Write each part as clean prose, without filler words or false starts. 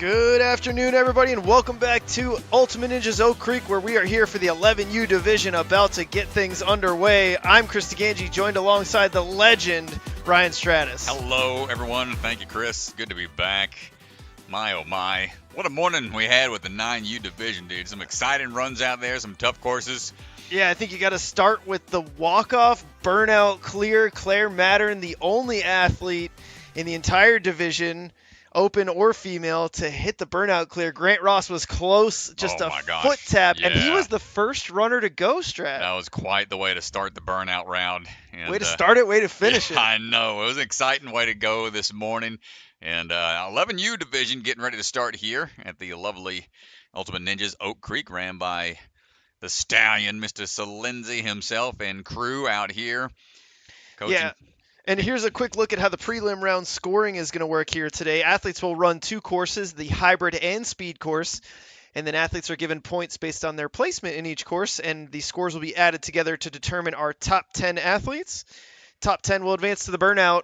Good afternoon, everybody, and welcome back to Ultimate Ninjas Oak Creek, where we are here for the 11U division, about to get things underway. I'm Chris DeGangi, joined alongside the legend, Ryan Stratus. Hello, everyone. Thank you, Chris. Good to be back. My, oh my. What a morning we had with the 9U division, dude. Some exciting runs out there, some tough courses. Yeah, I think you got to start with the walk-off Burnout clear. Claire Mattern, the only athlete in the entire division, open or female, to hit the Burnout clear. Grant Ross was close, just a foot tap, and he was the first runner to go, Strat. That was quite the way to start the Burnout round. And, way to start it, way to finish it. I know. It was an exciting way to go this morning. And 11U division getting ready to start here at the lovely Ultimate Ninjas Oak Creek, ran by the Stallion, Mr. Salenzi himself, and crew out here coaching. Yeah. And here's a quick look at how the prelim round scoring is going to work here today. Athletes will run two courses, the hybrid and speed course, and then athletes are given points based on their placement in each course, and the scores will be added together to determine our top 10 athletes. Top 10 will advance to the Burnout,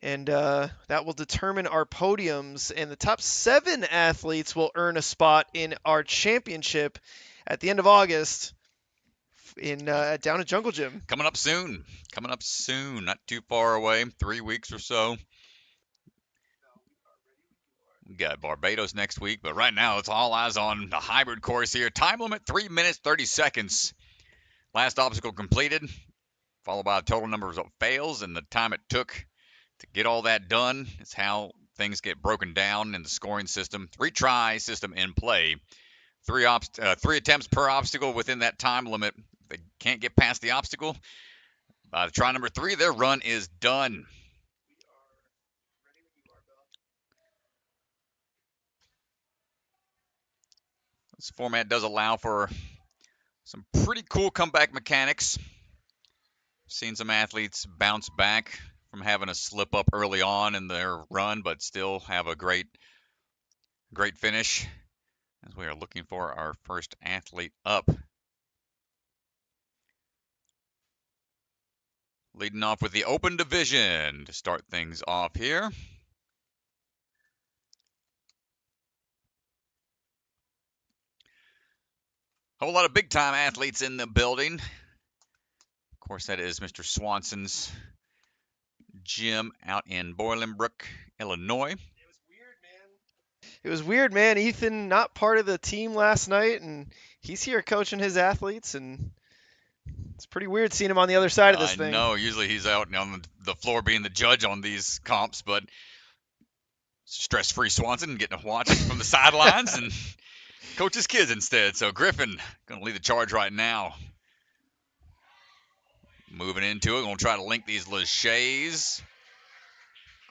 and that will determine our podiums, and the top 7 athletes will earn a spot in our championship at the end of August in down at Jungle Gym. Coming up soon, not too far away, 3 weeks or so. We got Barbados next week, but right now it's all eyes on the hybrid course here. Time limit 3 minutes 30 seconds. Last obstacle completed, followed by a total number of fails, and the time it took to get all that done is how things get broken down in the scoring system. 3-try system in play. 3 attempts per obstacle within that time limit. If they can't get past the obstacle, by the try number 3, their run is done. This format does allow for some pretty cool comeback mechanics. Seen some athletes bounce back from having a slip up early on in their run, but still have a great finish, as we are looking for our first athlete up. Leading off with the open division to start things off here. A whole lot of big-time athletes in the building. Of course, that is Mr. Swanson's gym out in Bolingbrook, Illinois. It was weird, man. Ethan, not part of the team last night, and he's here coaching his athletes, and it's pretty weird seeing him on the other side of this thing. I know. Usually he's out on the floor being the judge on these comps, but stress-free Swanson getting to watch from the sidelines and coach his kids instead. So Griffin going to lead the charge right now. Moving into it, going to try to link these laches.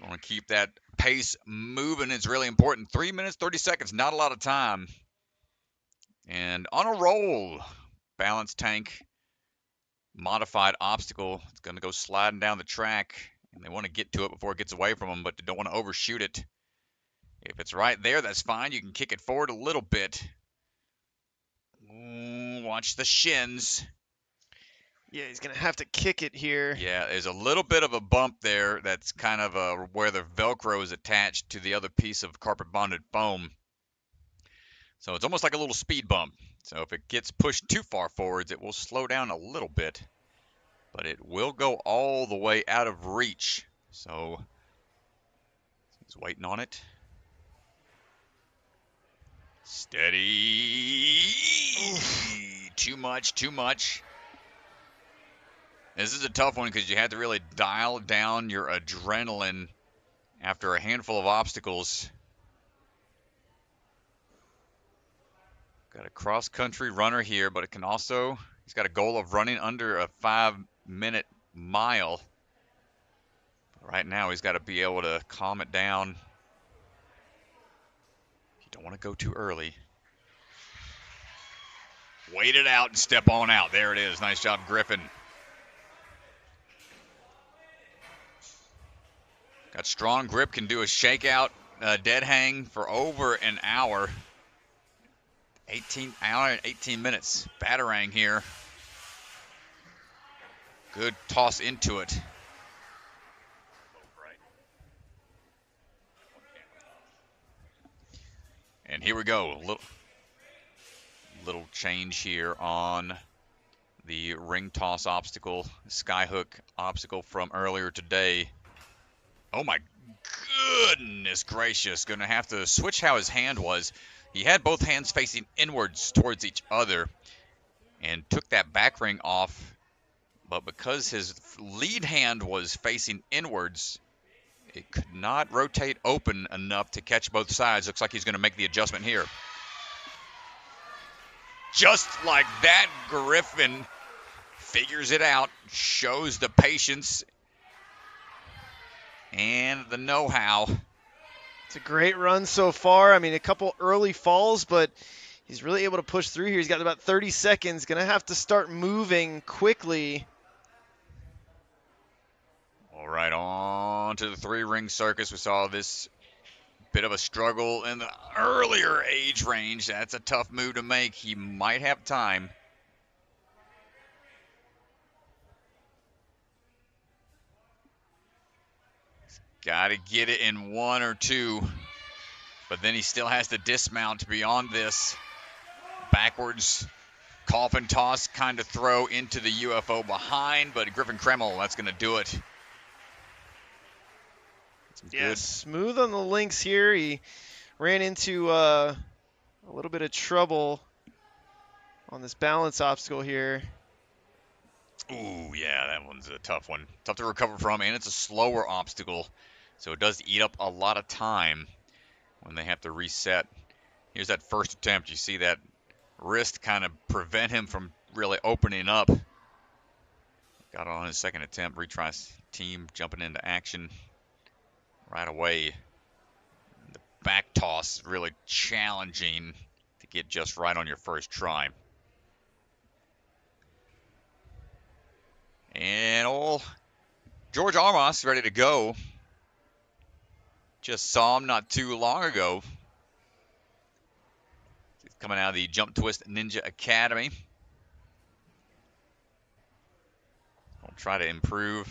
Going to keep that pace moving. It's really important. 3 minutes, 30 seconds, not a lot of time. And on a roll, balance tank, modified obstacle. It's going to go sliding down the track, and they want to get to it before it gets away from them, but they don't want to overshoot it. If it's right there, that's fine. You can kick it forward a little bit. Ooh, watch the shins. Yeah, he's going to have to kick it here. Yeah, there's a little bit of a bump there. That's kind of where the Velcro is attached to the other piece of carpet bonded foam. So it's almost like a little speed bump. So if it gets pushed too far forwards, it will slow down a little bit. But it will go all the way out of reach. So he's waiting on it. Steady. Too much. This is a tough one because you have to really dial down your adrenaline after a handful of obstacles. Got a cross-country runner here, but he's got a goal of running under a 5-minute mile. Right now, he's got to be able to calm it down. You don't want to go too early. Wait it out and step on out. There it is. Nice job, Griffin. Got strong grip, can do a shakeout, dead hang for over an hour. 18 minutes. Batarang here. Good toss into it. And here we go. Little change here on the ring toss obstacle, skyhook obstacle from earlier today. Oh my goodness gracious. Going to have to switch how his hand was. He had both hands facing inwards towards each other and took that back ring off. But because his lead hand was facing inwards, it could not rotate open enough to catch both sides. Looks like he's going to make the adjustment here. Just like that, Griffin figures it out, shows the patience and the know-how. It's a great run so far. I mean, a couple early falls, but he's really able to push through here. He's got about 30 seconds. Going to have to start moving quickly. All right, on to the three-ring circus. We saw this bit of a struggle in the earlier age range. That's a tough move to make. He might have time. Got to get it in one or two. But then he still has to dismount beyond this. Backwards coffin toss kind of throw into the UFO behind. But Griffin Kreml, that's going to do it. Yeah, smooth on the links here. He ran into a little bit of trouble on this balance obstacle here. Ooh, yeah, that one's a tough one. Tough to recover from, and it's a slower obstacle. So it does eat up a lot of time when they have to reset. Here's that first attempt. You see that wrist kind of prevent him from really opening up. Got it on his second attempt. Retries team jumping into action right away. The back toss is really challenging to get just right on your first try. And old Jorge Armas ready to go. Just saw him not too long ago. He's coming out of the Jump Twist Ninja Academy. I'll try to improve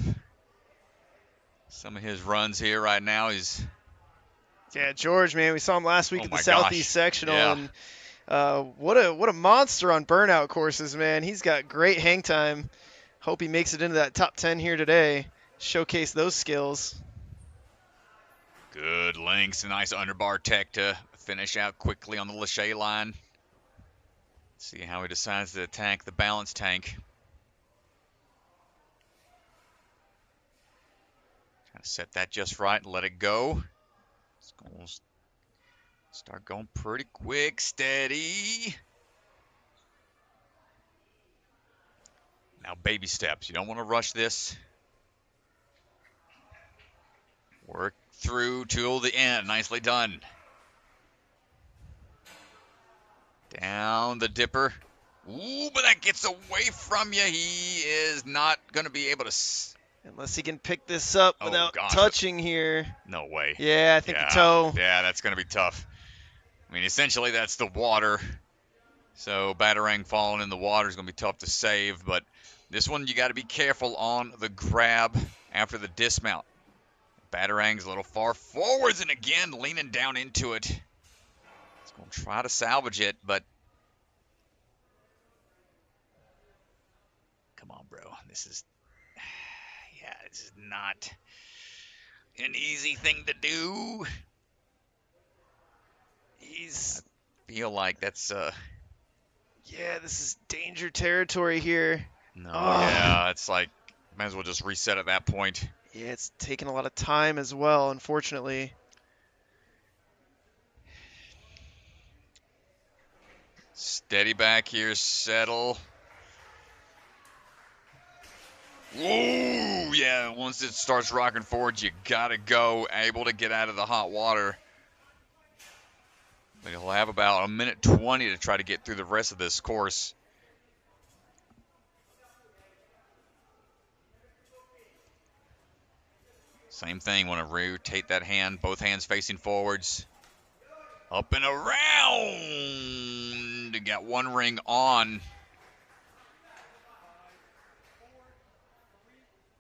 some of his runs here right now. Yeah, George, man, we saw him last week at the Southeast Sectional, yeah. And what a monster on burnout courses, man. He's got great hang time. Hope he makes it into that top 10 here today. Showcase those skills. Good links, a nice underbar tech to finish out quickly on the Lachey line. See how he decides to attack the balance tank. Trying to set that just right and let it go. It's going to start going pretty quick, steady. Now baby steps. You don't want to rush this. Work through till the end. Nicely done. Down the dipper. Ooh, but that gets away from you. He is not going to be able to... Unless he can pick this up without touching here. No way. Yeah, I think the toe. Yeah, that's going to be tough. I mean, essentially, that's the water. So Batarang falling in the water is going to be tough to save. But this one, you got to be careful on the grab after the dismount. Batarang's a little far forwards, and again, leaning down into it. He's going to try to salvage it, but... Come on, bro. This is... Yeah, this is not an easy thing to do. I feel like that's... Yeah, this is danger territory here. No, yeah, it's like, might as well just reset at that point. Yeah, it's taking a lot of time as well, unfortunately. Steady back here, settle. Whoa, yeah, once it starts rocking forward, you gotta go, able to get out of the hot water. But he'll have about 1:20 to try to get through the rest of this course. Same thing, want to rotate that hand, both hands facing forwards. Up and around. Got one ring on.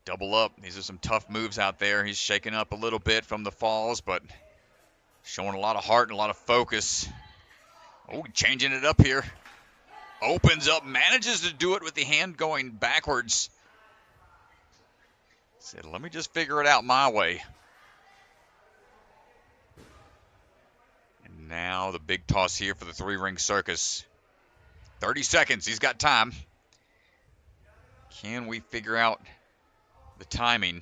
Double up. These are some tough moves out there. He's shaking up a little bit from the falls, but showing a lot of heart and a lot of focus. Oh, changing it up here. Opens up, manages to do it with the hand going backwards. Said, let me just figure it out my way. And now the big toss here for the three-ring circus. 30 seconds, he's got time. Can we figure out the timing?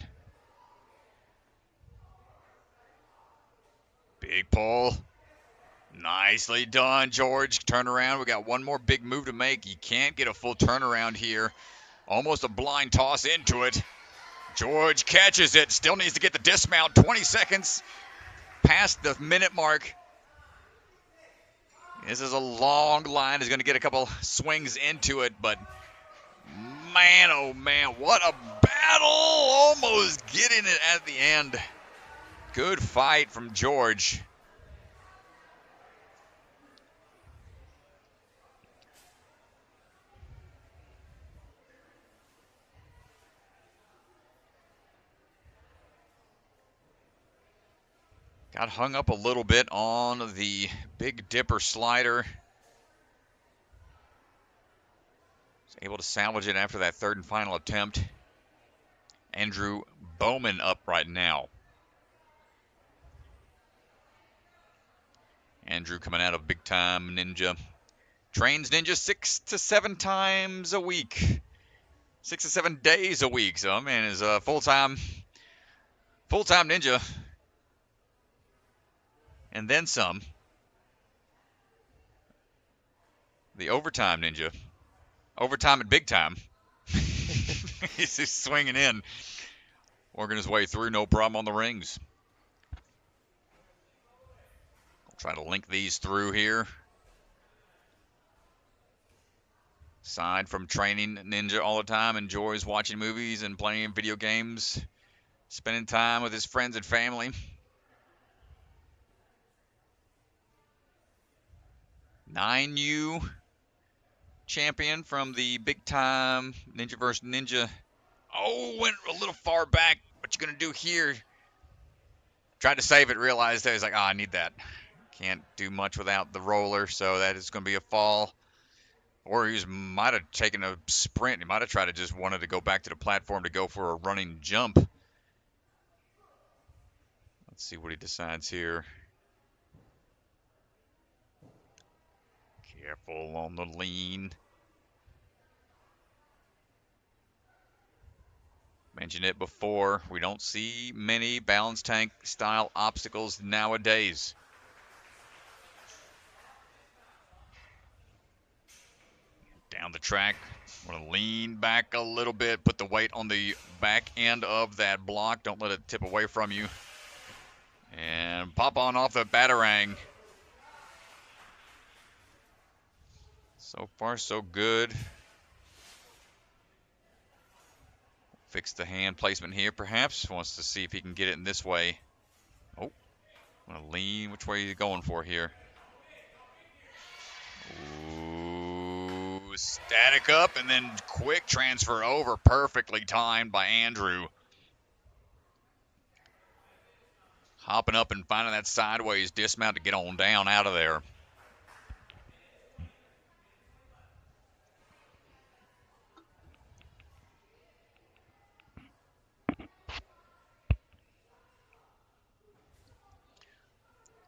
Big pull. Nicely done, George. Turn around. We got one more big move to make. You can't get a full turnaround here. Almost a blind toss into it. George catches it. Still needs to get the dismount. 20 seconds past the minute mark. This is a long line. He's going to get a couple swings into it, but man, oh man, what a battle. Almost getting it at the end. Good fight from George. Got hung up a little bit on the Big Dipper slider. Was able to salvage it after that third and final attempt. Andrew Bowman up right now. Andrew coming out of Big Time Ninja. Trains Ninja 6 to 7 times a week. 6 to 7 days a week. So, man, is a full-time ninja. And then some. The overtime ninja. Overtime at big time. He's just swinging in. Working his way through, no problem on the rings. I'll try to link these through here. Aside from training ninja all the time, enjoys watching movies and playing video games. Spending time with his friends and family. 9U champion from the Big Time Ninja vs. Ninja. Oh, went a little far back. What you going to do here? Tried to save it, realized that he's like, I need that. Can't do much without the roller, so that is going to be a fall. Or he might have taken a sprint. He might have tried to just wanted to go back to the platform to go for a running jump. Let's see what he decides here. Careful on the lean. Mentioned it before. We don't see many balance tank style obstacles nowadays. Down the track. Want to lean back a little bit. Put the weight on the back end of that block. Don't let it tip away from you. And pop on off the batarang. So far, so good. Fix the hand placement here, perhaps. Wants to see if he can get it in this way. Oh, want to lean. Which way are you going for here? Ooh, static up and then quick transfer over. Perfectly timed by Andrew. Hopping up and finding that sideways dismount to get on down out of there.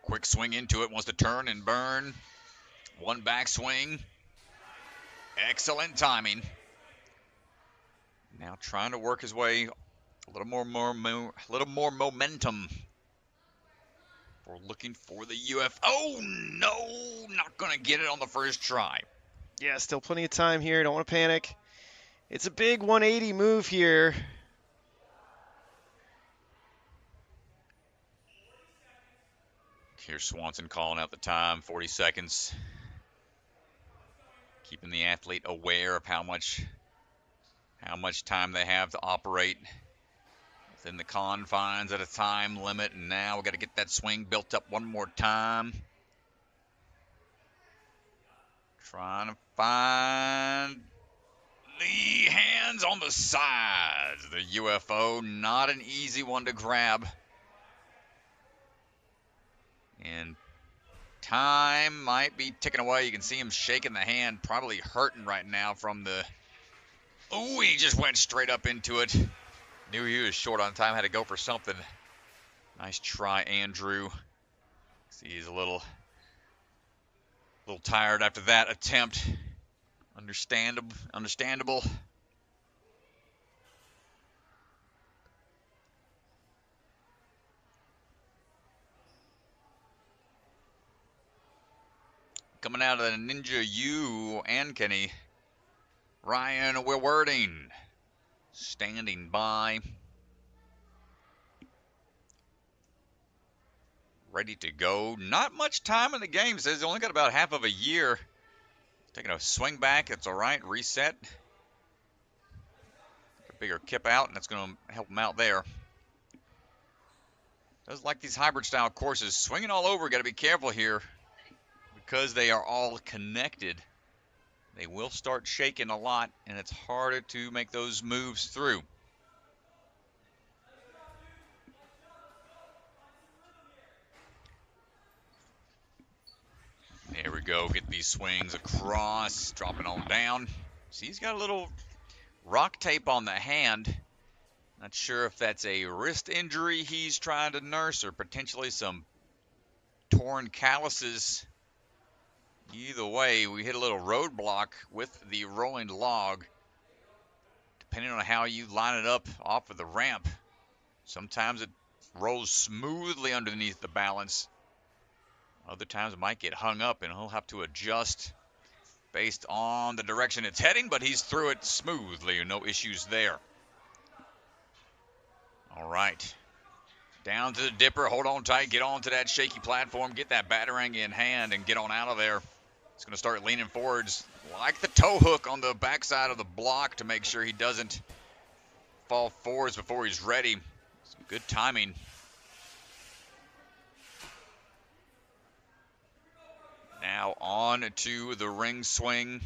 Quick swing into it, wants to turn and burn. One back swing. Excellent timing. Now trying to work his way a little more momentum. We're looking for the UF. Oh no, not gonna get it on the first try. Yeah, still plenty of time here. Don't want to panic. It's a big 180 move here. Here's Swanson calling out the time, 40 seconds. Keeping the athlete aware of how much time they have to operate within the confines at a time limit. And now we've got to get that swing built up one more time. Trying to find the hands on the sides. The UFO, not an easy one to grab. And Time might be ticking away. You can see him shaking the hand, probably hurting right now from the... Ooh, he just went straight up into it. Knew he was short on time, had to go for something. Nice try, Andrew. See, he's a little tired after that attempt. Understandable. Coming out of the Ninja U and Kenny, Ryan Wilwerding standing by. Ready to go. Not much time in the game. Says he's only got about half of a year. Taking a swing back. It's all right. Reset. A bigger kip out, and that's going to help him out there. Does like these hybrid style courses. Swinging all over. Got to be careful here. Because they are all connected, they will start shaking a lot, and it's harder to make those moves through. There we go. Get these swings across, dropping on down. See, he's got a little rock tape on the hand. Not sure if that's a wrist injury he's trying to nurse or potentially some torn calluses. Either way, we hit a little roadblock with the rolling log. Depending on how you line it up off of the ramp, sometimes it rolls smoothly underneath the balance. Other times it might get hung up and he'll have to adjust based on the direction it's heading, but he's through it smoothly. No issues there. All right. Down to the dipper. Hold on tight. Get onto that shaky platform. Get that batarang in hand and get on out of there. He's going to start leaning forwards like the toe hook on the backside of the block to make sure he doesn't fall forwards before he's ready. Some good timing. Now on to the ring swing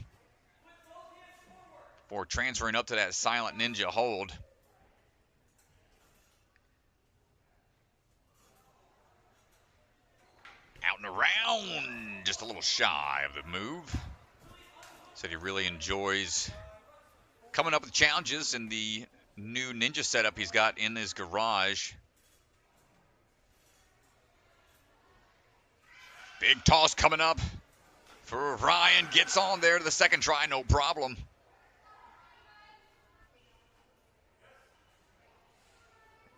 for transferring up to that silent ninja hold. Out and around, just a little shy of the move. Said he really enjoys coming up with challenges in the new ninja setup he's got in his garage. Big toss coming up for Ryan. Gets on there to the second try, no problem.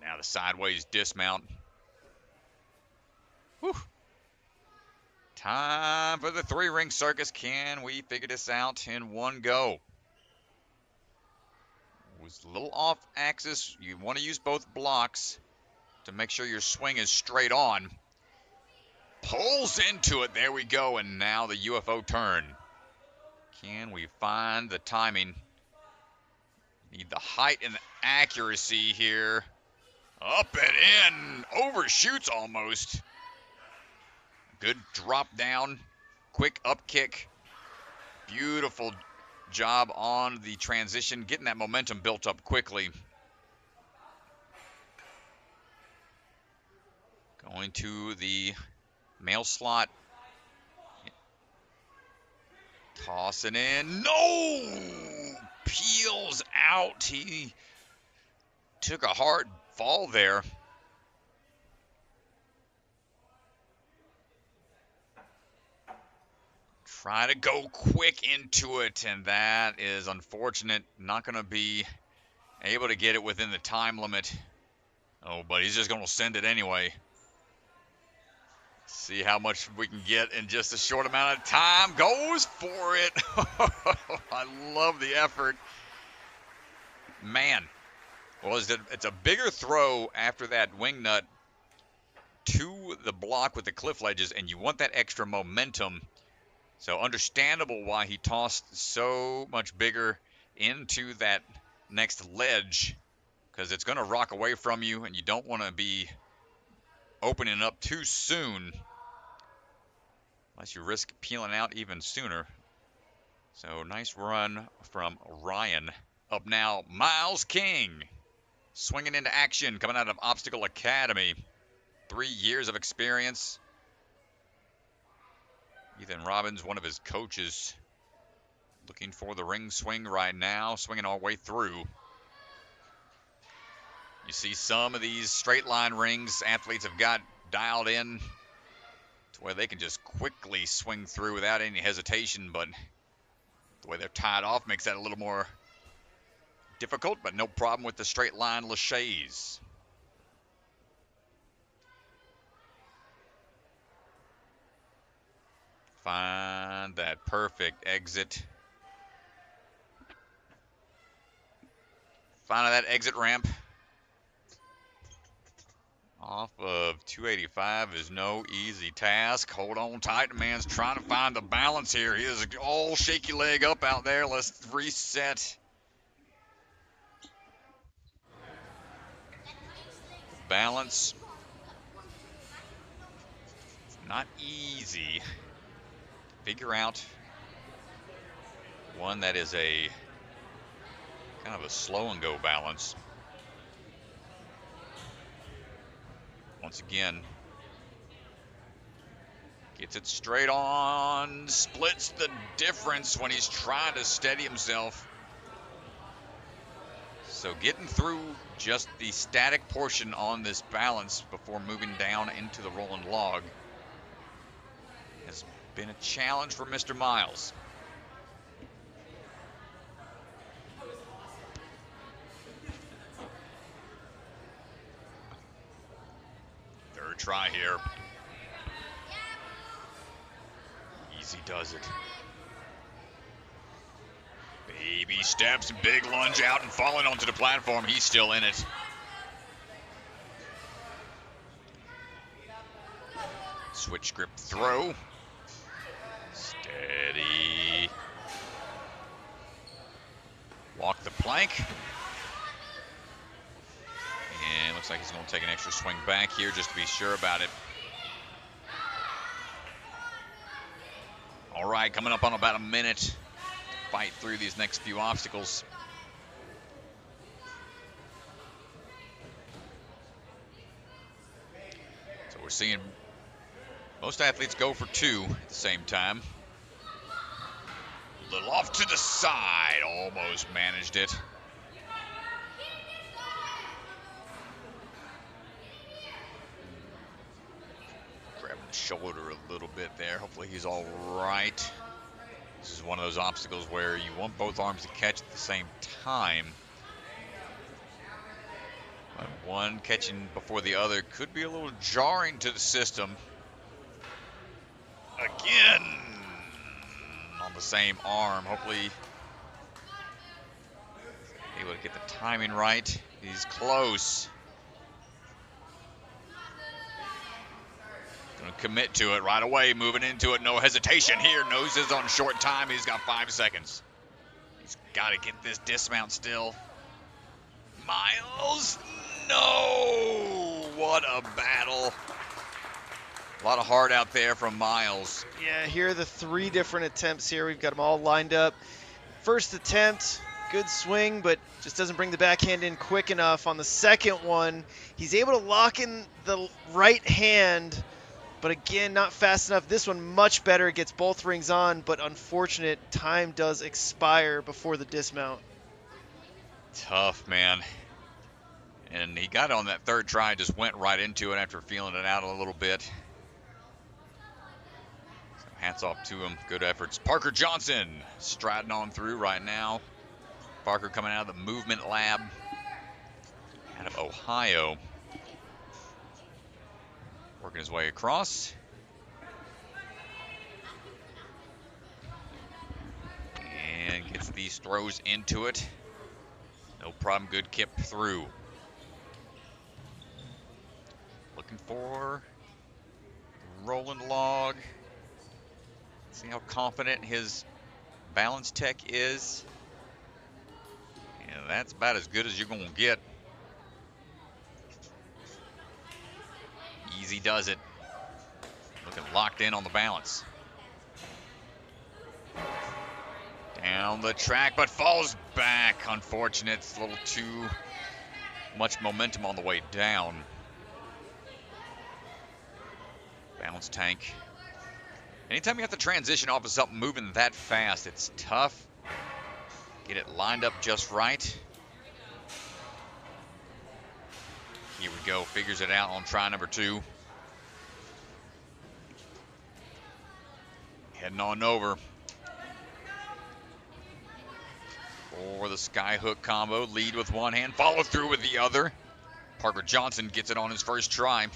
Now the sideways dismount. Whew. Time for the three-ring circus. Can we figure this out in one go? Was a little off axis. You want to use both blocks to make sure your swing is straight on. Pulls into it. There we go. And now the UFO turn. Can we find the timing? Need the height and the accuracy here. Up and in. Overshoots almost. Good drop down, quick up kick. Beautiful job on the transition, getting that momentum built up quickly. Going to the mail slot. Tossing in. No! Peels out. He took a hard fall there. Try to go quick into it, and that is unfortunate. Not going to be able to get it within the time limit. Oh, but he's just going to send it anyway. See how much we can get in just a short amount of time. Goes for it. I love the effort. Man, well, it's a bigger throw after that wing nut to the block with the cliff ledges, and you want that extra momentum. So understandable why he tossed so much bigger into that next ledge, because it's going to rock away from you, and you don't want to be opening up too soon, unless you risk peeling out even sooner. So nice run from Ryan. Up now, Miles King, swinging into action, coming out of Obstacle Academy. 3 years of experience. Ethan Robbins, one of his coaches, looking for the ring swing right now, swinging all the way through. You see some of these straight line rings athletes have got dialed in to where they can just quickly swing through without any hesitation, but the way they're tied off makes that a little more difficult, but no problem with the straight line laches. Find that perfect exit. Find that exit ramp off of 285 is no easy task. Hold on tight. The man's trying to find the balance here. He is all shaky leg up out there. Let's reset. Balance. It's not easy to figure out one that is a kind of a slow and go balance. Once again, gets it straight on, splits the difference when he's trying to steady himself. So getting through just the static portion on this balance before moving down into the rolling log has been a challenge for Mr. Miles. Third try here. Easy does it. Baby steps, big lunge out and falling onto the platform. He's still in it. Switch grip throw. Steady. Walk the plank. And looks like he's going to take an extra swing back here just to be sure about it. All right, coming up on about a minute to fight through these next few obstacles. So we're seeing most athletes go for two at the same time. A little off to the side, almost managed it. Grabbing the shoulder a little bit there. Hopefully he's all right. This is one of those obstacles where you want both arms to catch at the same time. But one catching before the other could be a little jarring to the system. Again, on the same arm. Hopefully able to get the timing right. He's close. Gonna commit to it right away, moving into it, no hesitation here. Noses on short time, he's got 5 seconds. He's gotta get this dismount still. Miles, no! What a battle. A lot of heart out there from Miles. Yeah, here are the 3 different attempts here. We've got them all lined up. First attempt, good swing, but just doesn't bring the backhand in quick enough. On the second one, he's able to lock in the right hand, but again, not fast enough. This one much better, gets both rings on, but unfortunate, time does expire before the dismount. Tough, man. And he got on that third try, just went right into it after feeling it out a little bit. So hats off to him, good efforts. Parker Johnson striding on through right now. Parker coming out of the Movement Lab out of Ohio. Working his way across. And gets these throws into it. No problem, good kip through. Looking for the rolling log. See how confident his balance tech is. And that's about as good as you're gonna get. Easy does it. Looking locked in on the balance. Down the track, but falls back. Unfortunate. It's a little too much momentum on the way down. Balance tank Anytime you have to transition off of something moving that fast, it's tough. Get it lined up just right. Here we go. Figures it out on try number 2. Heading on over for the skyhook combo. Lead with one hand, follow through with the other. Parker Johnson gets it on his first try.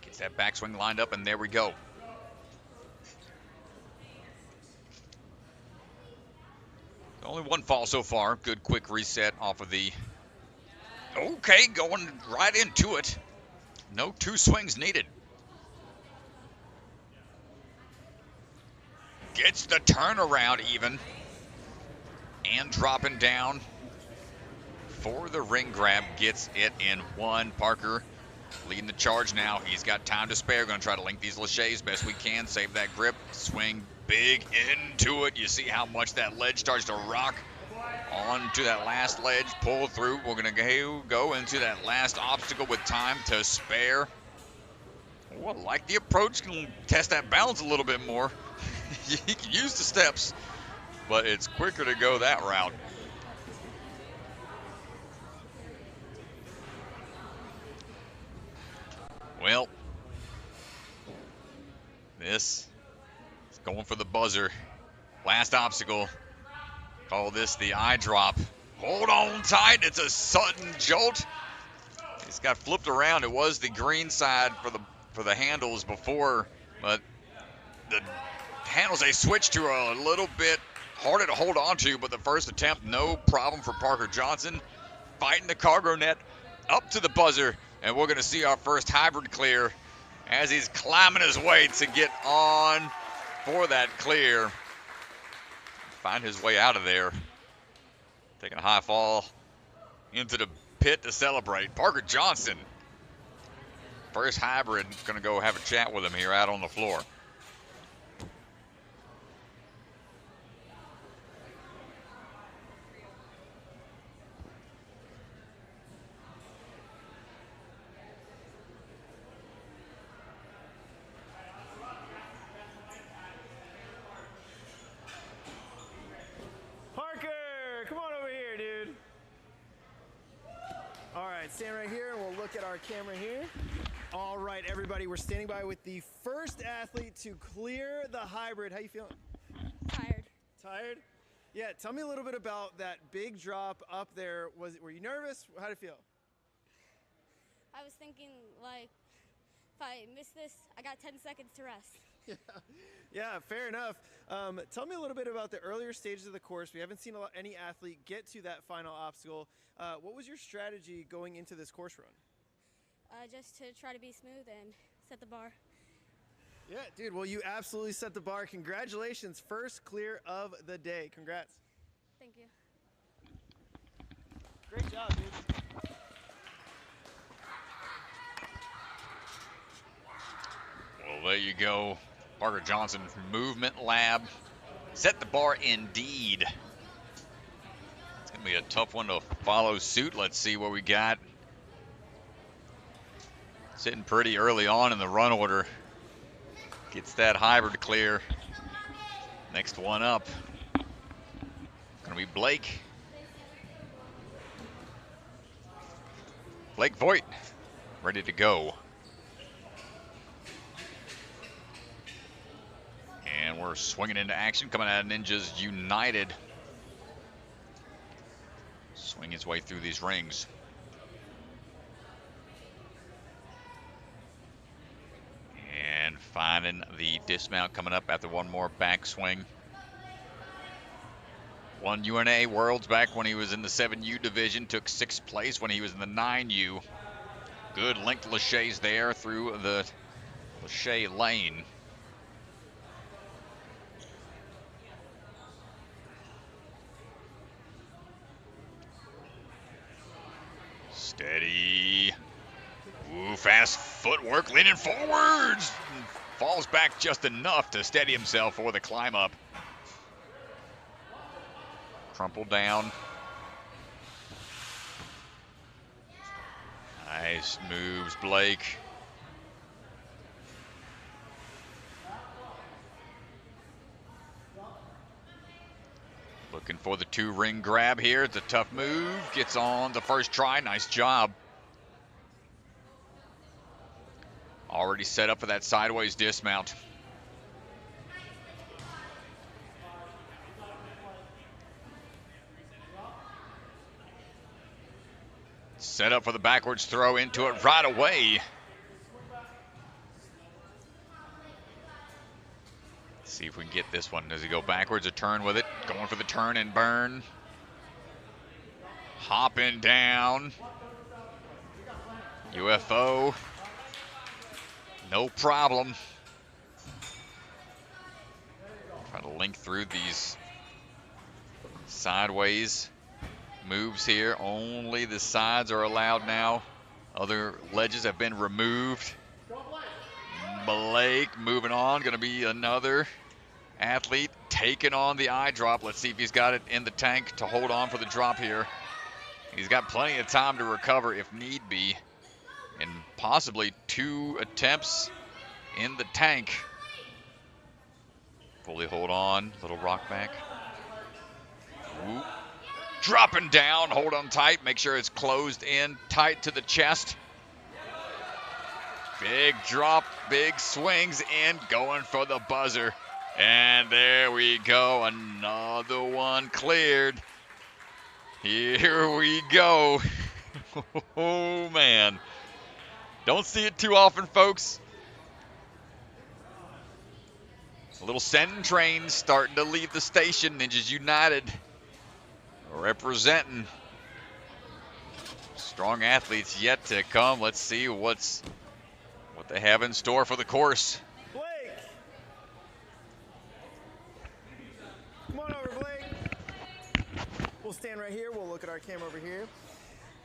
Gets that backswing lined up, and there we go. Only one fall so far. Good quick reset off of the... Okay, going right into it. No 2 swings needed. Gets the turnaround even. And dropping down for the ring grab. Gets it in 1. Parker leading the charge now. He's got time to spare. Going to try to link these laches best we can. Save that grip. Swing big into it. You see how much that ledge starts to rock onto that last ledge. Pull through. We're going to go into that last obstacle with time to spare. Well, I like the approach. Can test that balance a little bit more. He can use the steps, but it's quicker to go that route. Well, this is going for the buzzer. Last obstacle. Call this the eye drop. Hold on tight. It's a sudden jolt. It's got flipped around. It was the green side for the handles before, but the handles they switched to are a little bit harder to hold on to, but the first attempt, no problem for Parker Johnson. Fighting the cargo net up to the buzzer, and we're going to see our first hybrid clear as he's climbing his way to get on for that clear. Find his way out of there. Taking a high fall into the pit to celebrate. Parker Johnson, first hybrid, going to go have a chat with him here out on the floor. Stand right here and we'll look at our camera here. All right, everybody, we're standing by with the first athlete to clear the hybrid. How you feeling? Tired. Tired? Yeah, tell me a little bit about that big drop up there. Were you nervous? How did it feel? I was thinking, like, if I miss this, I got 10 seconds to rest. Yeah, fair enough. Tell me a little bit about the earlier stages of the course. We haven't seen any athlete get to that final obstacle. What was your strategy going into this course run? Just to try to be smooth and set the bar. Yeah, dude, well, you absolutely set the bar. Congratulations. First clear of the day. Congrats. Thank you. Great job, dude. Well, there you go. Parker Johnson, Movement Lab. Set the bar indeed. It's going to be a tough one to follow suit. Let's see what we got. Sitting pretty early on in the run order. Gets that hybrid clear. Next one up. Going to be Blake. Blake Voigt, ready to go. And we're swinging into action, coming out of Ninjas United. Swing his way through these rings. And finding the dismount coming up after one more backswing. Won UNA Worlds back when he was in the 7U division. Took 6th place when he was in the 9U. Good linked laches there through the lache lane. Steady. Ooh, fast footwork, leaning forwards. Falls back just enough to steady himself for the climb up. Crumple down. Nice moves, Blake. Looking for the 2-ring grab here. It's a tough move. Gets on the first try. Nice job. Already set up for that sideways dismount. Set up for the backwards throw into it right away. See if we can get this one. Does he go backwards or turn with it? Going for the turn and burn. Hopping down. UFO. No problem. Try to link through these sideways moves here. Only the sides are allowed now. Other ledges have been removed. Blake moving on. Going to be another athlete taking on the eye drop. Let's see if he's got it in the tank to hold on for the drop here. He's got plenty of time to recover if need be. And possibly 2 attempts in the tank. Fully hold on. Little rock back. Whoop. Dropping down. Hold on tight. Make sure it's closed in tight to the chest. Big drop. Big swings in. Going for the buzzer. And there we go. Another one cleared. Here we go. Oh, man. Don't see it too often, folks. A little send train starting to leave the station. Ninjas United representing. Strong athletes yet to come. Let's see what they have in store for the course. Blake! Come on over, Blake. We'll stand right here. We'll look at our camera over here.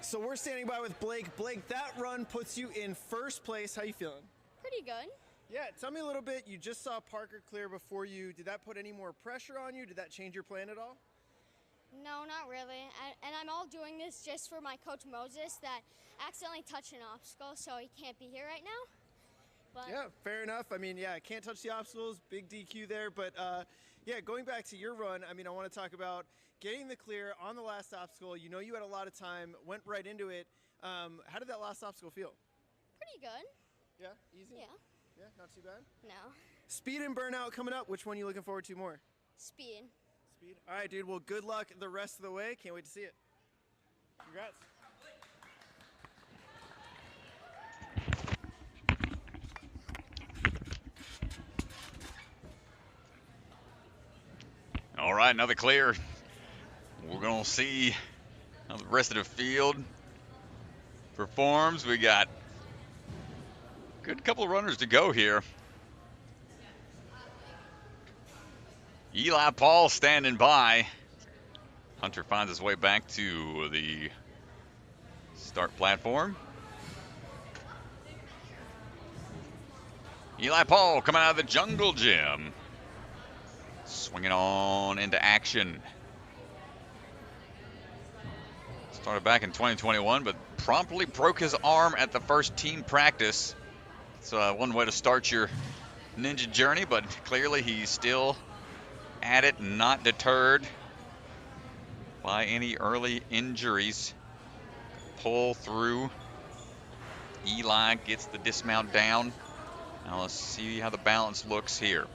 So we're standing by with Blake. Blake, that run puts you in first place. How you feeling? Pretty good. Yeah, tell me a little bit. You just saw Parker clear before you. Did that put any more pressure on you? Did that change your plan at all? No, not really. And I'm all doing this just for my coach Moses that accidentally touched an obstacle, so he can't be here right now. But Yeah, fair enough. I mean, yeah, can't touch the obstacles. Big DQ there. But, yeah, going back to your run, I mean, I want to talk about getting the clear on the last obstacle. You know you had a lot of time, went right into it. How did that last obstacle feel? pretty good. Yeah, easy? Yeah. Yeah, not too bad? No. Speed and Burnout coming up. Which one are you looking forward to more? Speed. Speed. All right, dude. Well, good luck the rest of the way. Can't wait to see it. Congrats. All right, another clear. We're going to see how the rest of the field performs. We got a good couple of runners to go here. Eli Paul standing by. Hunter finds his way back to the start platform. Eli Paul coming out of the jungle gym. Swinging on into action. Started back in 2021, but promptly broke his arm at the first team practice. It's one way to start your ninja journey, but clearly he's still at it, not deterred by any early injuries. Pull through. Eli gets the dismount down. Now let's see how the balance looks here.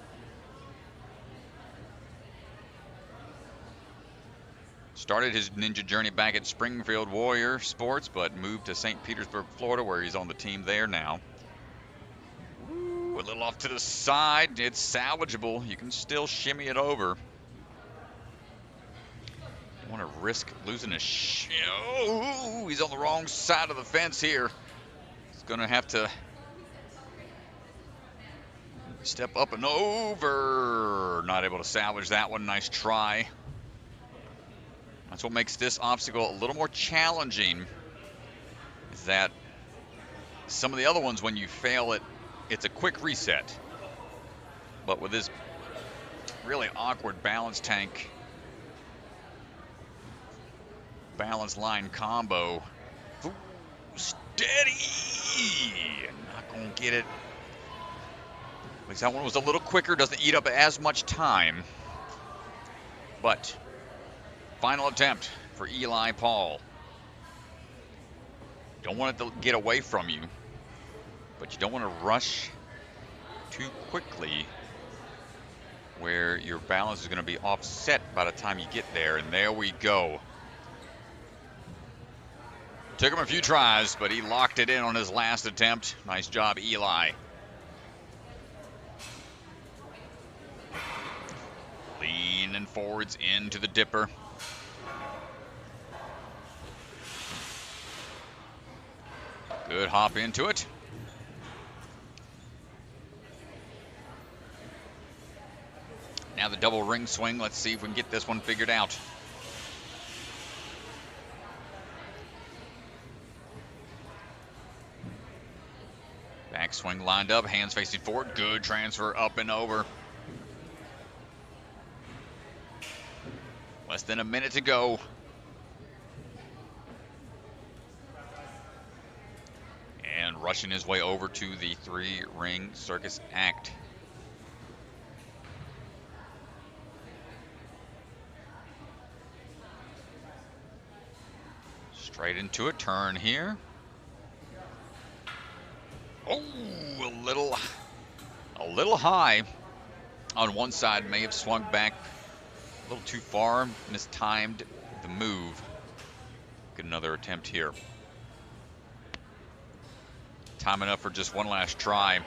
Started his ninja journey back at Springfield Warrior Sports, but moved to St. Petersburg, Florida, where he's on the team there now. Ooh, a little off to the side. It's salvageable. You can still shimmy it over. Don't want to risk losing a oh, he's on the wrong side of the fence here. He's going to have to step up and over. Not able to salvage that one. Nice try. That's what makes this obstacle a little more challenging, is that some of the other ones, when you fail it, it's a quick reset. But with this really awkward balance tank, balance line combo, Steady. Not going to get it. At least that one was a little quicker. Doesn't eat up as much time. But final attempt for Eli Paul. Don't want it to get away from you, but you don't want to rush too quickly where your balance is going to be offset by the time you get there. And there we go. Took him a few tries, but he locked it in on his last attempt. Nice job, Eli. Leaning forwards into the dipper. Good hop into it. Now the double ring swing. Let's see if we can get this one figured out. Backswing lined up, hands facing forward. Good transfer up and over. Less than a minute to go. And rushing his way over to the 3-ring circus act. Straight into a turn here. Oh, a little high on one side. May have swung back a little too far, mistimed the move. Get another attempt here. Time enough for just one last try.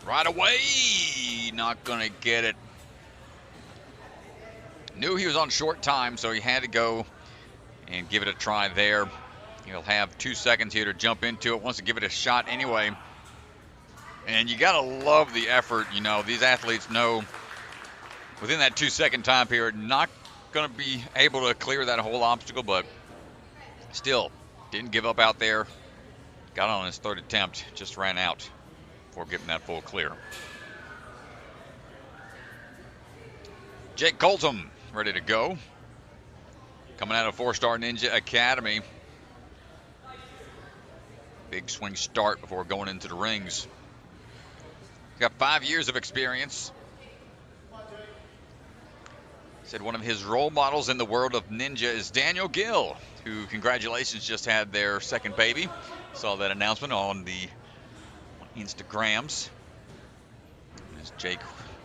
Right away, not gonna get it. Knew he was on short time, so he had to go and give it a try there. He'll have 2 seconds here to jump into it. Wants to give it a shot anyway. And you gotta love the effort. You know, these athletes know within that 2-second time period, not gonna be able to clear that whole obstacle, but still didn't give up out there. Got on his 3rd attempt, just ran out before getting that full clear. Jake Coltom ready to go. Coming out of 4-Star Ninja Academy. Big swing start before going into the rings. Got 5 years of experience. Said one of his role models in the world of ninja is Daniel Gill, who, congratulations, just had their 2nd baby. Saw that announcement on the Instagrams. There's Jake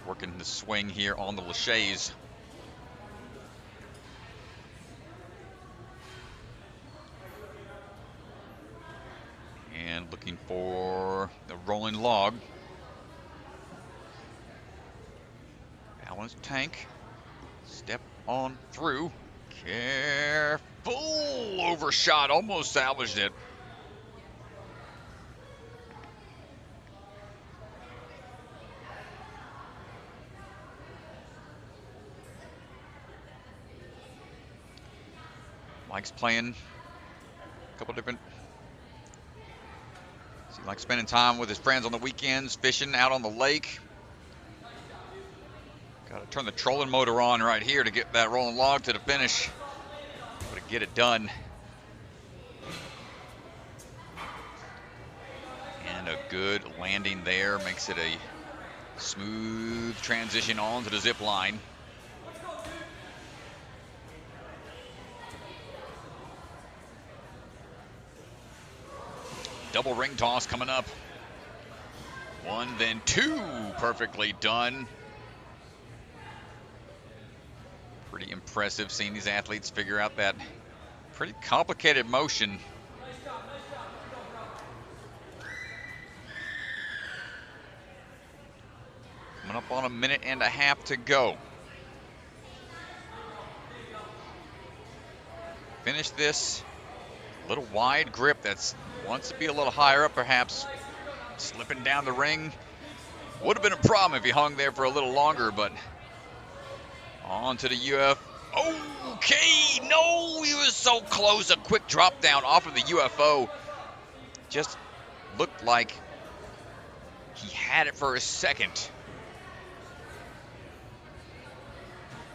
working the swing here on the laches. And looking for the rolling log. Balance tank. Step on through. Careful overshot. Almost salvaged it. Mike's playing a couple different. He likes spending time with his friends on the weekends, fishing out on the lake. Got to turn the trolling motor on right here to get that rolling log to the finish. Got to get it done. And a good landing there makes it a smooth transition onto the zip line. Double ring toss coming up. 1, then 2, perfectly done. Pretty impressive seeing these athletes figure out that pretty complicated motion. Coming up on a 1.5 to go. Finish this. A little wide grip that's wants to be a little higher up, perhaps slipping down the ring. Would have been a problem if he hung there for a little longer, but on to the UF. Okay, no, he was so close. A quick drop down off of the UFO. Just looked like he had it for a second.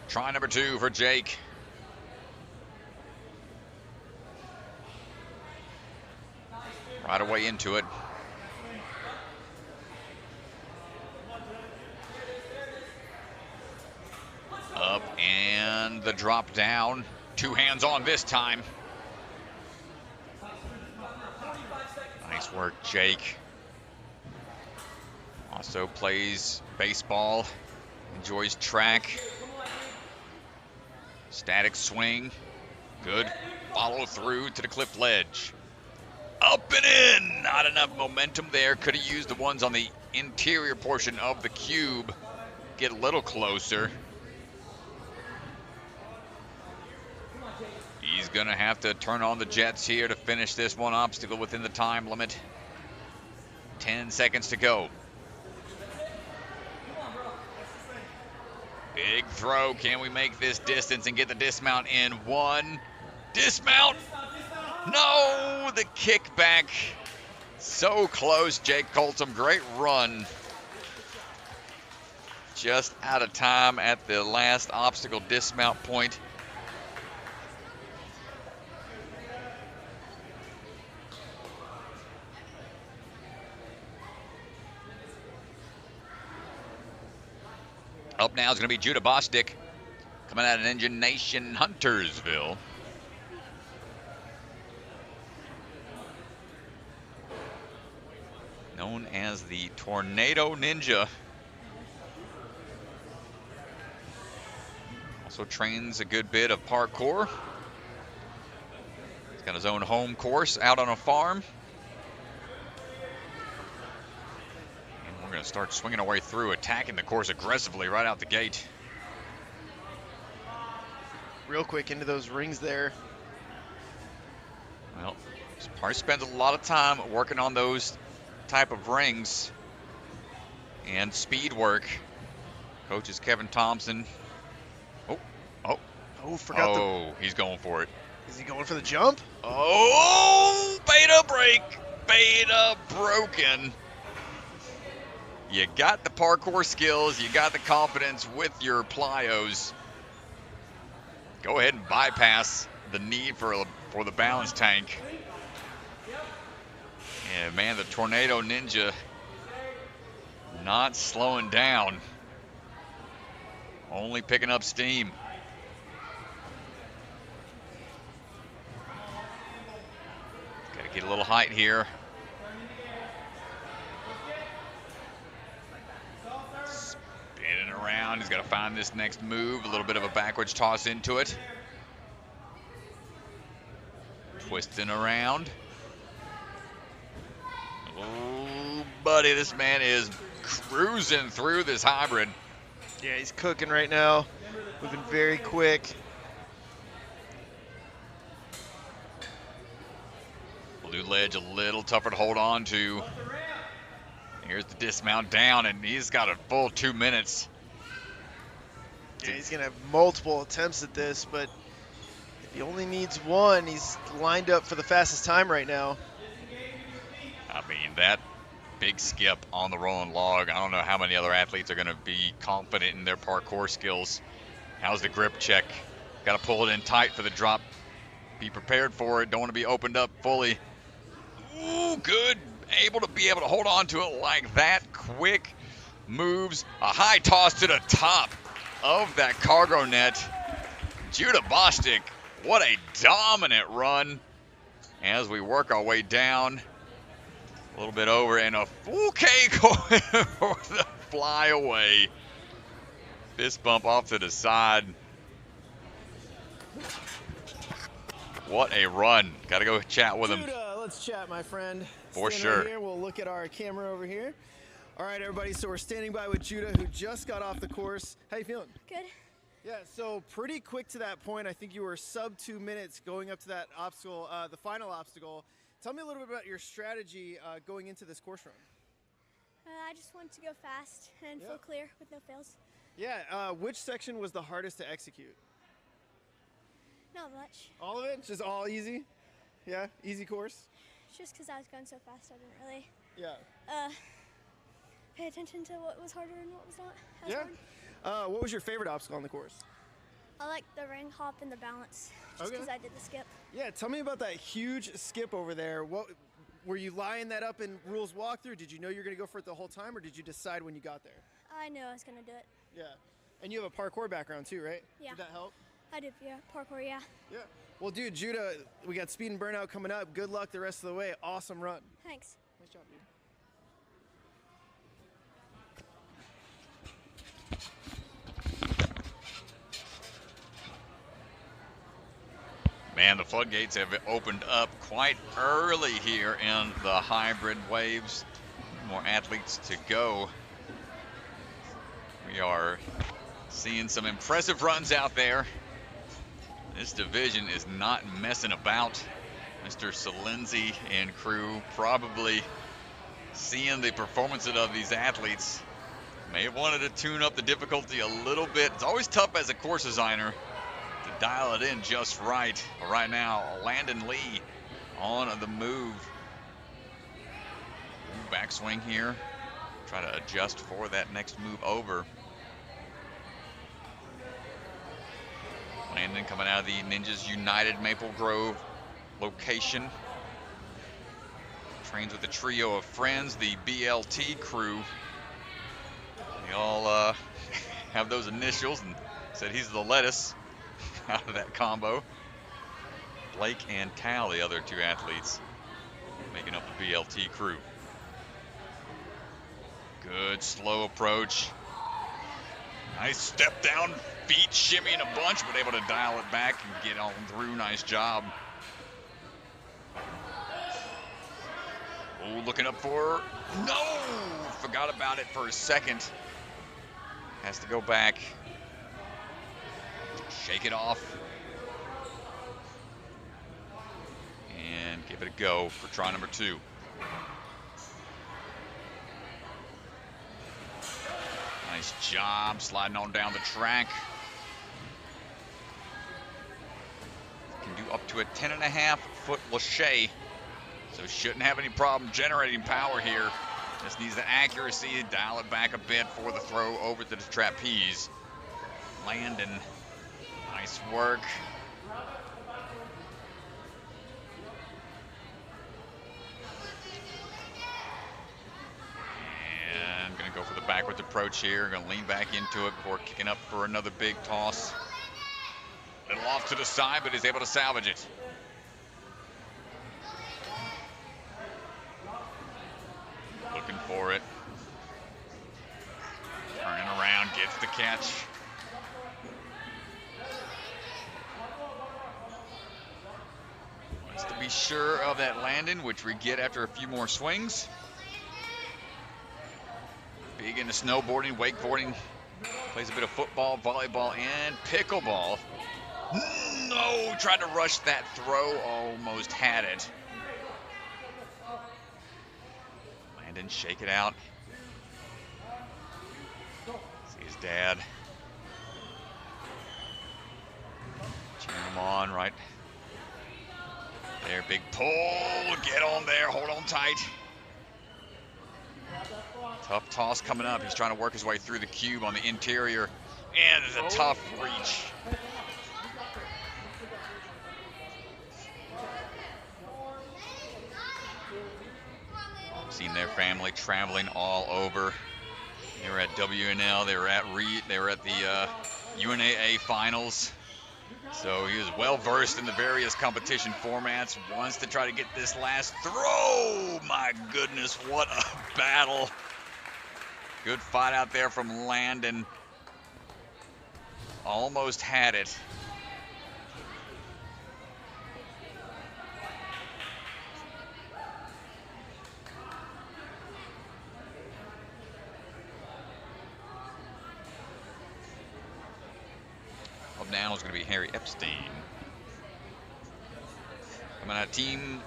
Try number 2 for Jake. right away into it. Up and the drop down. 2 hands on this time. Nice work, Jake. Also plays baseball, enjoys track. Static swing. Good follow through to the cliff ledge. Up and in. Not enough momentum there. Could have used the ones on the interior portion of the cube. Get a little closer. He's going to have to turn on the jets here to finish this one obstacle within the time limit. 10 seconds to go. Big throw. Can we make this distance and get the dismount in? 1. Dismount. No, the kickback. So close, Jake Coltom. Great run. Just out of time at the last obstacle dismount point. Up now is going to be Judah Bostic, coming out of Engine Nation Huntersville. Known as the Tornado Ninja. Also trains a good bit of parkour. He's got his own home course out on a farm. We're going to start swinging our way through, attacking the course aggressively right out the gate. Real quick into those rings there. Well, Park spends a lot of time working on those type of rings and speed work. Coach is Kevin Thompson. He's going for it. Is he going for the jump? Oh, beta break. Beta broken. You got the parkour skills, you got the confidence with your plyos. Go ahead and bypass the need for the balance tank. And man, the Tornado Ninja not slowing down. Only picking up steam. Got to get a little height here. Around. He's got to find this next move. A little bit of a backwards toss into it. Twisting around. Oh, buddy, this man is cruising through this hybrid. Yeah, he's cooking right now. Moving very quick. Blue ledge a little tougher to hold on to. Here's the dismount down, and he's got a full 2 minutes. Yeah, he's going to have multiple attempts at this, but if he only needs one, he's lined up for the fastest time right now. I mean, that big skip on the rolling log, I don't know how many other athletes are going to be confident in their parkour skills. How's the grip check? Got to pull it in tight for the drop. Be prepared for it. Don't want to be opened up fully. Ooh, good. Able to hold on to it like that. Quick moves. A high toss to the top of that cargo net. Judah Bostic, what a dominant run as we work our way down. A little bit over and a full K going for the flyaway. Fist bump off to the side. What a run. Got to go chat with him. Judah, let's chat, my friend. For Stand sure. Right here. We'll look at our camera over here. All right, everybody, so we're standing by with Judah, who just got off the course. How you feeling? Good. Yeah, so pretty quick to that point. I think you were sub 2 minutes going up to that obstacle, the final obstacle. Tell me a little bit about your strategy going into this course run. I just wanted to go fast and full clear with no fails. Yeah, which section was the hardest to execute? Not much. All of it? Just all easy? Yeah, easy course? Just because I was going so fast, I didn't really pay attention to what was harder and what was not as hard. What was your favorite obstacle on the course? I like the ring hop and the balance, just because I did the skip. Yeah, tell me about that huge skip over there. were you lining that up in rules walkthrough? Did you know you were going to go for it the whole time, or did you decide when you got there? I knew I was going to do it. Yeah. And you have a parkour background too, right? Yeah. Did that help? I did, yeah. Parkour, yeah. Yeah. Well, dude, Judah, we got speed and burnout coming up. Good luck the rest of the way. Awesome run. Thanks. Nice job, dude. Man, the floodgates have opened up quite early here in the hybrid waves. More athletes to go. We are seeing some impressive runs out there. This division is not messing about. Mr. Salenzi and crew probably seeing the performances of these athletes. May have wanted to tune up the difficulty a little bit. It's always tough as a course designer to dial it in just right. But right now, Landen Lee on the move. Backswing here. Try to adjust for that next move over. Landen coming out of the Ninjas United Maple Grove location. Trains with a trio of friends, the BLT crew. They all have those initials, and said he's the lettuce out of that combo. Blake and Tal, the other two athletes, making up the BLT crew. Good slow approach. Nice step down, feet shimmying a bunch, but able to dial it back and get on through. Nice job. Oh, looking up for, no! Forgot about it for a second. Has to go back. Shake it off. And give it a go for try number 2. Nice job sliding on down the track. Can do up to a 10.5-foot lache, so shouldn't have any problem generating power here. Just needs the accuracy to dial it back a bit for the throw over to the trapeze. Landen, nice work. Gonna go for the backwards approach here. Gonna lean back into it before kicking up for another big toss. A little off to the side, but is able to salvage it. Looking for it. Turning around, gets the catch. Wants to be sure of that landing, which we get after a few more swings. Big into snowboarding, wakeboarding, plays a bit of football, volleyball, and pickleball. No, tried to rush that throw, almost had it. Landen, shake it out. See his dad. Cheering him on, right there, big pull, get on there, hold on tight. Tough toss coming up. He's trying to work his way through the cube on the interior. And there's a tough reach. Seen their family traveling all over. They were at WNL. They were at the UNAA finals. So he was well versed in the various competition formats. Wants to try to get this last throw. My goodness, what a battle. Good fight out there from Landen. Almost had it. Up now is going to be Harry Epstein. Coming out of team.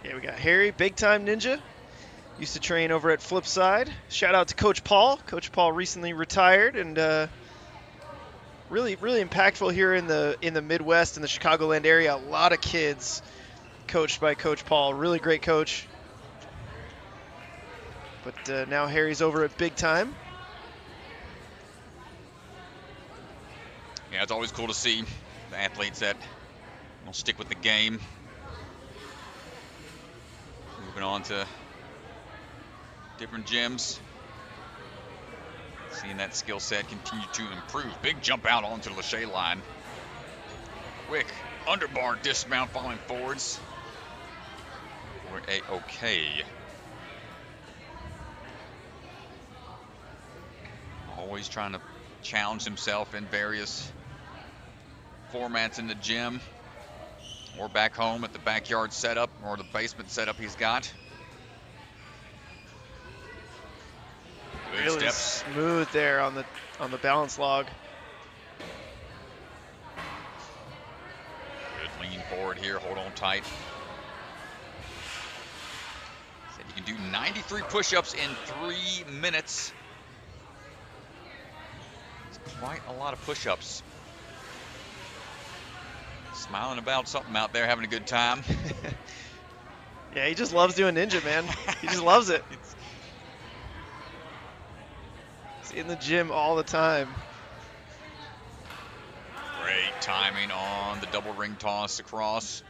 Yeah, we got Harry, big-time ninja. Used to train over at Flipside. Shout out to Coach Paul. Coach Paul recently retired, and really impactful here in the Midwest and the Chicagoland area. A lot of kids coached by Coach Paul. Really great coach. But now Harry's over at Big Time. Yeah, it's always cool to see the athletes that We'll stick with the game. Moving on to different gyms. Seeing that skill set continue to improve. Big jump out onto the Lachey line. Quick underbar dismount following forwards. We're A-okay. Always trying to challenge himself in various formats in the gym or back home at the backyard setup or the basement setup he's got. Good Really steps. smooth there on the balance log. Good lean forward here, hold on tight. Said you can do 93 push-ups in 3 minutes. It's quite a lot of push-ups. Smiling about something out there, having a good time. Yeah, he just loves doing ninja, man. He just loves it. He's in the gym all the time. Great timing on the double ring toss across.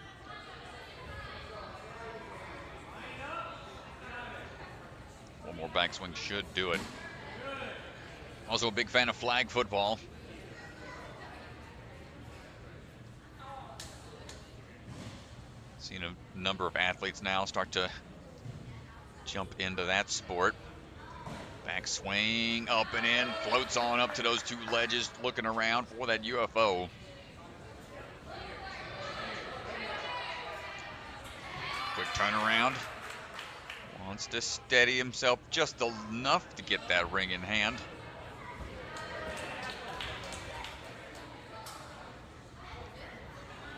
One more backswing should do it. Also a big fan of flag football. Seen a number of athletes now start to jump into that sport. Backswing, up and in, floats on up to those two ledges, looking around for that UFO. Quick turnaround. Wants to steady himself just enough to get that ring in hand.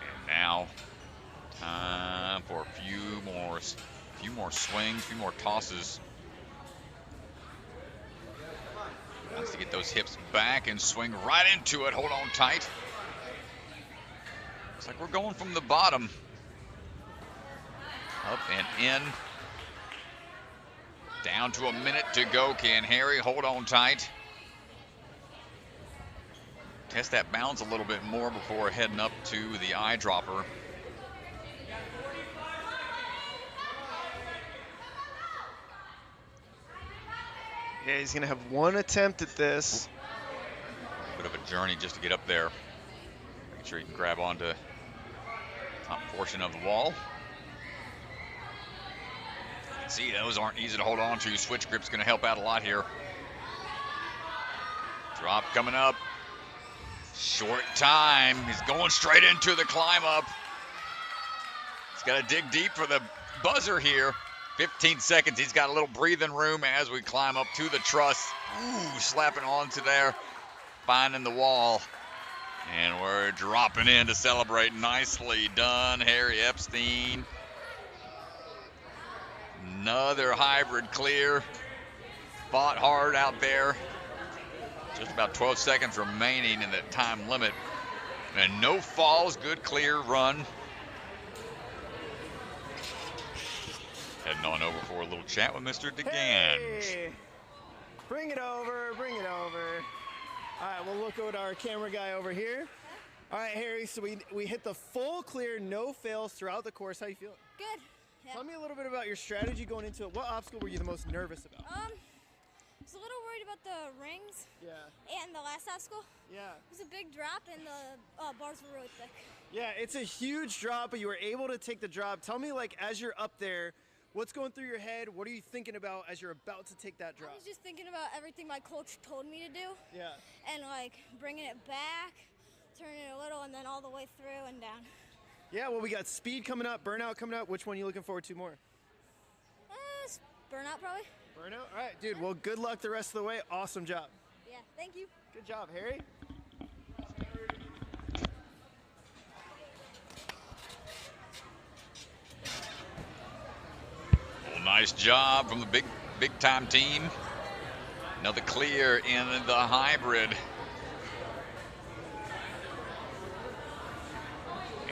And now, time for a few more swings, a few more tosses. Wants to get those hips back and swing right into it. Hold on tight. Looks like we're going from the bottom. Up and in. Down to a minute to go. Can Harry hold on tight? Test that balance a little bit more before heading up to the eyedropper. Yeah, he's gonna have one attempt at this. Bit of a journey just to get up there. Make sure you can grab onto the top portion of the wall. You can see those aren't easy to hold on to. Switch grip's gonna help out a lot here. Drop coming up. Short time. He's going straight into the climb up. He's got to dig deep for the buzzer here. 15 seconds. He's got a little breathing room as we climb up to the truss. Ooh, slapping onto there, finding the wall. And we're dropping in to celebrate. Nicely done, Harry Epstein. Another hybrid clear. Fought hard out there. Just about 12 seconds remaining in that time limit. And no falls, good clear run. Heading on over for a little chat with Mr. DeCrans. Hey, bring it over, bring it over. All right, we'll look at our camera guy over here. All right, Harry, so we hit the full clear, no fails throughout the course. How you feeling? Good. Yeah. Tell me a little bit about your strategy going into it. What obstacle were you the most nervous about? I was a little worried about the rings. Yeah. And the last obstacle. Yeah. It was a big drop and the bars were really thick. Yeah, it's a huge drop, but you were able to take the drop. Tell me, like, as you're up there, what's going through your head? What are you thinking about as you're about to take that drop? I was just thinking about everything my coach told me to do. Yeah. And like bringing it back, turning it a little, and then all the way through and down. Yeah, well, we got speed coming up, burnout coming up. Which one are you looking forward to more? Burnout probably. Burnout? All right, dude. Well, good luck the rest of the way. Awesome job. Yeah, thank you. Good job, Harry. Well, nice job from the big time team. Another clear in the hybrid.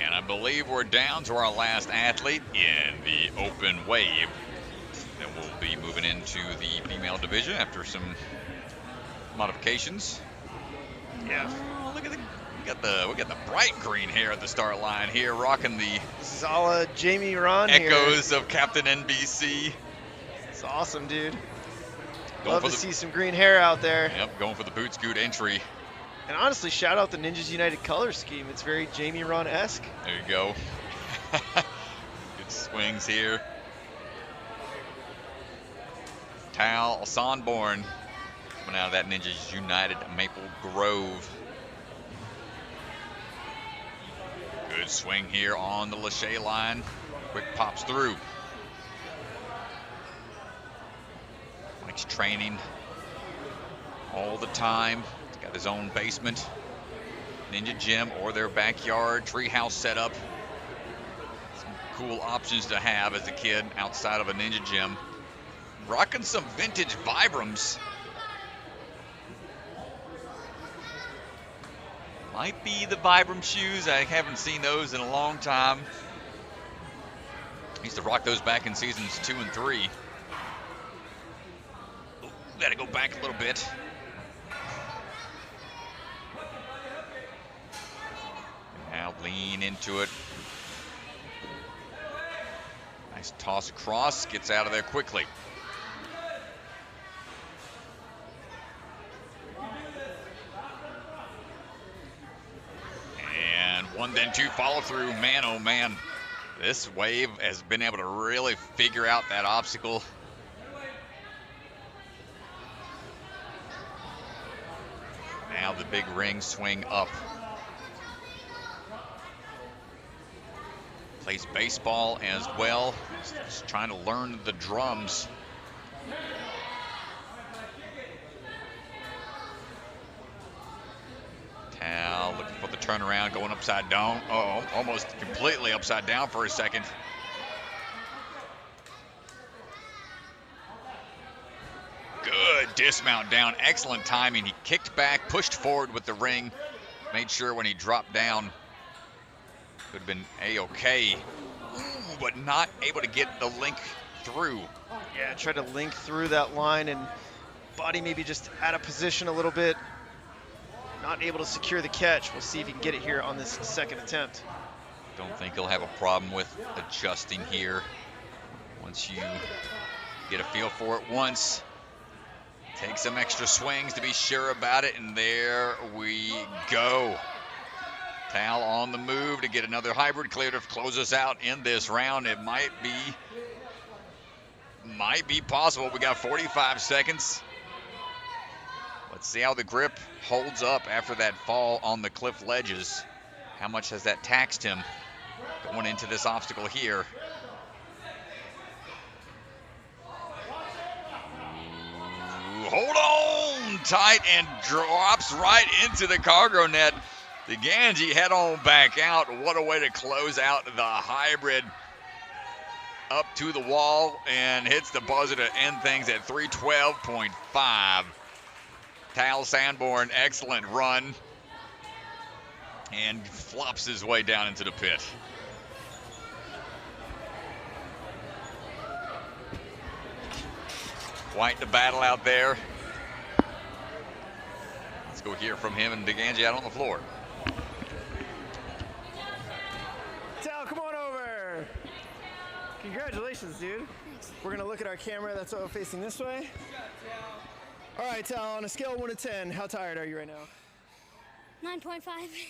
And I believe we're down to our last athlete in the open wave. Then we'll be moving into the female division after some modifications. Yeah. Oh, look at the We got the bright green hair at the start line here, rocking the This is a la Jamie Ron echoes here. of Captain NBC. It's awesome, dude. Going Love to see some green hair out there. Yep, going for the boot scoot entry. And honestly, shout out the Ninjas United color scheme. It's very Jamie Ron-esque. There you go. Good swings here. Tal Sanborn coming out of that Ninjas United Maple Grove. Good swing here on the Lachey line. Quick pops through. Mike's training all the time. He's got his own basement, ninja gym, or their backyard treehouse setup. Some cool options to have as a kid outside of a ninja gym. Rocking some vintage Vibrams. Might be the Vibram shoes. I haven't seen those in a long time. Used to rock those back in seasons 2 and 3. Got to go back a little bit. Now lean into it. Nice toss across. Gets out of there quickly. And 1, then 2 follow through. Man, oh man. This wave has been able to really figure out that obstacle. Now the big ring swing up. Plays baseball as well. He's trying to learn the drums. Tal looking for the turnaround, going upside down. Oh, almost completely upside down for a second. Good dismount down, excellent timing. He kicked back, pushed forward with the ring, made sure when he dropped down, could have been A-okay. Ooh, but not able to get the link through. Yeah, tried to link through that line and body maybe just out of position a little bit. Not able to secure the catch. We'll see if he can get it here on this second attempt. Don't think he'll have a problem with adjusting here. Once you get a feel for it once, take some extra swings to be sure about it, and there we go. Tal on the move to get another hybrid clear to close us out in this round. It might be possible. We got 45 seconds. Let's see how the grip holds up after that fall on the cliff ledges. How much has that taxed him going into this obstacle here? Ooh, hold on tight and drops right into the cargo net. The Ganji head on back out. What a way to close out the hybrid. Up to the wall and hits the buzzer to end things at 312.5. Tal Sanborn, excellent run. And flops his way down into the pit. White to battle out there. Let's go hear from him and DeGangi out on the floor. Tal, come on over. Congratulations, dude. Thanks. We're gonna look at our camera that's facing this way. All right, Tal, on a scale of 1 to 10, how tired are you right now? 9.5.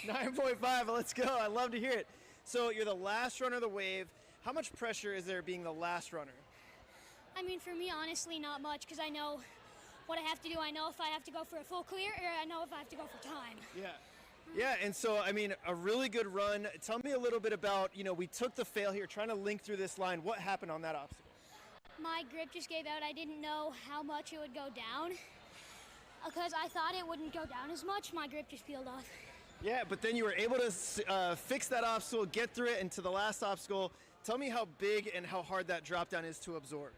9.5, let's go. I love to hear it. So you're the last runner of the wave. How much pressure is there being the last runner? I mean, for me, honestly, not much, because I know what I have to do. I know if I have to go for a full clear, or I know if I have to go for time. Yeah. Yeah, and so, I mean, a really good run. Tell me a little bit about, we took the fail here, trying to link through this line. What happened on that obstacle? My grip just gave out. I didn't know how much it would go down, because I thought it wouldn't go down as much. My grip just peeled off. Yeah, but then you were able to fix that obstacle, get through it, and to the last obstacle. Tell me how big and how hard that drop down is to absorb.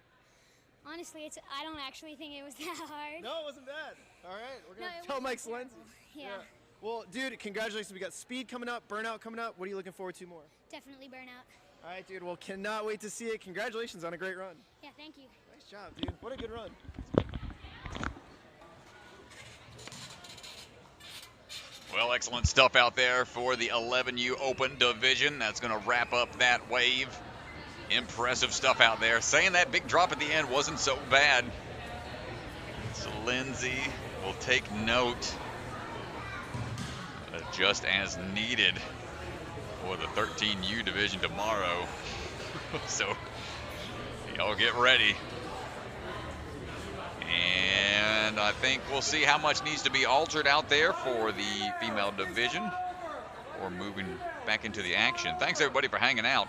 Honestly, I don't actually think it was that hard. No, it wasn't bad. All right, we're going No, to it tell wasn't Mike's terrible. lenses. Yeah, Well, dude, congratulations. We got speed coming up, burnout coming up. What are you looking forward to more? definitely burnout. All right, dude. Well, cannot wait to see it. Congratulations on a great run. Yeah, thank you. Nice job, dude. What a good run. Well, excellent stuff out there for the 11U Open Division. That's going to wrap up that wave. Impressive stuff out there. Saying that big drop at the end wasn't so bad. So Lindsay will take note. Just as needed for the 13U division tomorrow. So y'all get ready. And I think we'll see how much needs to be altered out there for the female division or moving back into the action. Thanks everybody for hanging out.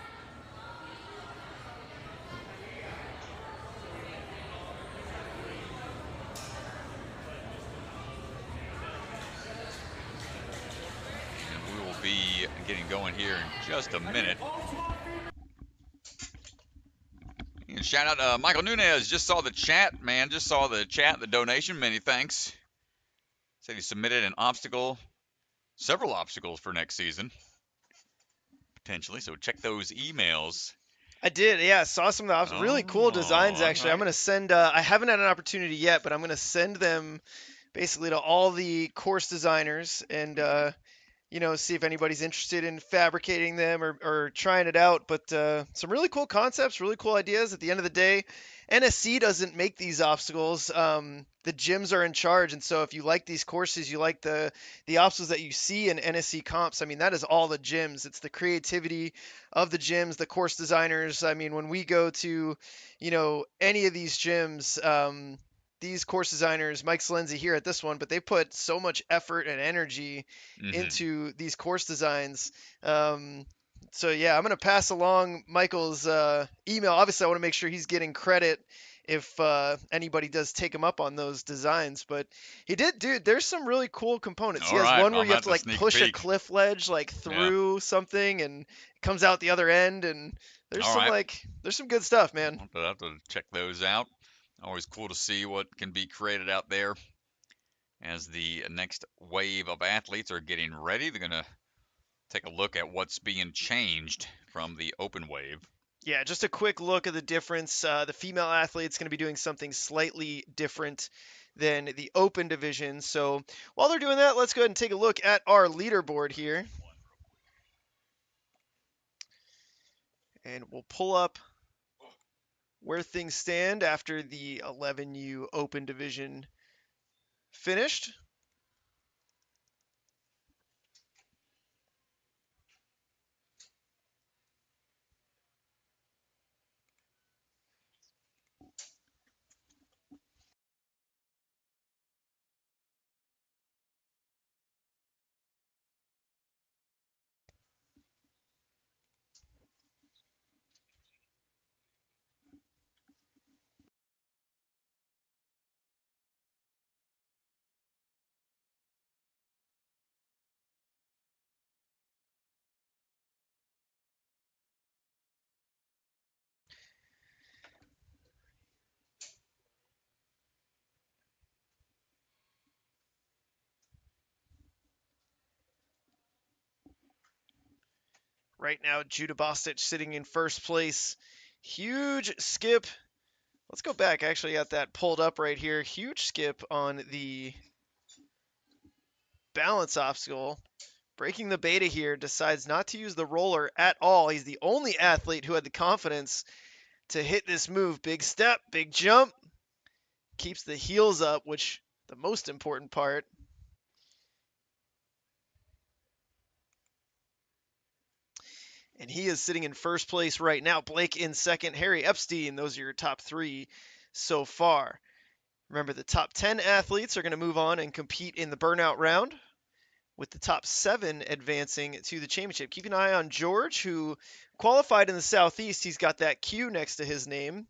And we will be getting going here in just a minute. And shout out Michael Nunez, just saw the chat, man. Just saw the chat, the donation. Many thanks. Said he submitted an obstacle, several obstacles for next season, potentially. So check those emails. I did, yeah. Saw some of the really cool designs, actually. Right. I'm going to send, I haven't had an opportunity yet, but I'm going to send them basically to all the course designers and, you know, see if anybody's interested in fabricating them or trying it out. But some really cool concepts, really cool ideas. At the end of the day, NSC doesn't make these obstacles. The gyms are in charge. And so if you like these courses, you like the obstacles that you see in NSC comps, I mean, that is all the gyms. It's the creativity of the gyms, the course designers. I mean, when we go to, you know, any of these gyms, these course designers, Mike Salenzi here at this one, but they put so much effort and energy into these course designs. So yeah, I'm going to pass along Michael's email. Obviously, I want to make sure he's getting credit if anybody does take him up on those designs. But he did, dude, there's some really cool components. He has one where you have to like push a cliff ledge like through something and it comes out the other end. And there's there's some good stuff, man. I'll have to check those out. Always cool to see what can be created out there as the next wave of athletes are getting ready. They're going to take a look at what's being changed from the open wave. Yeah, just a quick look at the difference. The female athlete's going to be doing something slightly different than the open division. So while they're doing that, let's go ahead and take a look at our leaderboard here. And we'll pull up where things stand after the 11U Open Division finished. Right now, Judah Bostic sitting in first place. Huge skip. Let's go back. Actually, got that pulled up right here. Huge skip on the balance obstacle. Breaking the beta here, decides not to use the roller at all. He's the only athlete who had the confidence to hit this move. Big step, big jump. Keeps the heels up, which the most important part. And he is sitting in first place right now. Blake in second. Harry Epstein. Those are your top three so far. Remember, the top 10 athletes are going to move on and compete in the Burnout round, with the top 7 advancing to the championship. Keep an eye on George, who qualified in the Southeast. He's got that Q next to his name.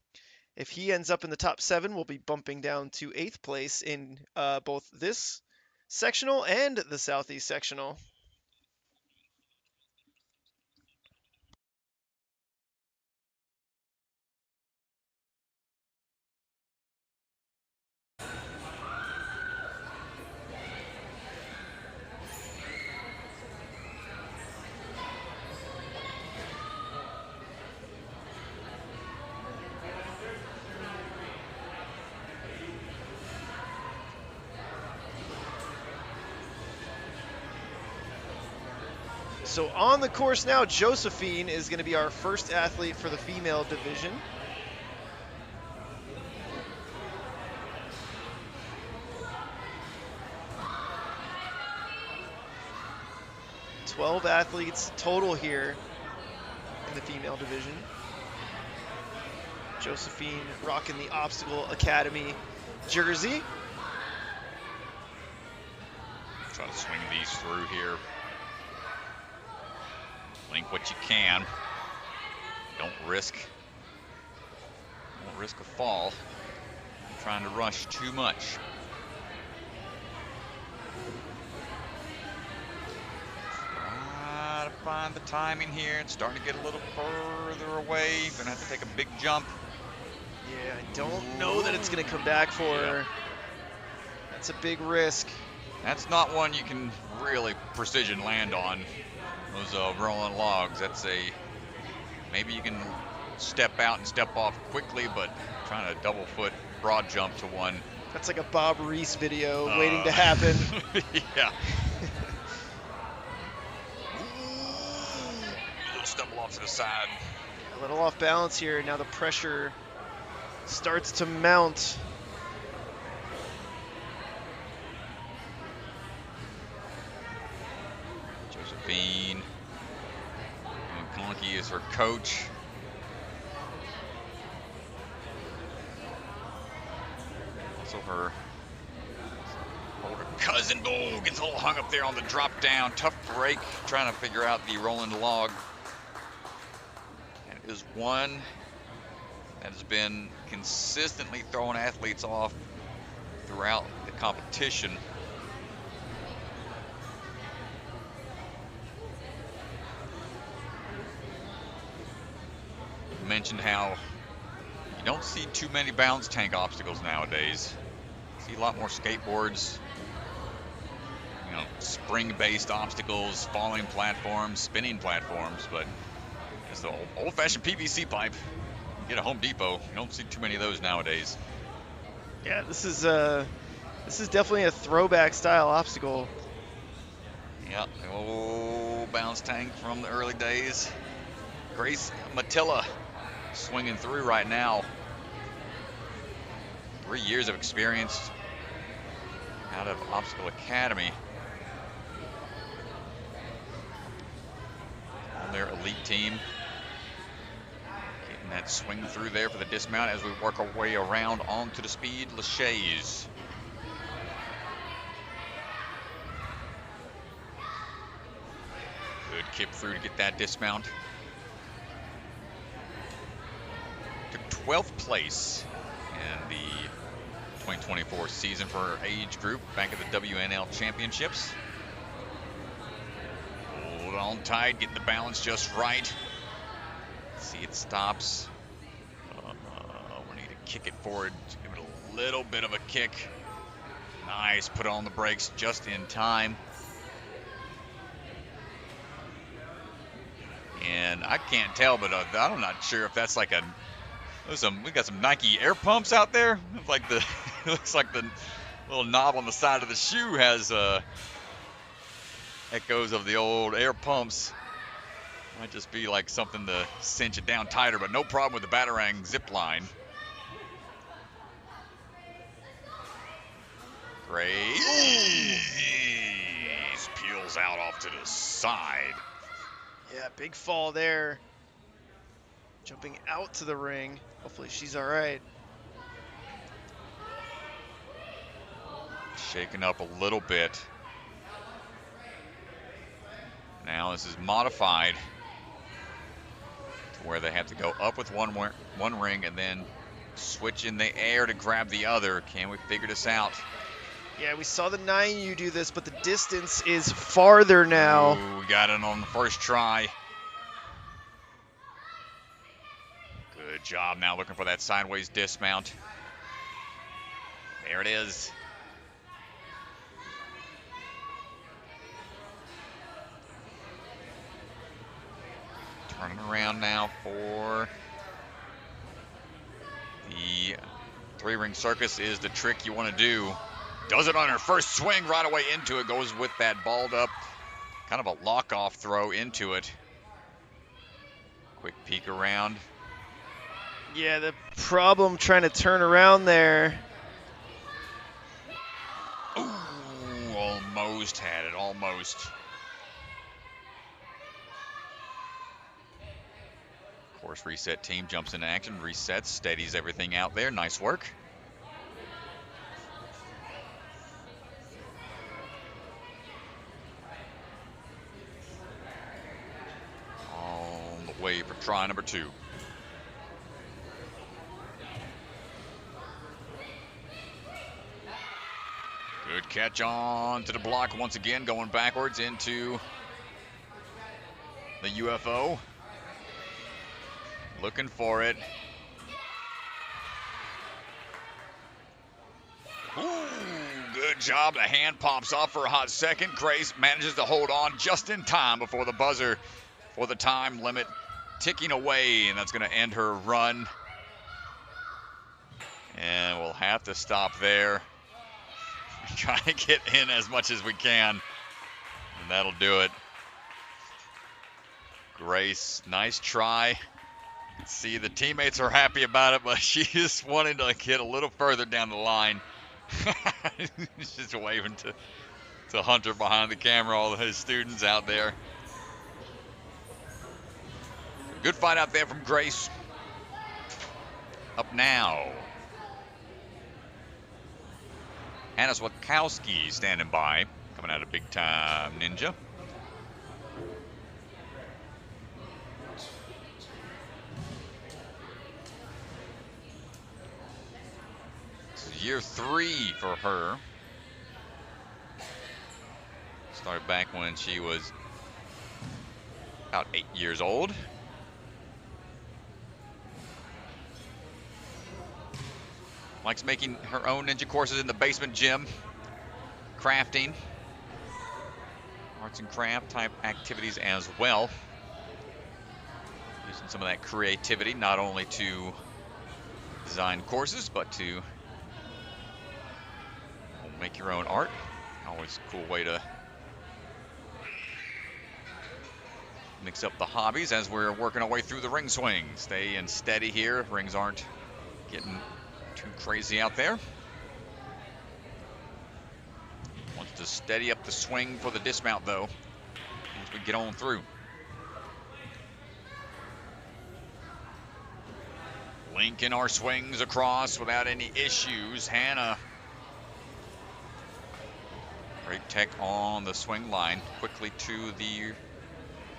If he ends up in the top 7, we'll be bumping down to 8th place in both this sectional and the Southeast sectional. So on the course now, Josephine is going to be our first athlete for the female division. $12 athletes total here in the female division. Josephine rocking the Obstacle Academy jersey. Try to swing these through here. Link what you can. Don't risk a fall. Trying to rush too much. Try to find the timing here. It's starting to get a little further away. Gonna have to take a big jump. Yeah, I don't know that it's gonna come back for her. That's a big risk. That's not one you can really precision land on. Those rolling logs. That's maybe you can step out and step off quickly, but trying to double foot broad jump to one. That's like a Bob Reese video waiting to happen. Yeah. A little stumble off to the side. A little off balance here. Now the pressure starts to mount. Josephine. Conky is her coach. Also her older cousin. Oh, gets a little hung up there on the drop down. Tough break, trying to figure out the rolling log. And it is one that has been consistently throwing athletes off throughout the competition. Mentioned how you don't see too many balance tank obstacles nowadays. See a lot more skateboards, you know, spring-based obstacles, falling platforms, spinning platforms, but it's the old-fashioned PVC pipe. You get a Home Depot. You don't see too many of those nowadays. Yeah, this is definitely a throwback style obstacle. Yeah, the old bounce tank from the early days. Grace Mattila swinging through right now. 3 years of experience out of Obstacle Academy. On their elite team. Getting that swing through there for the dismount as we work our way around onto the speed laches. Good kip through to get that dismount. Took 12th place in the 2024 season for her age group back at the WNL Championships. Hold on tight, get the balance just right. See, it stops. We need to kick it forward, give it a little bit of a kick. Nice, put on the brakes just in time. And I can't tell, but I'm not sure if that's like we got some Nike air pumps out there. Like it looks like the little knob on the side of the shoe has echoes of the old air pumps. Might just be like something to cinch it down tighter, but no problem with the Batarang zip line. Great. Peels out off to the side. Yeah, big fall there. Jumping out to the ring. Hopefully she's all right. Shaken up a little bit. Now this is modified to where they have to go up with one ring and then switch in the air to grab the other. Can we figure this out? Yeah, we saw the 9U do this, but the distance is farther now. Ooh, we got it on the first try. Good job. Now looking for that sideways dismount. There it is. Turning around now for the 3-ring circus is the trick you want to do. Does it on her first swing right away into it. Goes with that balled up kind of a lock-off throw into it. Quick peek around. Yeah, the problem trying to turn around there. Ooh, almost had it, almost. Course reset team jumps into action, resets, steadies everything out there. Nice work. On the way for try number 2. Good catch on to the block once again, going backwards into the UFO. Looking for it. Ooh, good job. The hand pops off for a hot second. Grace manages to hold on just in time before the buzzer for the time limit ticking away, and that's going to end her run. And we'll have to stop there. Try to get in as much as we can, and that'll do it. Grace, nice try. See, the teammates are happy about it, but she just wanted to get a little further down the line. She's just waving to Hunter behind the camera, all his students out there. Good fight out there from Grace. Up now, Hannah Swatkowski standing by, coming out of Big Time Ninja. Year 3 for her. Started back when she was about 8 years old. Likes making her own ninja courses in the basement gym. Crafting. Arts and craft type activities as well. Using some of that creativity not only to design courses, but to make your own art. Always a cool way to mix up the hobbies as we're working our way through the ring swing. Staying steady here. Rings aren't getting too crazy out there. Wants to steady up the swing for the dismount though, as we get on through. Linking our swings across without any issues. Hannah. Great tech on the swing line. Quickly to the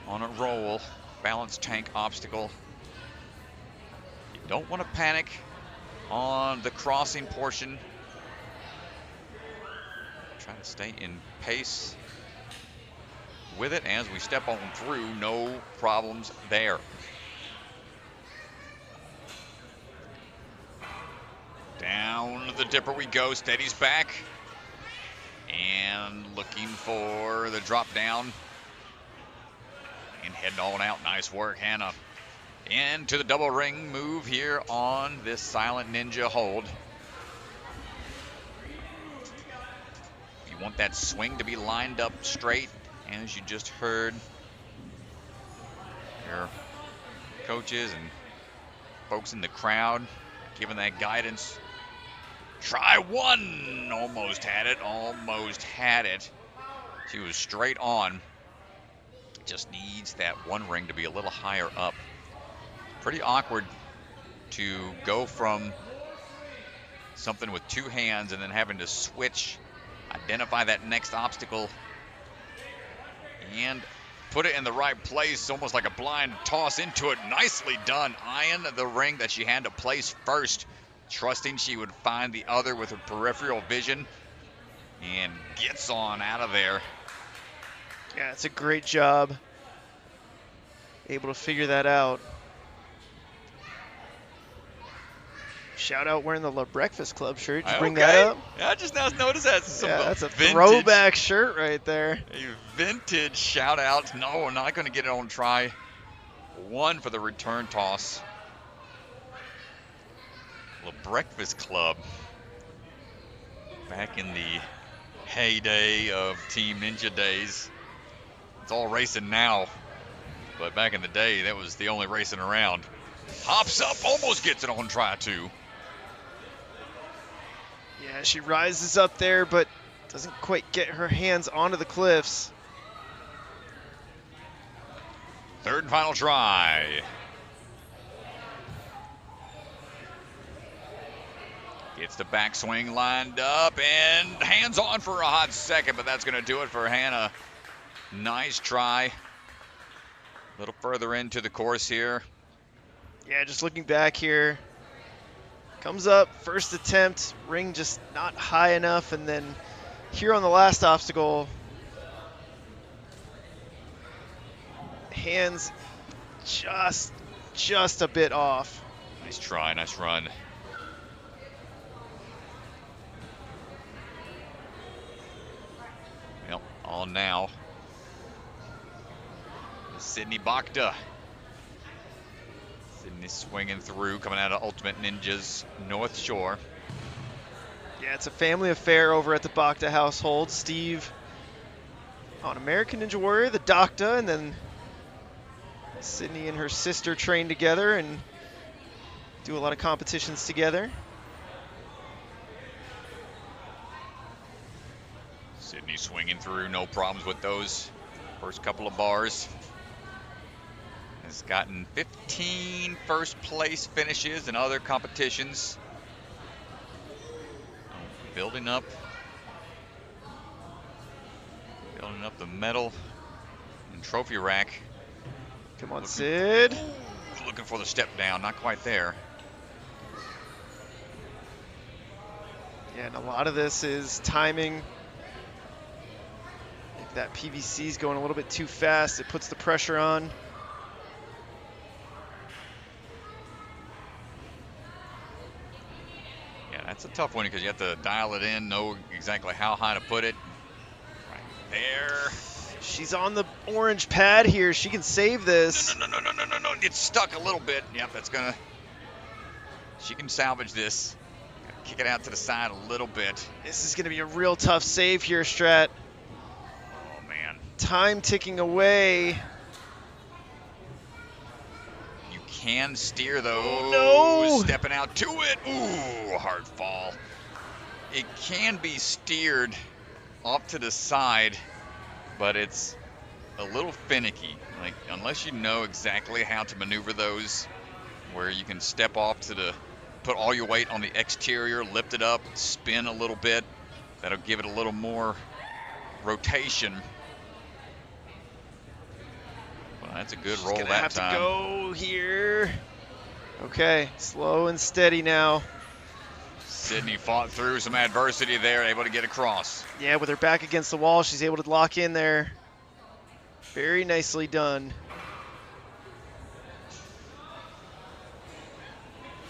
on a roll. Balance tank obstacle. You don't want to panic on the crossing portion. Try to stay in pace with it as we step on through. No problems there. Down the dipper we go. Steadies back. And looking for the drop down. And heading on out. Nice work, Hannah. Into the double ring move here on this silent ninja hold. You want that swing to be lined up straight, as you just heard your coaches and folks in the crowd giving that guidance. Try one. Almost had it. Almost had it. She was straight on. Just needs that one ring to be a little higher up. Pretty awkward to go from something with 2 hands and then having to switch, identify that next obstacle, and put it in the right place, almost like a blind toss into it. Nicely done. Eyeing the ring that she had to place first, trusting she would find the other with her peripheral vision, and gets on out of there. Yeah, it's a great job. Able to figure that out. Shout out wearing the La Breakfast Club shirt. Did you bring that up? Yeah, I just now noticed that. Yeah, that's a throwback shirt right there. A vintage shout out. No, I'm not going to get it on try 1 for the return toss. La Breakfast Club. Back in the heyday of Team Ninja days. It's all racing now. But back in the day, that was the only racing around. Hops up, almost gets it on try two. Yeah, she rises up there, but doesn't quite get her hands onto the cliffs. Third and final try. Gets the backswing lined up and hands on for a hot second, but that's going to do it for Hannah. Nice try. A little further into the course here. Yeah, just looking back here. Comes up, first attempt, ring just not high enough, and then here on the last obstacle, hands just a bit off. Nice try, nice run. Well, on now. Sydney Bachta. Sydney swinging through, coming out of Ultimate Ninja's North Shore. Yeah, it's a family affair over at the Bachta household. Steve on American Ninja Warrior, the Docta, and then Sydney and her sister train together and do a lot of competitions together. Sydney swinging through, no problems with those first couple of bars. Has gotten 15 first place finishes in other competitions. Building up the medal and trophy rack. Come on, Sid. Looking for the step down, not quite there. Yeah, and a lot of this is timing. If that PVC is going a little bit too fast, it puts the pressure on. Yeah, that's a tough one because you have to dial it in, know exactly how high to put it. Right there. She's on the orange pad here. She can save this. No. It's stuck a little bit. Yep, that's gonna. She can salvage this. Kick it out to the side a little bit. This is going to be a real tough save here, Strat. Oh, man. Time ticking away. You can steer those. Oh, no. Stepping out to it. Ooh, hard fall. It can be steered off to the side, but it's a little finicky. Like, unless you know exactly how to maneuver those, where you can step off to the, put all your weight on the exterior, lift it up, spin a little bit. That'll give it a little more rotation. Well, that's a good roll that time. She's gonna have to go here. Okay, slow and steady now. Sydney fought through some adversity there, able to get across. Yeah, with her back against the wall, she's able to lock in there. Very nicely done.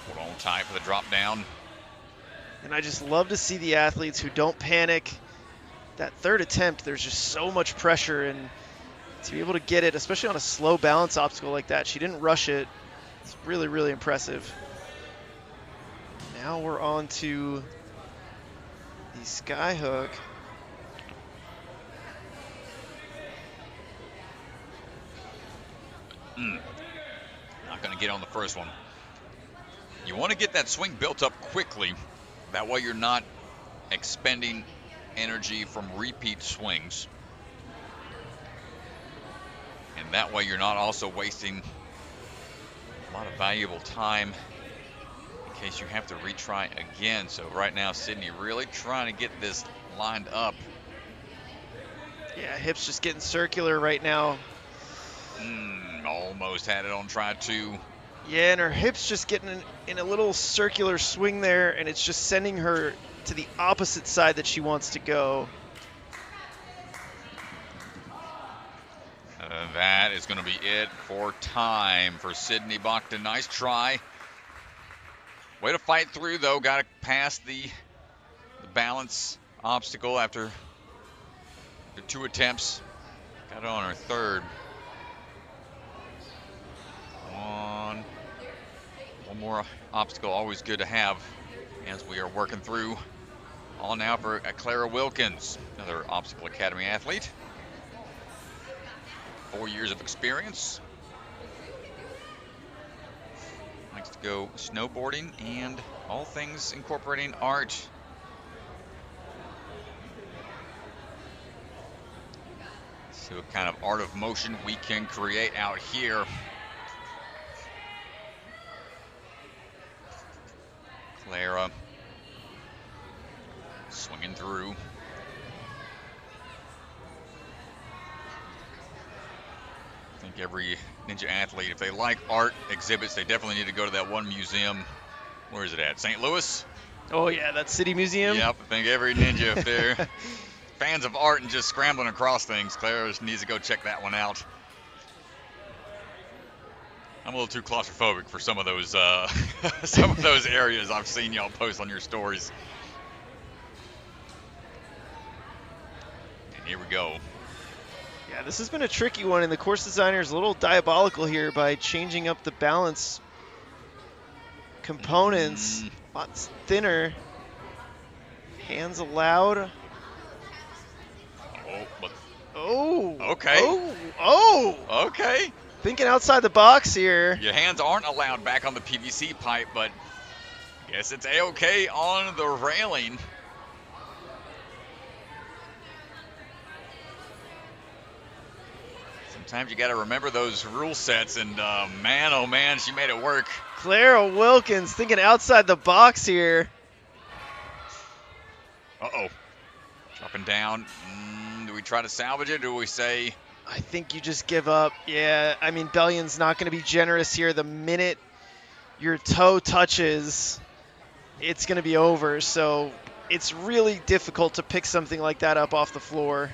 Hold on tight for the drop down. And I just love to see the athletes who don't panic. That third attempt, there's just so much pressure, and to be able to get it, especially on a slow balance obstacle like that, she didn't rush it. It's really, really impressive. Now we're on to the sky hook. Not going to get on the first one. You want to get that swing built up quickly. That way you're not expending energy from repeat swings. And that way you're not also wasting a lot of valuable time in case you have to retry again. So right now, Sydney really trying to get this lined up. Yeah, hips just getting circular right now. Almost had it on try two. Yeah, and her hips just getting in a little circular swing there, and it's just sending her to the opposite side that she wants to go. That is going to be it for time for Sydney Bachta. Nice try. Way to fight through, though. Got to pass the balance obstacle after 2 attempts. Got it on her third. One more obstacle, always good to have as we are working through. All now for Clara Wilkens, another Obstacle Academy athlete. 4 years of experience. Likes to go snowboarding and all things incorporating art. See what kind of art of motion we can create out here. Clara swinging through. I think every ninja athlete, if they like art exhibits, they definitely need to go to that one museum. Where is it at? St. Louis? Oh yeah, that City Museum. Yep, I think every ninja, if they're fans of art and just scrambling across things, Clara needs to go check that one out. I'm a little too claustrophobic for some of those areas I've seen y'all post on your stories. And here we go. Yeah, this has been a tricky one, and the course designer is a little diabolical here by changing up the balance components. Lots thinner. Hands allowed. Oh, but Oh. Okay. Oh. okay. Thinking outside the box here. Your hands aren't allowed back on the PVC pipe, but I guess it's A-okay on the railing. Sometimes you got to remember those rule sets, and man, oh man, she made it work. Clara Wilkens thinking outside the box here. Uh-oh. Dropping down. Do we try to salvage it, or do we say... I think you just give up. Yeah, I mean, Bellion's not going to be generous here. The minute your toe touches, it's going to be over. So it's really difficult to pick something like that up off the floor.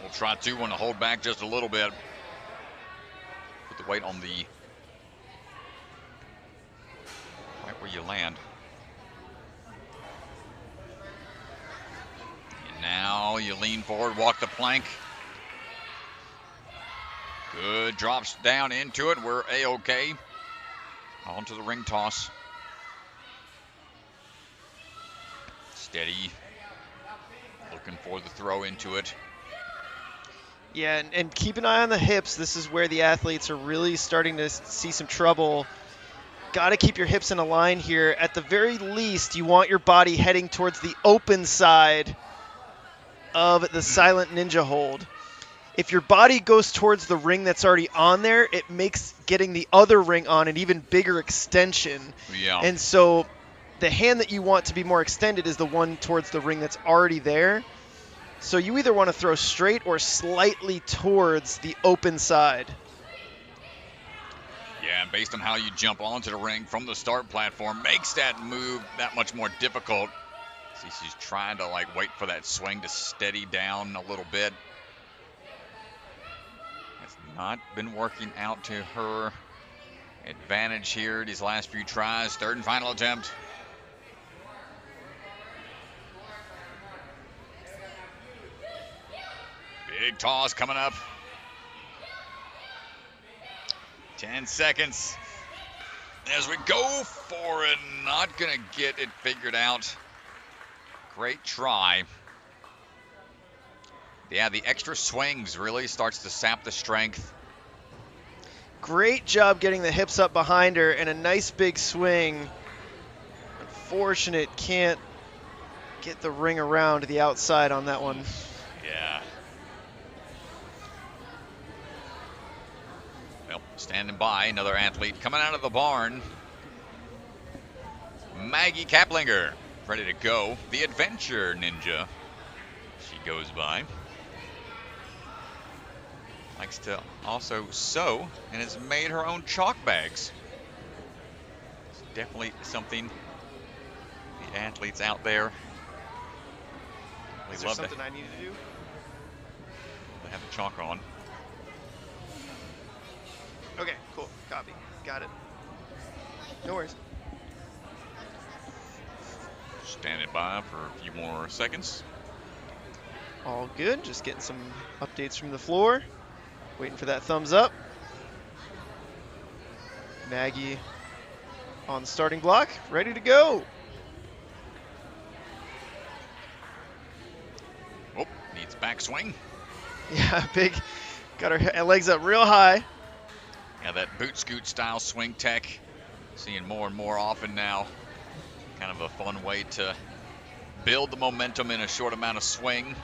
We'll try to want to hold back just a little bit. Put the weight on the... right where you land. Now you lean forward, walk the plank. Good, drops down into it. We're A-okay. Onto the ring toss. Steady. Looking for the throw into it. Yeah, and keep an eye on the hips. This is where the athletes are really starting to see some trouble. Got to keep your hips in a line here. At the very least, you want your body heading towards the open side of the silent ninja hold. If your body goes towards the ring that's already on there, it makes getting the other ring on an even bigger extension. Yeah. And so the hand that you want to be more extended is the one towards the ring that's already there. So you either want to throw straight or slightly towards the open side. Yeah, and based on how you jump onto the ring from the start platform, makes that move that much more difficult. See, she's trying to like wait for that swing to steady down a little bit. It's not been working out to her advantage here these last few tries. Third and final attempt. Big toss coming up. 10 seconds as we go for it. Not gonna get it figured out. Great try. Yeah, the extra swings really starts to sap the strength. Great job getting the hips up behind her and a nice big swing. Unfortunate, can't get the ring around to the outside on that one. Yeah. Well, standing by, another athlete coming out of the barn. Maggie Caplinger, ready to go. The Adventure Ninja. She goes by. Likes to also sew and has made her own chalk bags. It's definitely something the athletes out there Is there something I need to do? They have the chalk on. Okay, cool. Copy. Got it. No worries. Standing by for a few more seconds. All good. Just getting some updates from the floor. Waiting for that thumbs up. Maggie on the starting block, ready to go. Oh, Needs backswing. Yeah, big. Got her legs up real high. Yeah, that boot scoot style swing tech. Seeing more and more often now. Kind of a fun way to build the momentum in a short amount of swing.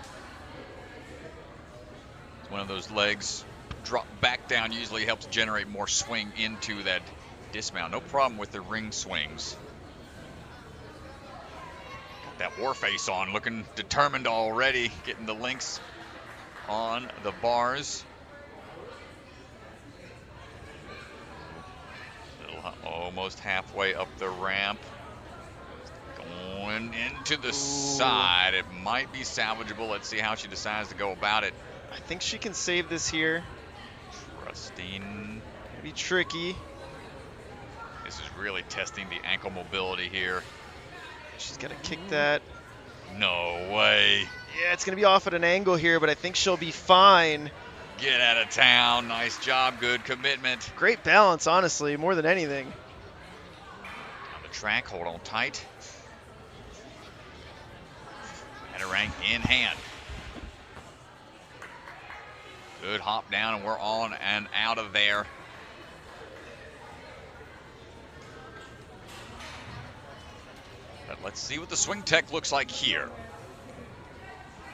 It's one of those legs. Drop back down usually helps generate more swing into that dismount. No problem with the ring swings. Got that war face on, looking determined already, getting the links on the bars. Almost halfway up the ramp. Going into the side. It might be salvageable. Let's see how she decides to go about it. I think she can save this here. Trusting. Be tricky. This is really testing the ankle mobility here. She's got to kick that. No way. Yeah, it's going to be off at an angle here, but I think she'll be fine. Get out of town. Nice job. Good commitment. Great balance, honestly, more than anything. On the track, hold on tight. Rank in hand. Good hop down, and we're on and out of there. But let's see what the swing tech looks like here.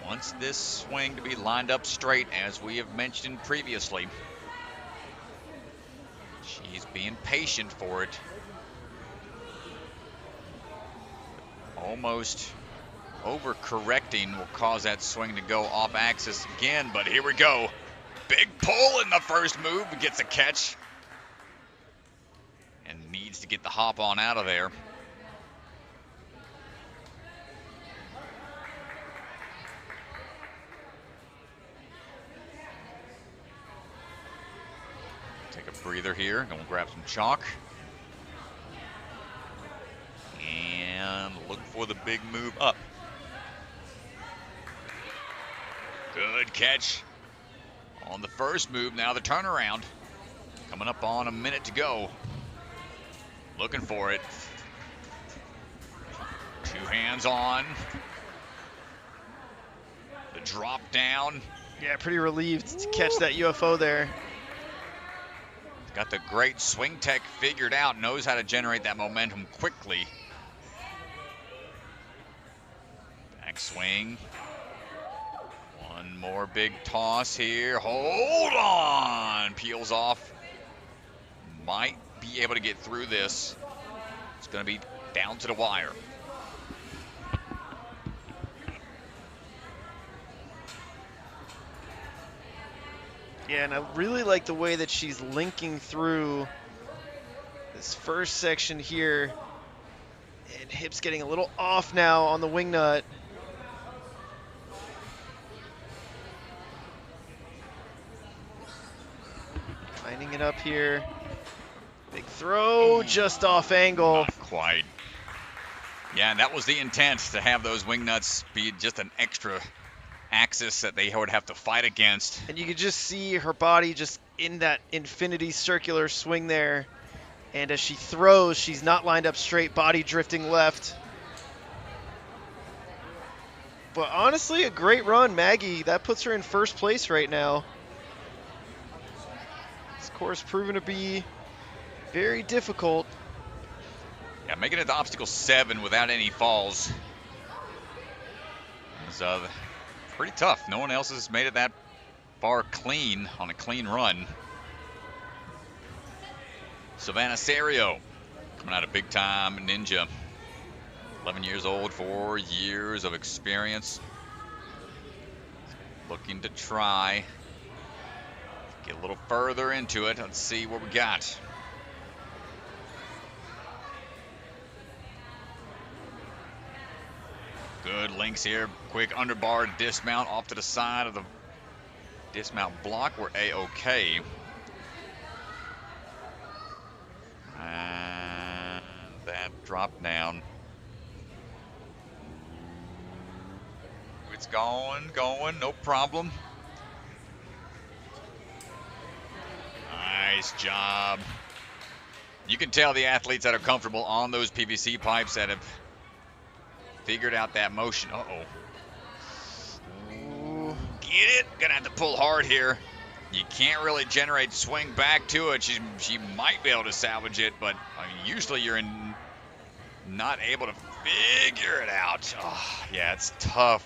Wants this swing to be lined up straight, as we have mentioned previously. She's being patient for it. Almost over-correcting will cause that swing to go off axis again, but here we go. Big pull in the first move, gets a catch. And needs to get the hop on out of there. Take a breather here, gonna grab some chalk. And look for the big move up. Good catch on the first move. Now the turnaround. Coming up on a minute to go. Looking for it. Two hands on. The drop down. Yeah, pretty relieved to catch that UFO there. Got the great swing tech figured out. Knows how to generate that momentum quickly. Back swing. One more big toss here. Hold on. Peels off. Might be able to get through this. It's going to be down to the wire. Yeah, and I really like the way that she's linking through this first section here. And hips getting a little off now on the wing nut. Lining it up here. Big throw, just off angle. Not quite. Yeah, and that was the intent, to have those wing nuts be just an extra axis that they would have to fight against. And you could just see her body just in that infinity circular swing there. And as she throws, she's not lined up straight, body drifting left. But honestly, a great run, Maggie. That puts her in first place right now. This course proven to be very difficult. Yeah, making it to obstacle 7 without any falls is pretty tough. No one else has made it that far clean on a clean run. Savannah Serio coming out of big time ninja. 11 years old, 4 years of experience. Looking to try. Get a little further into it. Let's see what we got. Good links here. Quick underbar dismount off to the side of the dismount block. We're A-OK. And that drop down. It's going, no problem. Nice job. You can tell the athletes that are comfortable on those PVC pipes that have figured out that motion. Uh-oh. get it. Gonna have to pull hard here. You can't really generate swing back to it. She might be able to salvage it, but I mean, usually you're not able to figure it out. Oh, yeah, it's tough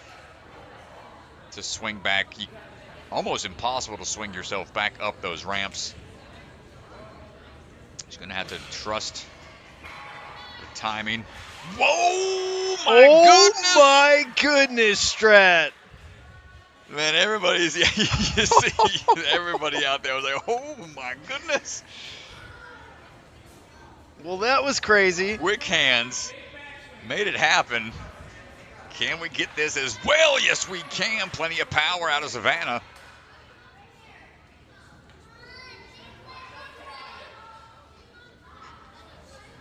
to swing back. Almost impossible to swing yourself back up those ramps. She's going to have to trust the timing. Whoa, my goodness, Strat. Man, everybody's, you see everybody out there was like, oh my goodness. Well, that was crazy. Quick hands made it happen. Can we get this as well? Yes, we can. Plenty of power out of Savannah.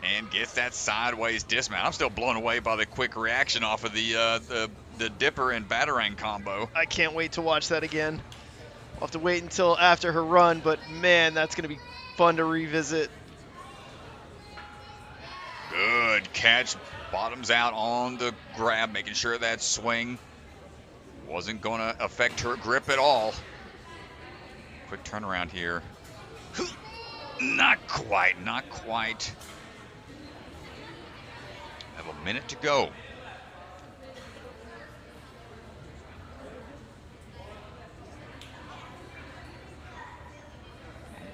And gets that sideways dismount. I'm still blown away by the quick reaction off of the dipper and batarang combo. I can't wait to watch that again. I'll have to wait until after her run, but man, that's going to be fun to revisit. Good catch. Bottoms out on the grab, making sure that swing wasn't going to affect her grip at all. Quick turnaround here. Not quite, not quite. Have a minute to go.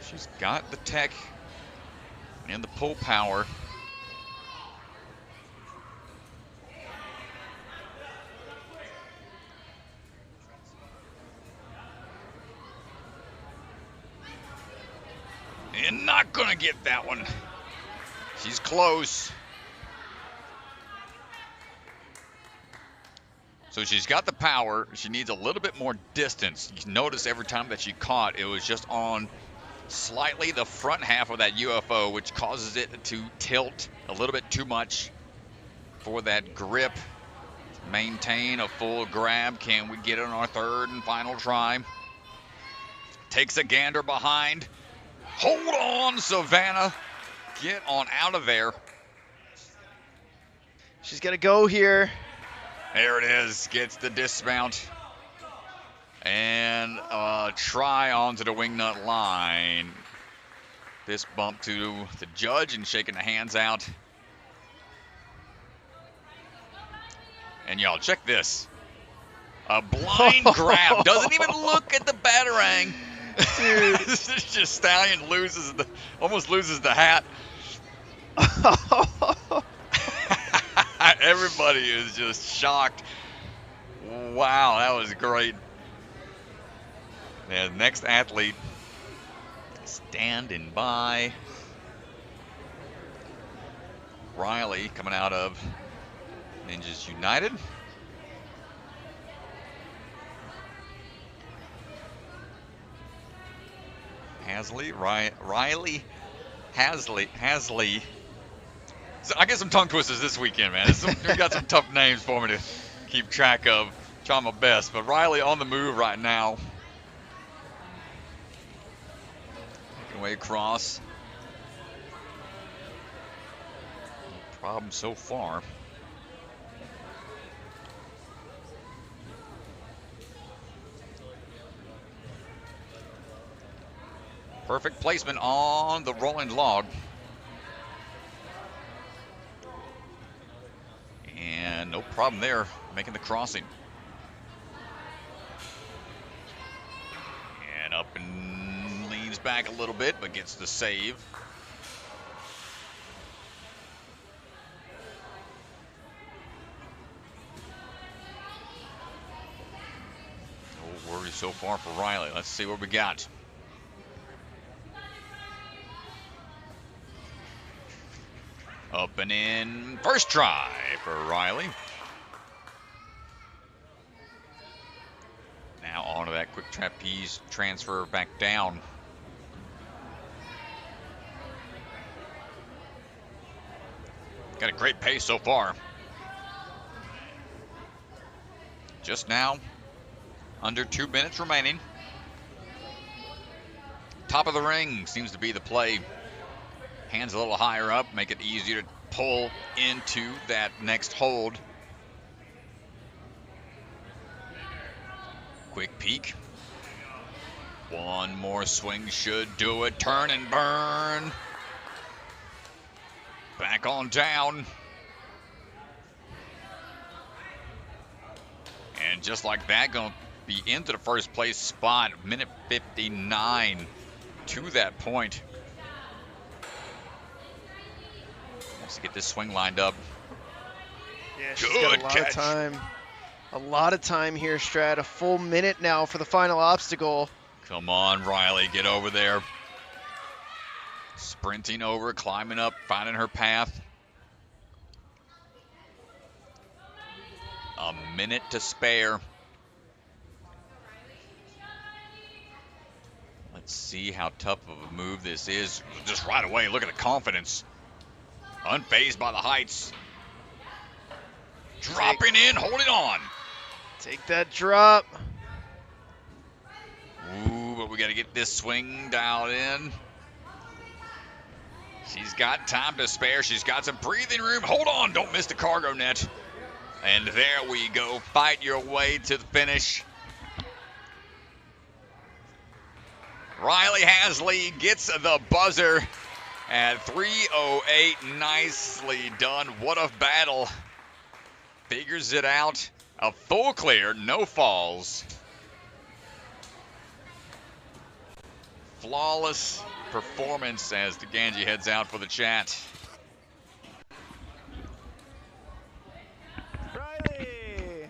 She's got the tech and the pull power. And not gonna get that one. She's close. So she's got the power. She needs a little bit more distance. You notice every time that she caught, it was just on slightly the front half of that UFO, which causes it to tilt a little bit too much for that grip. Maintain a full grab. Can we get it on our third and final try? Takes a gander behind. Hold on, Savannah. Get on out of there. She's got to go here. There it is. Gets the dismount. And try onto the wingnut line. This bump to the judge and shaking the hands out. And y'all, check this. A blind grab. Doesn't even look at the batarang. Dude, just Stallion almost loses the hat. Everybody is just shocked. Wow, that was great. And next athlete standing by. Rylee coming out of Ninjas United. Rylee Halzle. So I get some tongue twisters this weekend, man. We got some tough names for me to keep track of. Try my best, but Rylee on the move right now. Making way across. No problem so far. Perfect placement on the rolling log. And no problem there, making the crossing. And up and leans back a little bit, but gets the save. No worries so far for Rylee. Let's see what we got. Up and in, first try for Rylee. Now onto that quick trapeze transfer back down. Got a great pace so far. Just now, under 2 minutes remaining. Top of the ring seems to be the play. Hands a little higher up, make it easier to pull into that next hold. Quick peek. One more swing should do it. Turn and burn. Back on down. And just like that, going to be into the first place spot. Minute 59 to that point. Let's get this swing lined up. Yeah, she's got a lot of time. A lot of time here, Strat. A full minute now for the final obstacle. Come on, Rylee, get over there. Sprinting over, climbing up, finding her path. A minute to spare. Let's see how tough of a move this is. Just right away, look at the confidence. Unfazed by the heights. Dropping in, holding on. Take that drop. Ooh, but we got to get this swing dialed in. She's got time to spare. She's got some breathing room. Hold on, don't miss the cargo net. And there we go. Fight your way to the finish. Rylee Halzle gets the buzzer at 3:08. Nicely done. What a battle. Figures it out. A full clear, no falls. Flawless performance as the Ganji heads out for the chat. Rylee!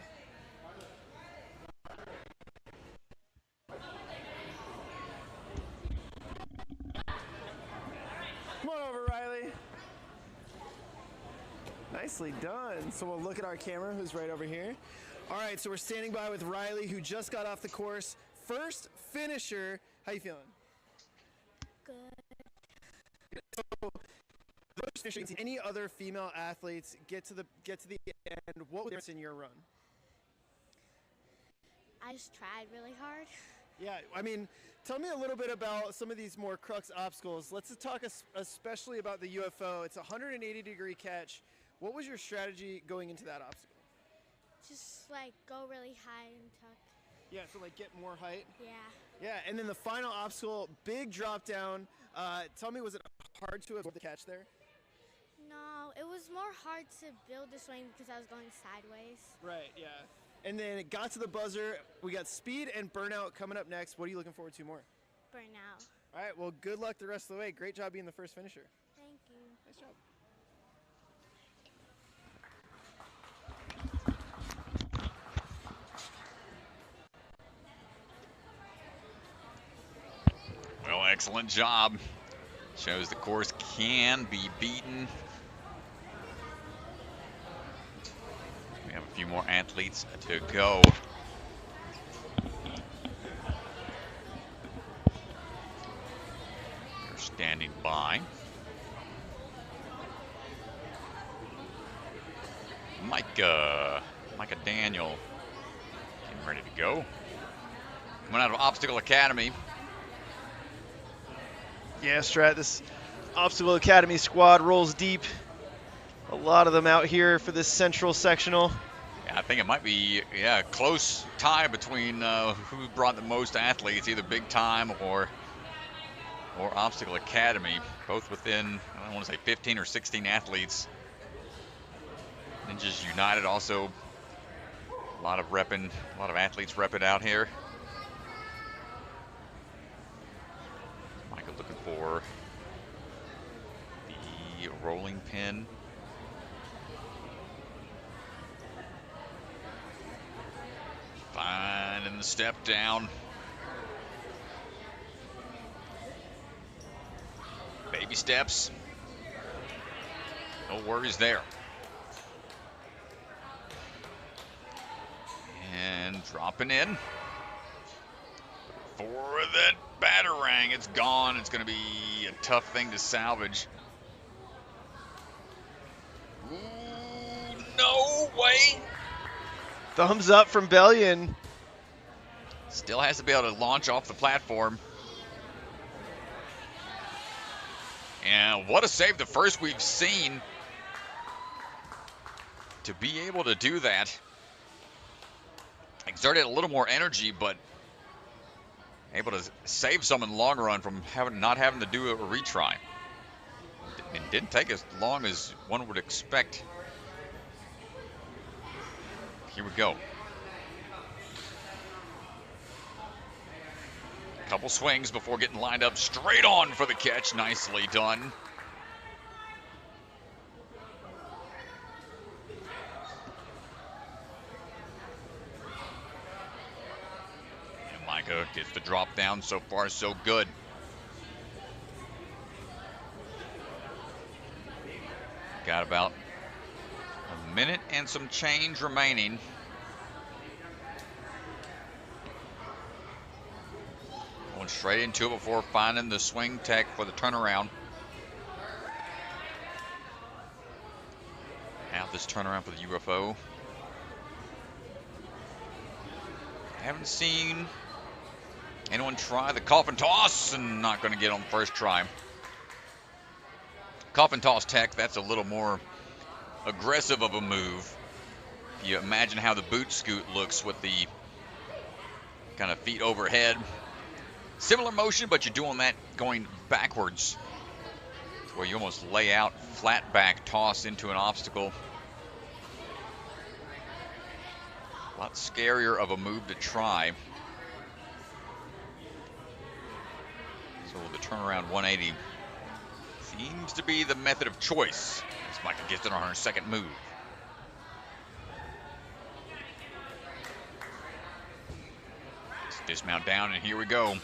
Come on over, Rylee. Nicely done. So we'll look at our camera, who's right over here. All right, so we're standing by with Rylee, who just got off the course. First finisher. How you feeling? Good. So, first finisher. Any other female athletes get to the end? What was in your run? I just tried really hard. Yeah, I mean, tell me a little bit about some of these more crux obstacles. Let's just talk especially about the UFO. It's a 180-degree catch. What was your strategy going into that obstacle? Just like go really high and tuck. Yeah, so like get more height. Yeah. Yeah, and then the final obstacle, big drop down. Tell me, was it hard to absorb the catch there? No, it was more hard to build the swing because I was going sideways. Right, yeah. And then it got to the buzzer. We got speed and burnout coming up next. What are you looking forward to more? Burnout. All right, well, good luck the rest of the way. Great job being the first finisher. Thank you. Nice job. Well, excellent job. Shows the course can be beaten. We have a few more athletes to go. They're standing by. Myka Daniel getting ready to go. Coming out of Obstacle Academy. Yeah, Strat, this Obstacle Academy squad rolls deep. A lot of them out here for this central sectional. Yeah, I think it might be a close tie between who brought the most athletes, either Big Time or Obstacle Academy, both within, I don't want to say 15 or 16 athletes. Ninjas United also a lot of athletes repping out here. Myka looking for the rolling pin. Finding the step down. Baby steps. No worries there. And dropping in. For the batarang, it's gone. It's going to be a tough thing to salvage. Ooh, no way. Thumbs up from Bellion. Still has to be able to launch off the platform. And what a save, the first we've seen to be able to do that. exerted a little more energy, but able to save some in the long run from not having to do a retry. It didn't take as long as one would expect. Here we go. Couple swings before getting lined up straight on for the catch. Nicely done. And Myka gets the drop down. So far, so good. Got about a minute and some change remaining. Going straight into it before finding the swing tech for the turnaround. Now this turnaround for the UFO. Haven't seen anyone try the coffin toss, and not going to get on the first try. Coffin toss tech, that's a little more aggressive of a move. If you imagine how the boot scoot looks with the kind of feet overhead. Similar motion, but you're doing that going backwards, where you almost lay out flat back toss into an obstacle. A lot scarier of a move to try. So the turnaround 180 seems to be the method of choice as Myka gets it on her second move. Let's dismount down, and here we go.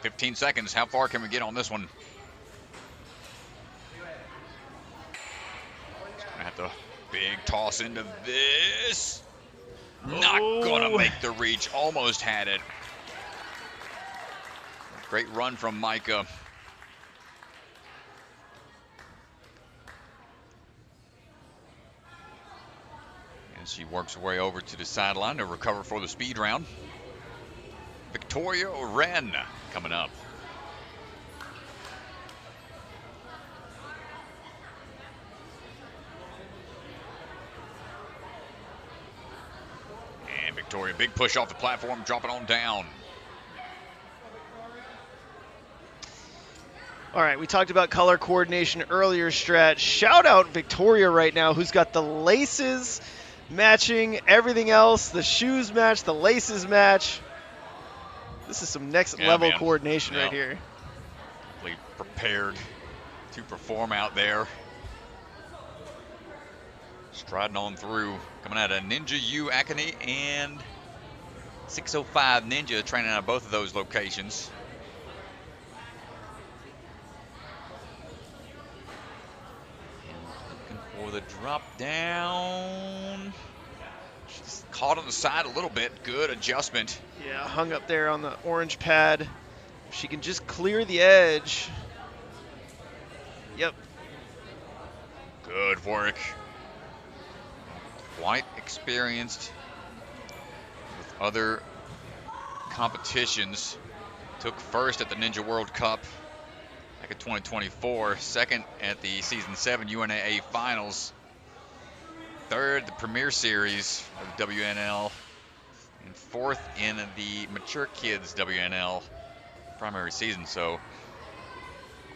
15 seconds. How far can we get on this one? Gonna have to big toss into this. Not gonna make the reach. Almost had it. Great run from Myka. And she works her way over to the sideline to recover for the speed round. Victoria Wren coming up. And Victoria, big push off the platform, dropping on down. All right, we talked about color coordination earlier, Strat. Shout out Victoria right now, who's got the laces matching everything else. The shoes match, the laces match. This is some next level coordination right here. Completely prepared to perform out there. Striding on through, coming out of Ninja U Academy and 605 Ninja, training out of both of those locations. And looking for the drop down. She's caught on the side a little bit. Good adjustment. Yeah, hung up there on the orange pad. If she can just clear the edge. Yep. Good work. Quite experienced with other competitions. Took first at the Ninja World Cup back in 2024. Second at the Season 7 UNAA Finals. Third, the Premier Series of the WNL. And fourth in the Mature Kids WNL primary season. So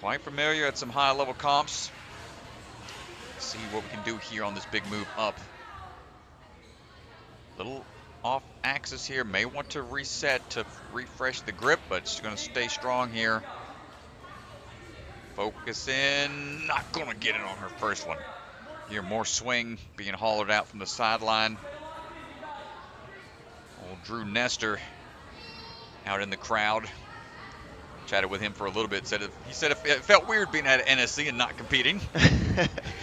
quite familiar at some high-level comps. Let's see what we can do here on this big move up. Little off axis here. May want to reset to refresh the grip, but she's going to stay strong here. Focus in. Not going to get it on her first one. Here, more swing being hollowed out from the sideline. Old Drew Nestor out in the crowd. Chatted with him for a little bit. He said it felt weird being at NSC and not competing.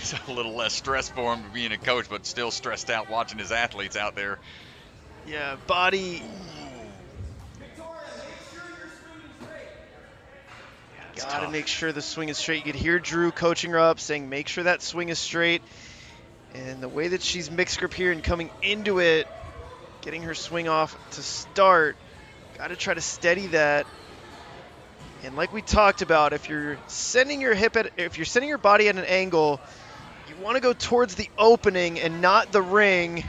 So a little less stress for him being a coach, but still stressed out watching his athletes out there. Yeah, body. Got to make sure the swing is straight. You could hear Drew coaching her up, saying make sure that swing is straight. And the way that she's mixed grip here and coming into it, getting her swing off to start, got to try to steady that. And like we talked about, if you're sending your body at an angle, you want to go towards the opening and not the ring.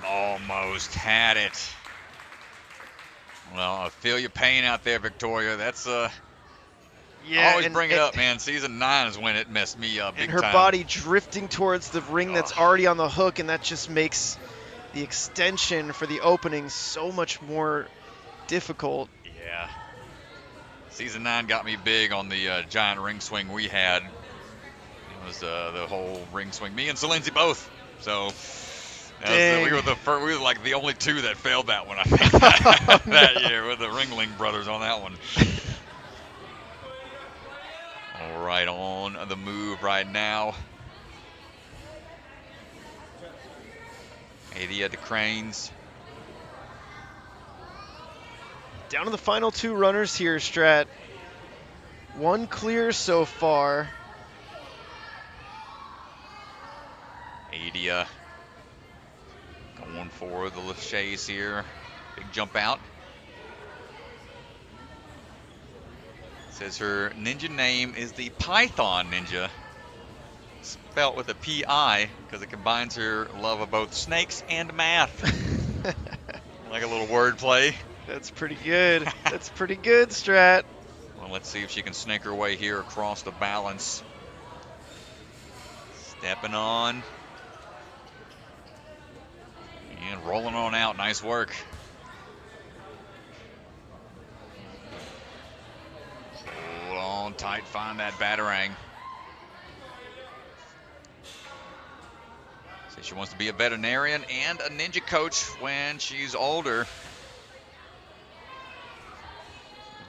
Oh, Almost had it. Well, I feel your pain out there, Victoria. That's Yeah, always bring it up, man. Season 9 is when it messed me up big and her time. body drifting towards the ring that's already on the hook, and that just makes the extension for the opening so much more difficult. Yeah. Season 9 got me big on the giant ring swing we had. It was the whole ring swing. Me and Lindsay both. So we were like the only two that failed that one, I think, that year with the Ringling brothers on that one. All right, on the move right now. Adia DeCrans. Down to the final 2 runners here, Strat. 1 clear so far. Adia going for the chase here. Big jump out. Says her ninja name is the Python Ninja, spelt with a P-I because it combines her love of both snakes and math. Like a little word play. That's pretty good. That's pretty good, Strat. Well, let's see if she can snake her way here across the balance. Stepping on. And rolling on out. Nice work. Hold on tight. Find that batarang. So she wants to be a veterinarian and a ninja coach when she's older.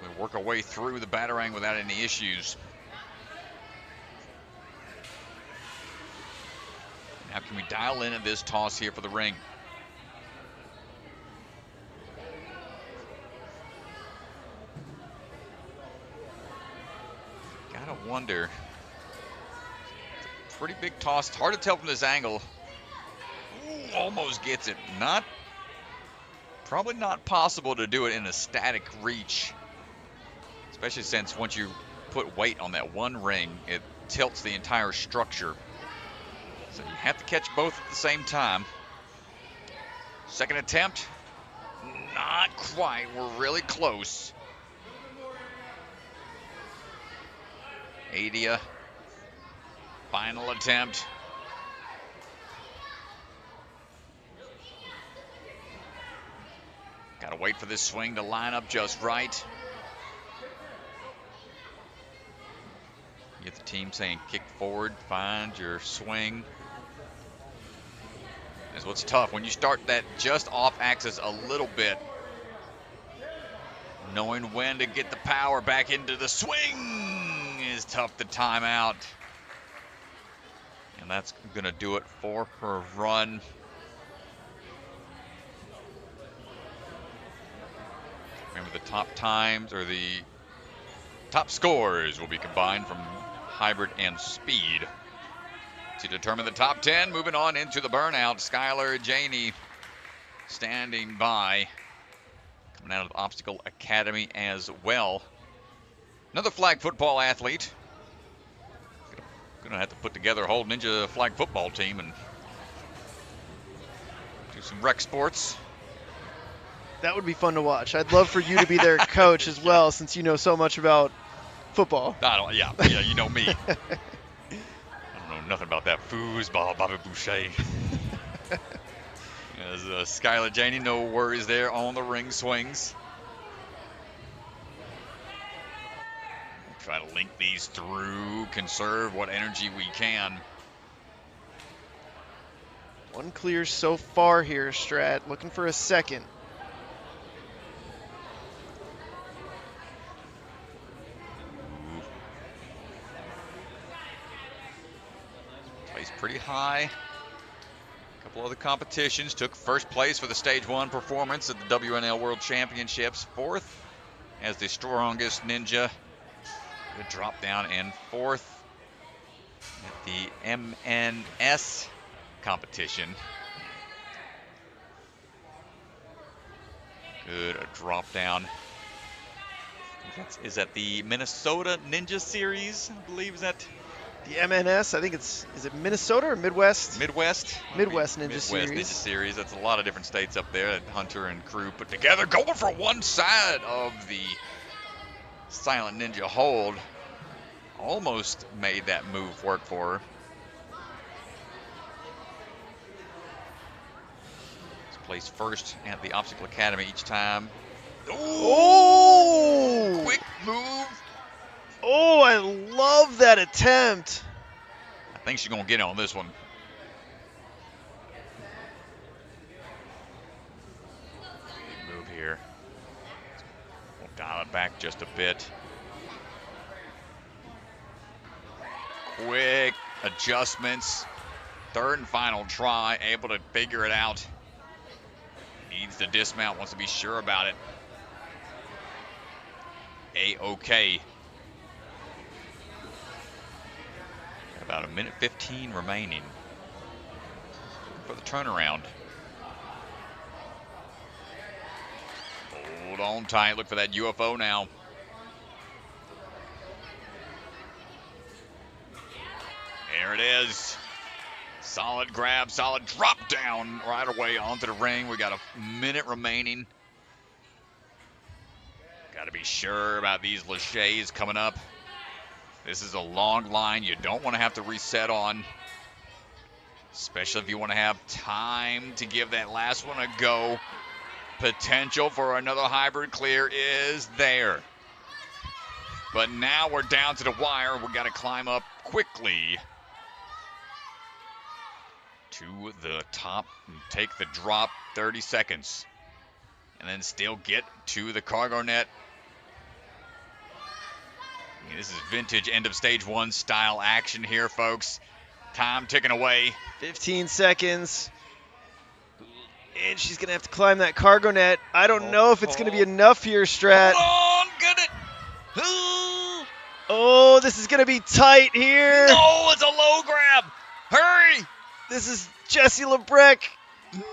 We work our way through the batarang without any issues. Now can we dial in at this toss here for the ring? Gotta wonder. It's a pretty big toss. It's hard to tell from this angle. Ooh, almost gets it. Probably not possible to do it in a static reach. Especially since once you put weight on that one ring, it tilts the entire structure. So you have to catch both at the same time. Second attempt. Not quite. We're really close. Adia. Final attempt. Gotta wait for this swing to line up just right. Get the team saying kick forward, find your swing. That's what's tough. When you start that just off axis a little bit, knowing when to get the power back into the swing is tough to time out. And that's going to do it for her run. Remember, the top times or the top scores will be combined from hybrid and speed to determine the top 10. Moving on into the burnout, Skylar Janey standing by, coming out of Obstacle Academy as well. Another flag football athlete. Gonna have to put together a whole ninja flag football team and do some rec sports. That would be fun to watch. I'd love for you to be their coach as well, since you know so much about football. Yeah, you know me. I don't know nothing about that foosball, Bobby Boucher. As Skylar Janey, no worries there on the ring swings. Try to link these through, conserve what energy we can. One clear so far here, Strat. Looking for a second. Plays pretty high. A couple other competitions. Took first place for the Stage 1 performance at the WNL World Championships. Fourth as the strongest ninja. Good drop down, and fourth at the MNS competition. Good drop down. Is that the Minnesota Ninja Series? I believe is that the MNS. I think is it Minnesota or Midwest? Midwest Midwest Ninja Midwest Series. Ninja Series. That's a lot of different states up there that Hunter and crew put together, going for one side of the Silent Ninja hold. Almost made that move work for her. She's placed first at the Obstacle Academy each time. Oh! Quick move. Oh, I love that attempt. I think she's going to get on this one. Big move here. We'll dial it back just a bit. Quick adjustments. Third and final try, able to figure it out. Needs to dismount, wants to be sure about it. A-OK. About a minute 15 remaining for the turnaround. Hold on tight, look for that UFO now. There it is. Solid grab, solid drop down right away onto the ring. We got a minute remaining. Got to be sure about these laches coming up. This is a long line you don't want to have to reset on, especially if you want to have time to give that last one a go. Potential for another hybrid clear is there. But now we're down to the wire. We got to climb up quickly to the top and take the drop. 30 seconds. And then still get to the cargo net. This is vintage end of stage one style action here, folks. Time ticking away. 15 seconds. And she's going to have to climb that cargo net. I don't know if it's going to be enough here, Strat. Hold on, get it. Oh, this is going to be tight here. No, it's a low grab. Hurry. This is Jessie Lebrecq.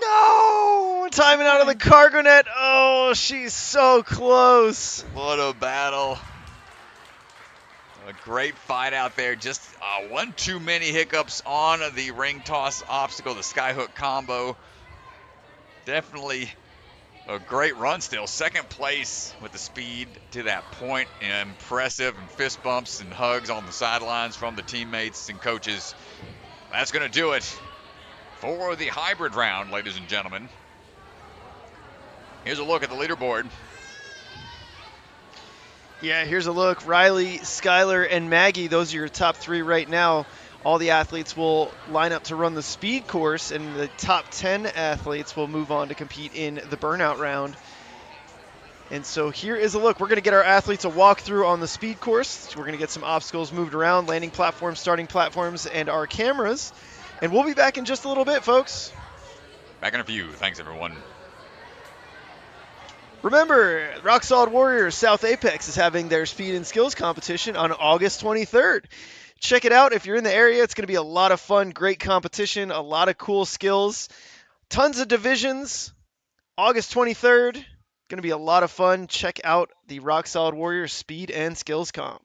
No! Timing out of the cargo net. Oh, she's so close. What a battle. A great fight out there. Just one too many hiccups on the ring toss obstacle, the skyhook combo. Definitely a great run still. Second place with the speed to that point. Impressive, and fist bumps and hugs on the sidelines from the teammates and coaches. That's going to do it for the hybrid round, ladies and gentlemen. Here's a look at the leaderboard. Yeah, here's a look. Rylee, Skylar, and Maggie, those are your top three right now. All the athletes will line up to run the speed course, and the top 10 athletes will move on to compete in the burnout round. And so here is a look. We're going to get our athletes a walkthrough on the speed course. We're going to get some obstacles moved around, landing platforms, starting platforms, and our cameras. And we'll be back in just a little bit, folks. Back in a few. Thanks, everyone. Remember, Rock Solid Warriors South Apex is having their speed and skills competition on August 23rd. Check it out if you're in the area. It's going to be a lot of fun, great competition, a lot of cool skills, tons of divisions. August 23rd, going to be a lot of fun. Check out the Rock Solid Warriors Speed and Skills Comp.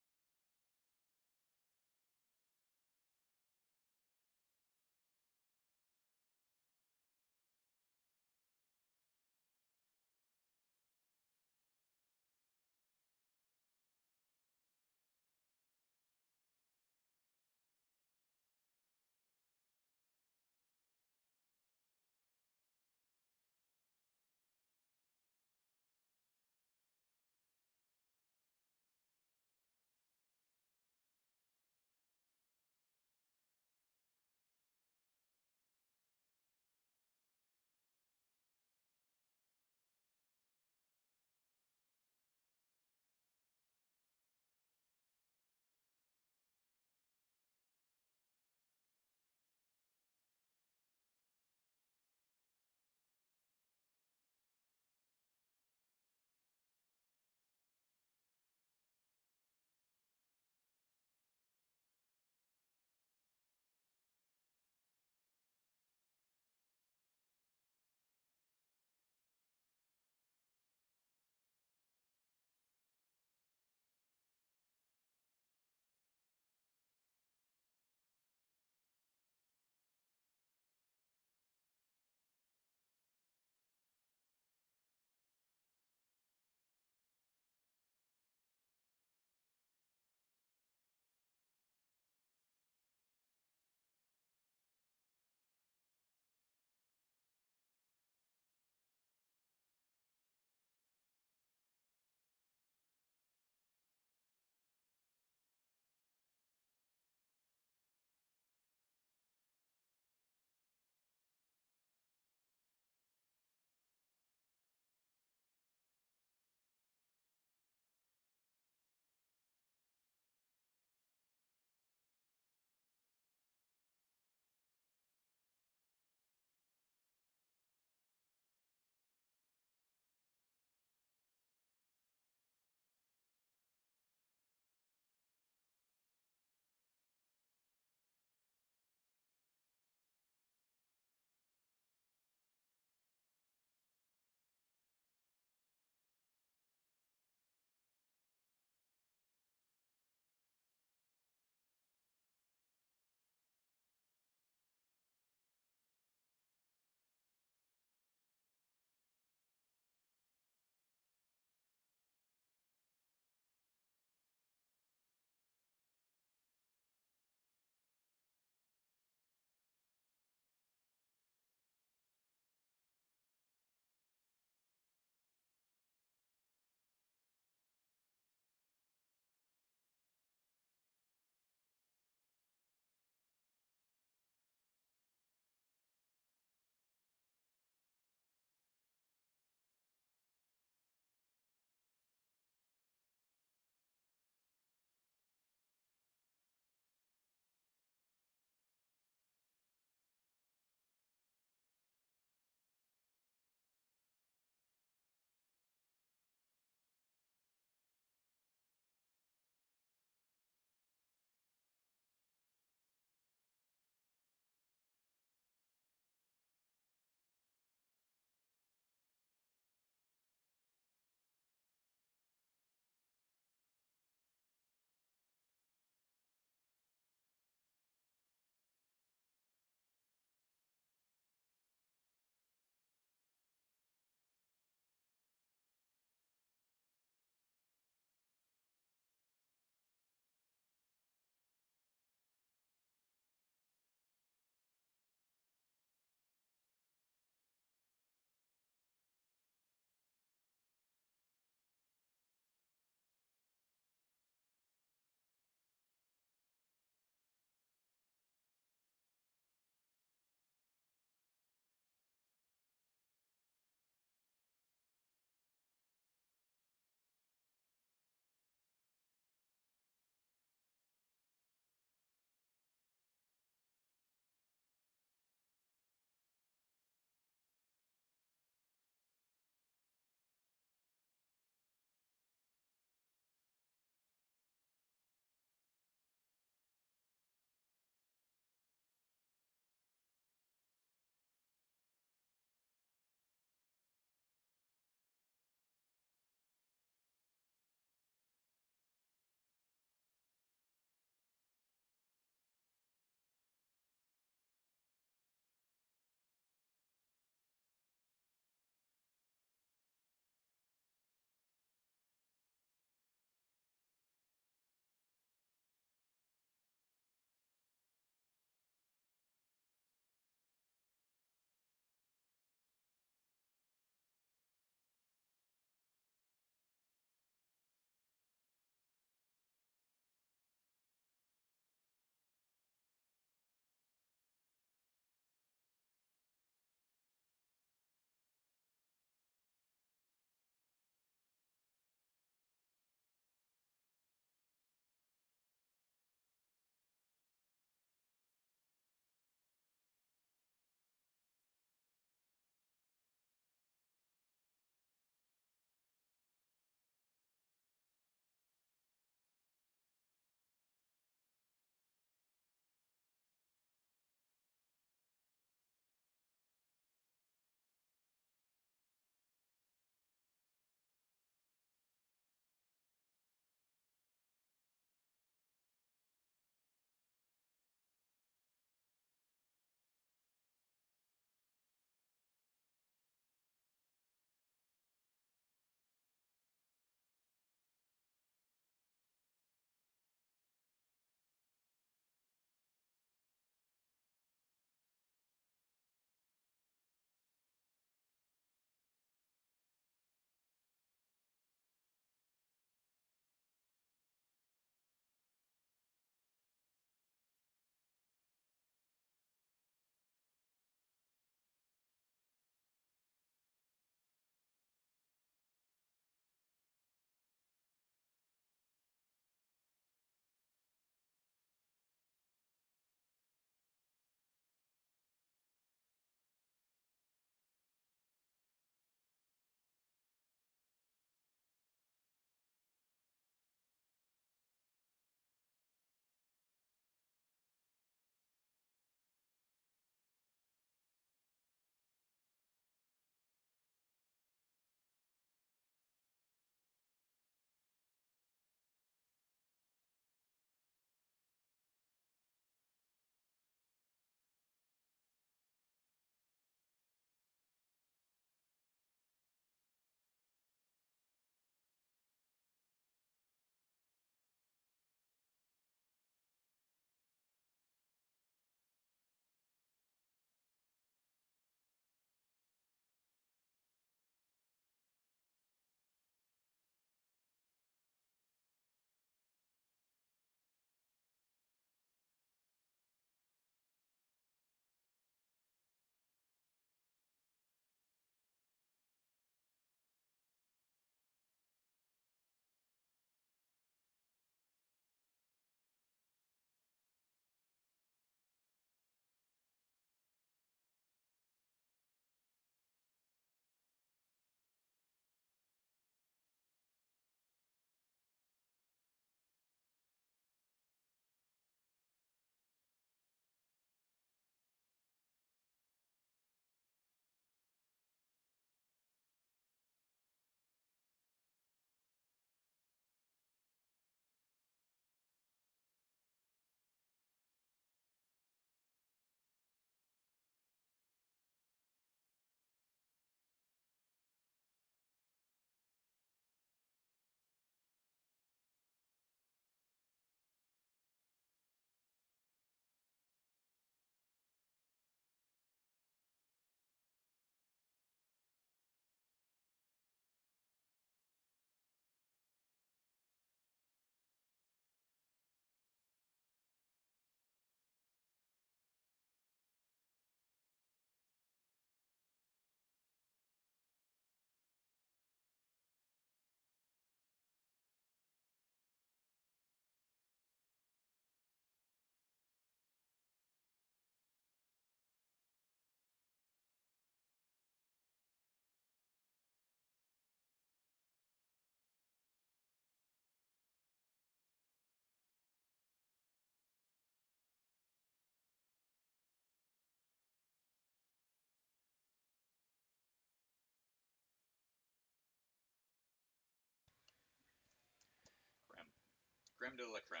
creme de la creme.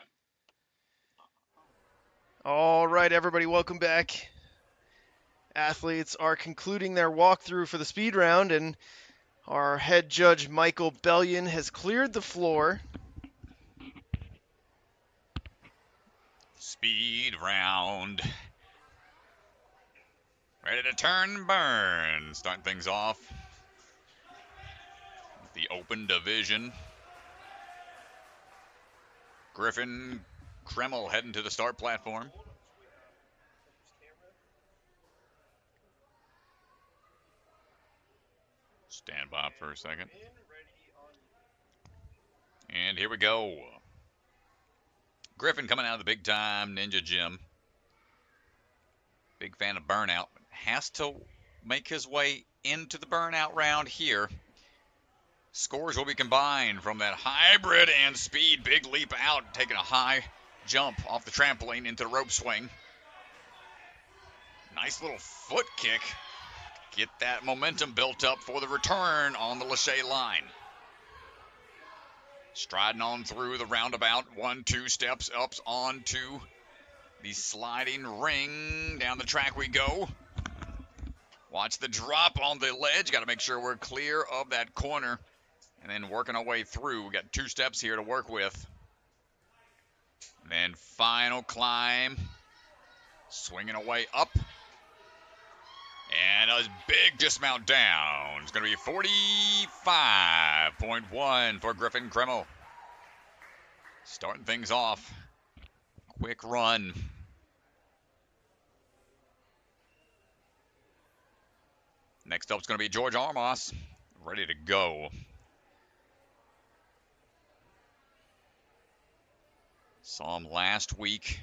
All right, everybody, welcome back. Athletes are concluding their walkthrough for the speed round, and our head judge, Michael Bellion, has cleared the floor. Speed round. Ready to turn and burn. Starting things off. The open division. Griffin Kreml heading to the start platform. Stand by for a second. And here we go. Griffin coming out of the big time Ninja Gym. Big fan of Burnout. Has to make his way into the Burnout round here. Scores will be combined from that hybrid and speed. Big leap out, taking a high jump off the trampoline into the rope swing. Nice little foot kick. Get that momentum built up for the return on the Lachey line. Striding on through the roundabout. 1-2 steps up onto the sliding ring. Down the track we go. Watch the drop on the ledge. Got to make sure we're clear of that corner. And then working our way through. We got 2 steps here to work with. And then final climb. Swinging away up. And a big dismount down. It's going to be 45.1 for Griffin Kreml. Starting things off. Quick run. Next up is going to be Jorge Armas. Ready to go. Saw him last week.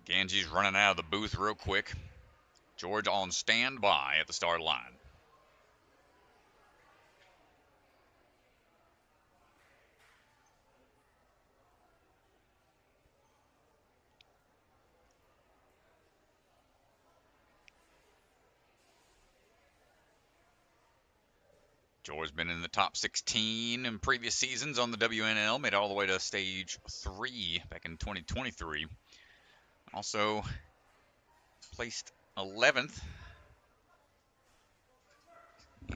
Ganji's running out of the booth real quick. George on standby at the start line. George's been in the top 16 in previous seasons on the WNL. Made it all the way to stage 3 back in 2023. Also placed 11th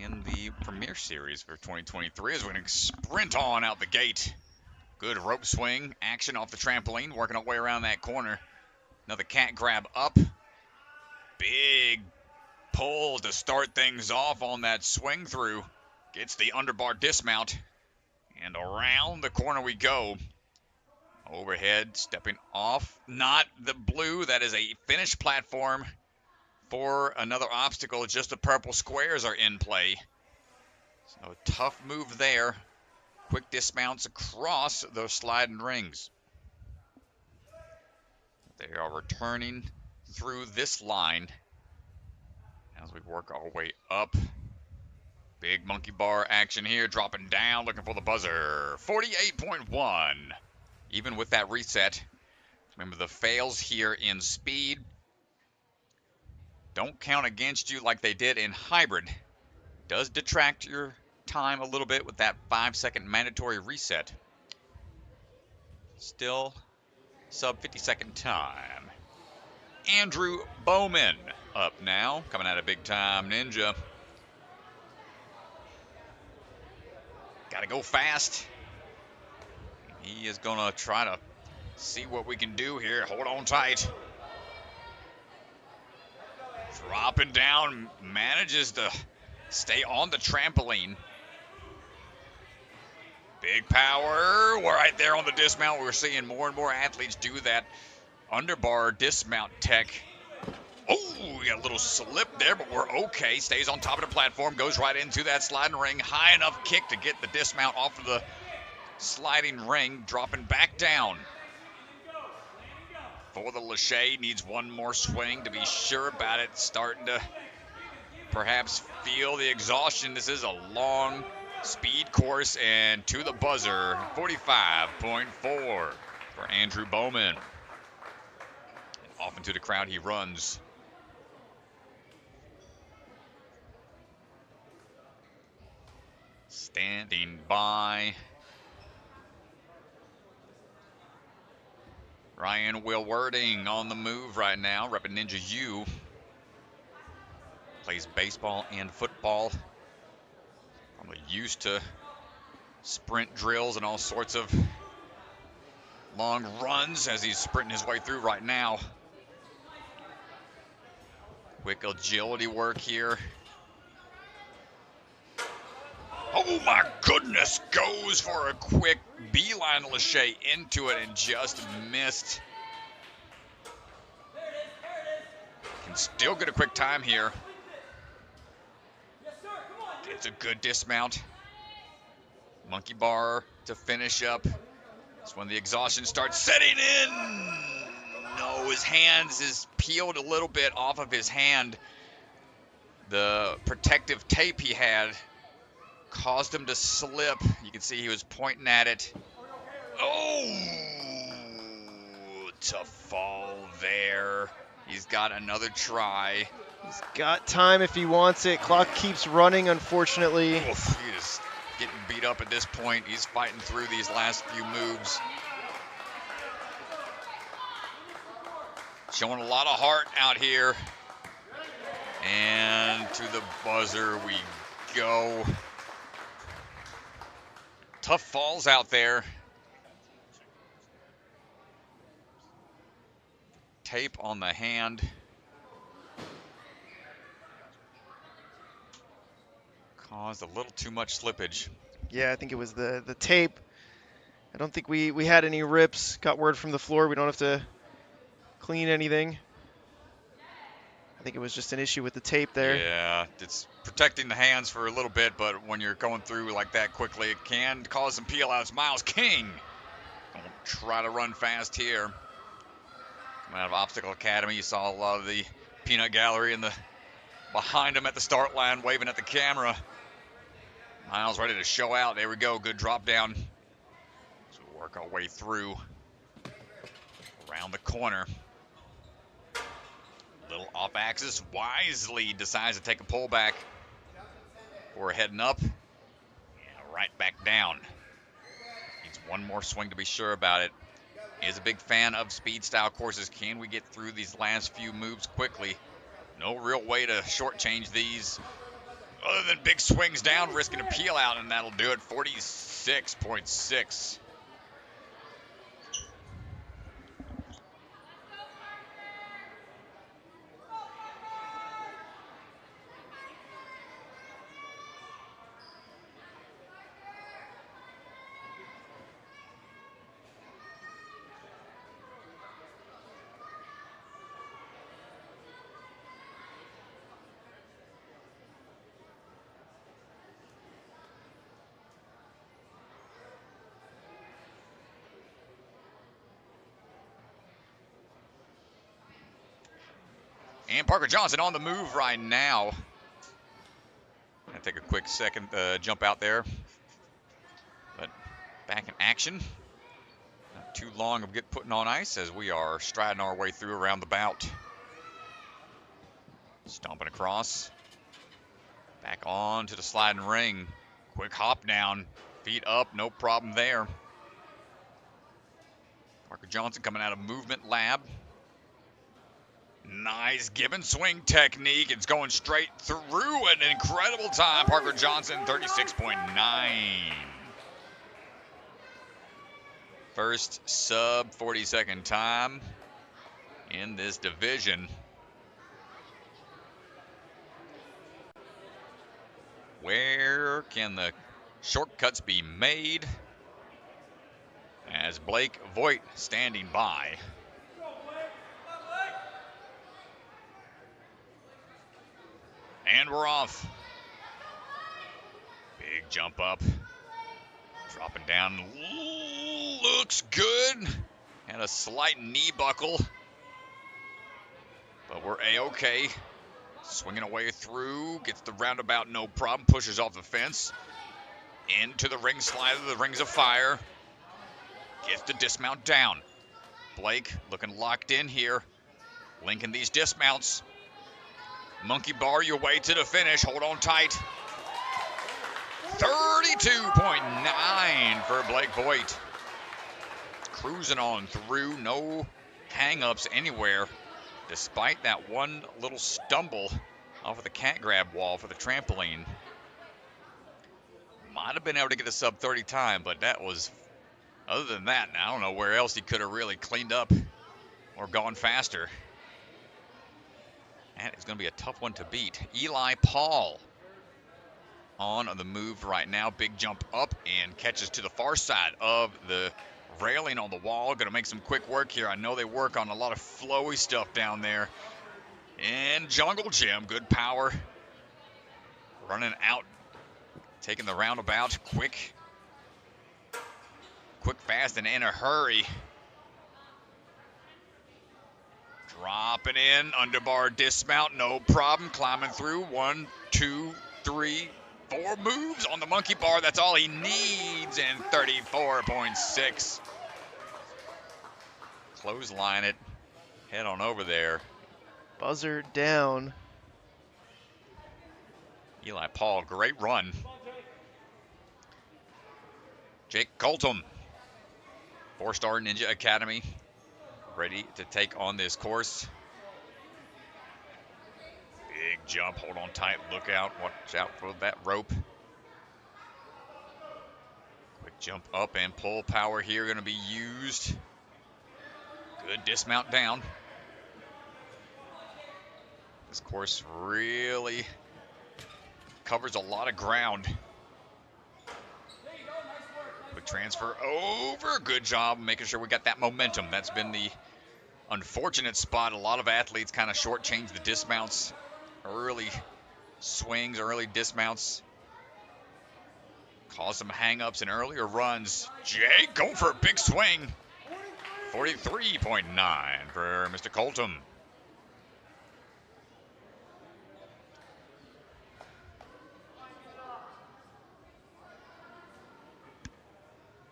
in the Premier Series for 2023 as we're going to sprint on out the gate. Good rope swing action off the trampoline, working our way around that corner. Another cat grab up. Big pull to start things off on that swing through. Gets the underbar dismount. And around the corner we go. Overhead, stepping off. Not the blue. That is a finished platform for another obstacle. Just the purple squares are in play. So tough move there. Quick dismounts across those sliding rings. They are returning through this line as we work our way up. Big monkey bar action here, dropping down, looking for the buzzer. 48.1. Even with that reset. Remember the fails here in speed don't count against you like they did in hybrid. Does detract your time a little bit with that 5-second mandatory reset. Still sub 50-second time. Andrew Bowman up now, coming out of big time Ninja. Got to go fast. He is going to try to see what we can do here. Hold on tight. Dropping down, manages to stay on the trampoline. Big power. We're right there on the dismount. We're seeing more and more athletes do that underbar dismount tech. Oh, we got a little slip there, but we're okay. Stays on top of the platform, goes right into that sliding ring. High enough kick to get the dismount off of the sliding ring, dropping back down. For the Lachey, needs one more swing to be sure about it. Starting to perhaps feel the exhaustion. This is a long speed course, and to the buzzer, 45.4 for Andrew Bowman. Off into the crowd he runs. Standing by. Ryan Wilwerding on the move right now, repping Ninja U. Plays baseball and football. Probably used to sprint drills and all sorts of long runs as he's sprinting his way through right now. Quick agility work here. Oh my goodness, goes for a quick beeline Lachey into it and just missed. Can still get a quick time here. Gets a good dismount. Monkey bar to finish up. That's when the exhaustion starts setting in. No, his hands is peeled a little bit off of his hand. The protective tape he had caused him to slip. You can see he was pointing at it. Oh, tough fall there. He's got another try. He's got time if he wants it. Clock keeps running, unfortunately. Oof, he is getting beat up at this point. He's fighting through these last few moves. Showing a lot of heart out here. And to the buzzer we go. Tough falls out there. Tape on the hand. Caused a little too much slippage. Yeah, I think it was the tape. I don't think we had any rips. Got word from the floor. We don't have to clean anything. I think it was just an issue with the tape there. Yeah, it's protecting the hands for a little bit, but when you're going through like that quickly, it can cause some peel outs. Miles King, don't try to run fast here. Coming out of Obstacle Academy, you saw a lot of the peanut gallery and the behind him at the start line waving at the camera. Miles ready to show out. There we go, good drop down. So we'll work our way through around the corner. Little off axis, wisely decides to take a pullback. We're heading up and right back down. Needs one more swing to be sure about it. He is a big fan of speed style courses. Can we get through these last few moves quickly? No real way to shortchange these other than big swings down, risking a peel out, and that'll do it. 46.6. And Parker Johnson on the move right now. Gonna take a quick second jump out there. But back in action. Not too long of putting on ice as we are striding our way through around the bout. Stomping across. Back on to the sliding ring. Quick hop down. Feet up, no problem there. Parker Johnson coming out of Movement Lab. Nice give and swing technique. It's going straight through an incredible time. Parker Johnson, 36.9. First sub 40-second time in this division. Where can the shortcuts be made? As Blake Voigt standing by. And we're off. Big jump up. Dropping down. Looks good. And a slight knee buckle. But we're A-okay. Swinging away through. Gets the roundabout, no problem. Pushes off the fence. Into the ring slide of the Rings of Fire. Gets the dismount down. Blake looking locked in here. Linking these dismounts. Monkey bar your way to the finish. Hold on tight. 32.9 for Blake Voigt. Cruising on through, no hang-ups anywhere, despite that one little stumble off of the cat grab wall for the trampoline. Might have been able to get a sub 30 time, but that was, other than that, I don't know where else he could have really cleaned up or gone faster. That is going to be a tough one to beat. Eli Paul on the move right now. Big jump up and catches to the far side of the railing on the wall. Going to make some quick work here. I know they work on a lot of flowy stuff down there. And Jungle Gym, good power. Running out, taking the roundabout. Quick, fast, and in a hurry. Dropping in, underbar dismount, no problem. Climbing through, 1, 2, 3, 4 moves on the monkey bar. That's all he needs, and 34.6. Clothesline it, head on over there. Buzzer down. Eli Paul, great run. Jake Coltom, 4-star Ninja Academy, ready to take on this course. Big jump, hold on tight, look out, watch out for that rope. Quick jump up and pull power here going to be used. Good dismount down. This course really covers a lot of ground. Quick transfer over. Good job making sure we got that momentum. That's been the unfortunate spot. A lot of athletes kind of shortchange the dismounts. Early swings, early dismounts. Cause some hang-ups in earlier runs. Jake going for a big swing. 43.9 for Mr. Coltom.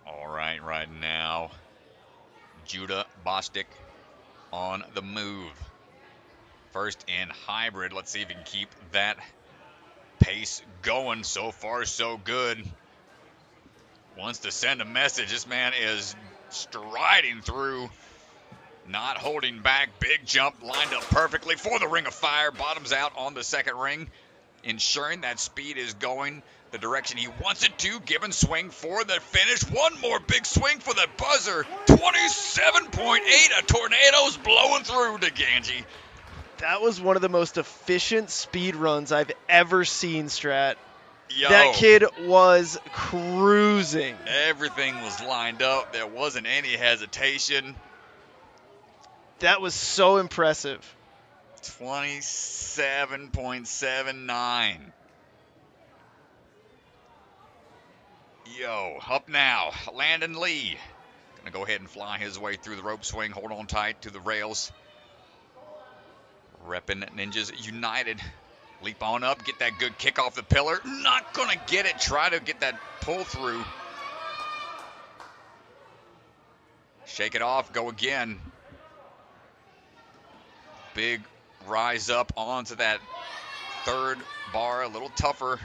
All right now, Judah Bostic on the move. First in hybrid. Let's see if he can keep that pace going. So far, so good. Wants to send a message. This man is striding through, not holding back. Big jump lined up perfectly for the Ring of Fire. Bottoms out on the second ring, ensuring that speed is going the direction he wants it to. Given swing for the finish. One more big swing for the buzzer. 27.8. A tornado's blowing through to Ganji. That was one of the most efficient speed runs I've ever seen, Strat. Yo, that kid was cruising. Everything was lined up. There wasn't any hesitation. That was so impressive. 27.79. Yo, up now, Landen Lee. Gonna go ahead and fly his way through the rope swing. Hold on tight to the rails. Reppin' Ninjas United. Leap on up, get that good kick off the pillar. Not gonna get it. Try to get that pull through. Shake it off, go again. Big rise up onto that third bar, a little tougher.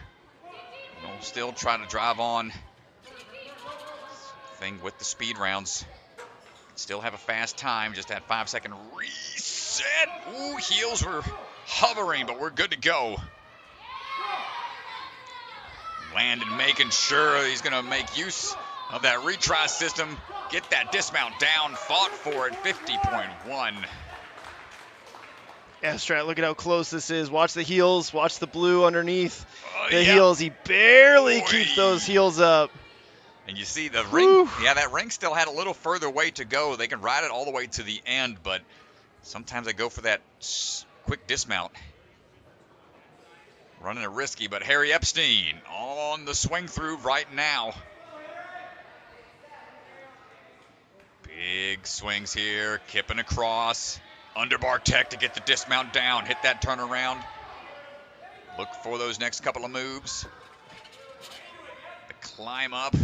We'll still try to drive on. Thing with the speed rounds. Still have a fast time, just that 5-second reset. Ooh, heels were hovering, but we're good to go. Landen making sure he's going to make use of that retry system. Get that dismount down, fought for it, 50.1. Yeah, Strat, look at how close this is. Watch the heels, watch the blue underneath the heels. He barely keeps those heels up. And you see the ring, that ring still had a little further way to go. They can ride it all the way to the end, but sometimes they go for that quick dismount. Running it risky, but Harry Epstein on the swing through right now. Big swings here, kipping across. Underbar tech to get the dismount down. Hit that turnaround. Look for those next couple of moves. The climb up.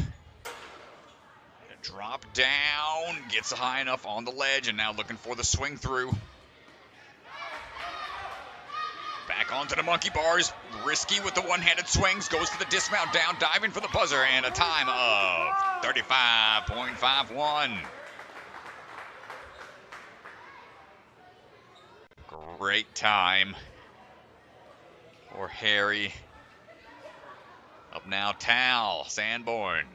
Drop down, gets high enough on the ledge, and now looking for the swing through. Back Back onto the monkey bars. Risky with the one-handed swings. Goes for the dismount down. Diving for the buzzer. And a time of 35.51. Great time for Harry. Up now, Tal Sanborn.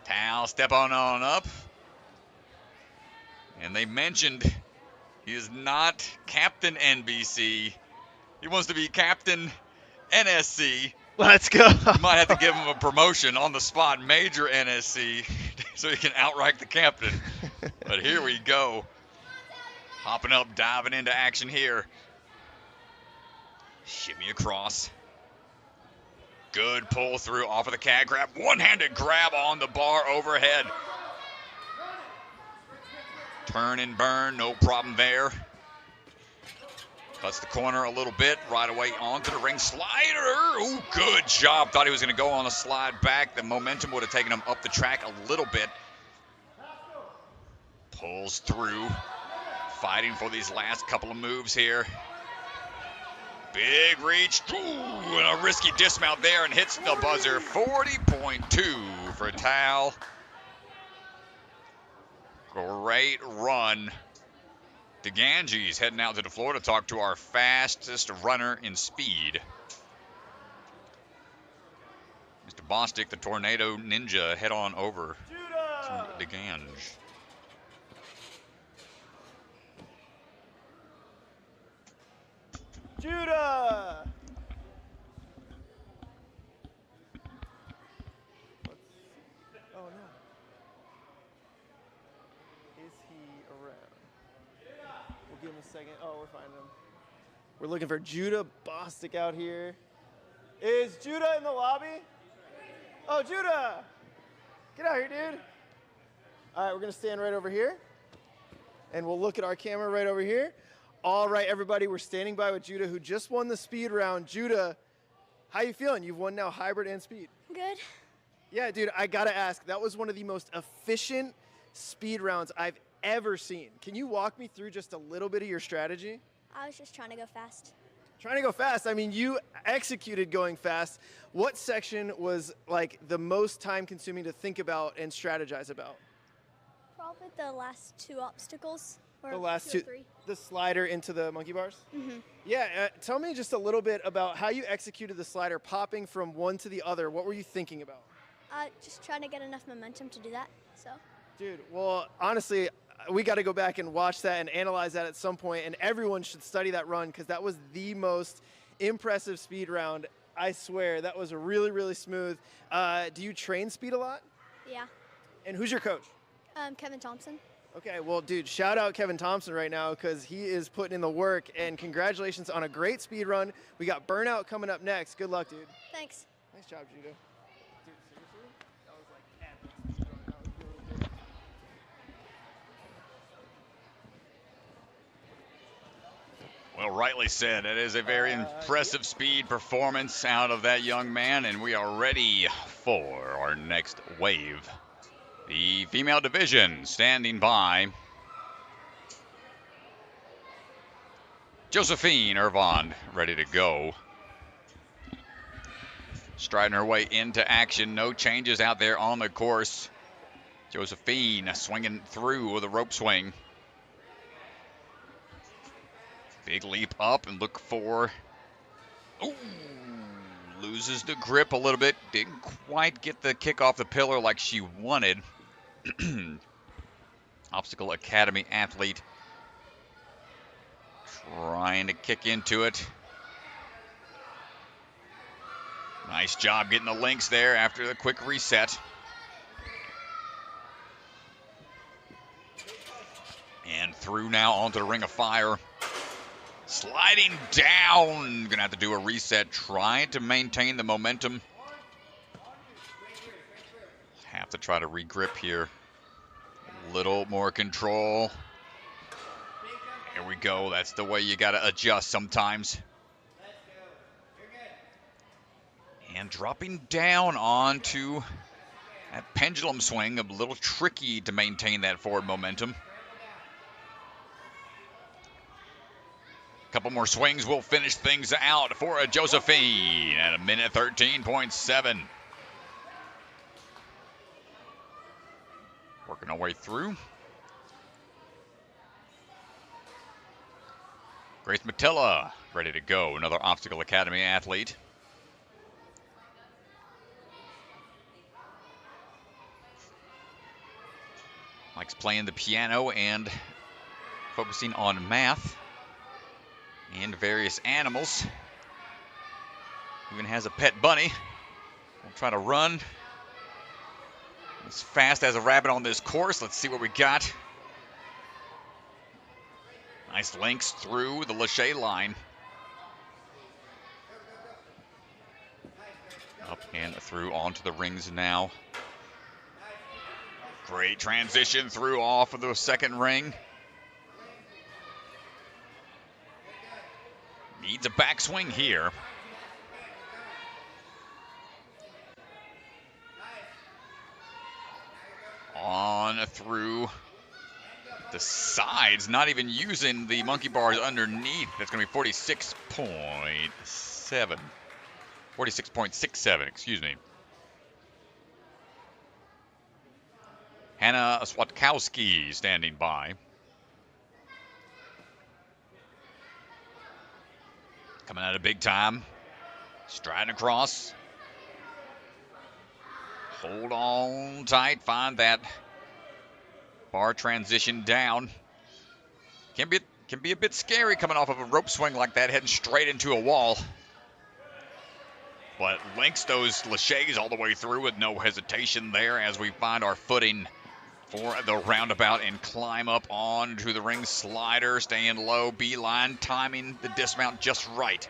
Tal, step on up. And they mentioned he is not Captain NBC. He wants to be Captain NSC. Let's go. You might have to give him a promotion on the spot, Major NSC, so he can outrank the captain. But here we go. Hopping up, diving into action here. Shimmy across. Good pull through off of the cat grab. One-handed grab on the bar overhead. Turn and burn, no problem there. Cuts the corner a little bit, right away onto the ring slider. Ooh, good job. Thought he was going to go on a slide back. The momentum would have taken him up the track a little bit. Pulls through, fighting for these last couple of moves here. Big reach, ooh, and a risky dismount there and hits the buzzer. 40.2 for Tal. Great run. The Ganges heading out to the floor to talk to our fastest runner in speed. Mr. Bostic, the Tornado Ninja, head on over to the Ganges. Judah! Oh no. Is he around? We'll give him a second. Oh, we're finding him. We're looking for Judah Bostic out here. Is Judah in the lobby? Oh, Judah! Get out here, dude. All right, we're going to stand right over here. And we'll look at our camera right over here. All right, everybody, we're standing by with Judah, who just won the speed round. Judah, how you feeling? You've won now hybrid and speed. Good. Yeah, dude, I got to ask. That was one of the most efficient speed rounds I've ever seen. Can you walk me through just a little bit of your strategy? I was just trying to go fast. Trying to go fast. I mean, you executed going fast. What section was like the most time consuming to think about and strategize about? Probably the last two obstacles. Or The last two. two, Or three. the slider into the monkey bars? Mm-hmm. Yeah, tell me just a little bit about how you executed the slider, popping from one to the other. What were you thinking about? Just trying to get enough momentum to do that. So. Dude, well, honestly, we got to go back and watch that and analyze that at some point, and everyone should study that run because that was the most impressive speed round. I swear, that was really, really smooth. Do you train speed a lot? Yeah. And who's your coach? Kevin Thompson. Okay, well, dude, shout out Kevin Thompson right now because he is putting in the work, and congratulations on a great speed run. We got Burnout coming up next. Good luck, dude. Thanks. Nice job, Judah. Dude, seriously? That was like epic speed run. That was really good. Well, rightly said. It is a very impressive speed performance out of that young man, and we are ready for our next wave. The female division standing by. Josephine Urvand ready to go. Striding her way into action. No changes out there on the course. Josephine swinging through with a rope swing. Big leap up and look for. Ooh, loses the grip a little bit. Didn't quite get the kick off the pillar like she wanted. Obstacle Academy athlete. Trying to kick into it. Nice job getting the links there after the quick reset. And through now onto the Ring of Fire. Sliding down. Gonna have to do a reset. Trying to maintain the momentum. Have to try to regrip here. A little more control. Here we go. That's the way you gotta adjust sometimes. And dropping down onto that pendulum swing. A little tricky to maintain that forward momentum. Couple more swings will finish things out for a Josephine at a minute 13.7. Working our way through. Grace Mattila ready to go, another Obstacle Academy athlete. Likes playing the piano and focusing on math and various animals. Even has a pet bunny. We'll try to run as fast as a rabbit on this course. Let's see what we got. Nice links through the Lachey line. Up and through onto the rings now. Great transition through off of the second ring. Needs a backswing here. On through the sides, not even using the monkey bars underneath. That's going to be 46.7. 46.67, excuse me. Hannah Swatkowski standing by. Coming out of big time. Striding across. Hold on tight. Find that bar transition down. Can be a bit scary coming off of a rope swing like that, heading straight into a wall. But links those Lachays all the way through with no hesitation there as we find our footing for the roundabout and climb up onto the ring slider, staying low, beeline, timing the dismount just right.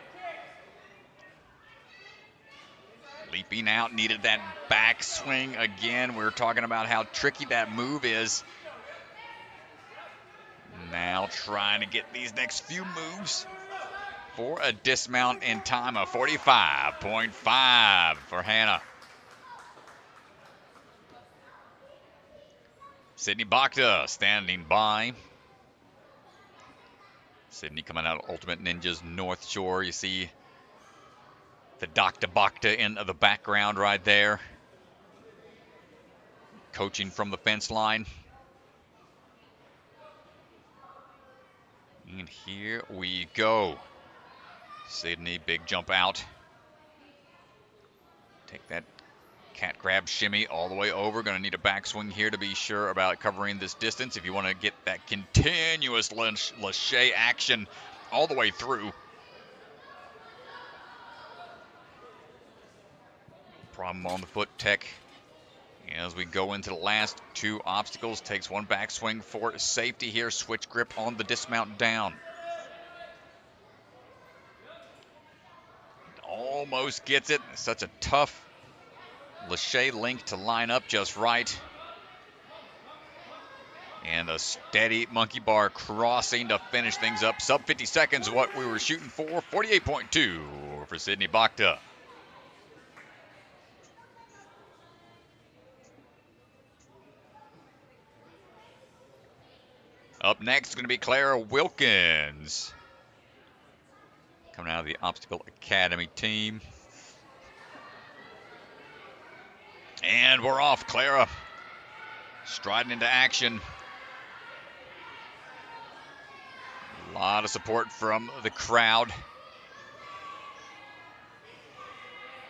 Leaping out, needed that backswing again. We were talking about how tricky that move is. Now trying to get these next few moves for a dismount in time of 45.5 for Hannah. Sydney Bachta standing by. Sydney coming out of Ultimate Ninja's North Shore. You see the Dr. Bachta in the background right there. Coaching from the fence line. And here we go. Sydney, big jump out. Take that cat grab shimmy all the way over. Going to need a backswing here to be sure about covering this distance if you want to get that continuous Lachey action all the way through. Problem on the foot tech. As we go into the last two obstacles, takes one backswing for safety here. Switch grip on the dismount down. Almost gets it. Such a tough Lachey link to line up just right. And a steady monkey bar crossing to finish things up. Sub 50 seconds, what we were shooting for. 48.2 for Sydney Bachta. Up next is going to be Clara Wilkens. Coming out of the Obstacle Academy team. And we're off. Clara striding into action. A lot of support from the crowd.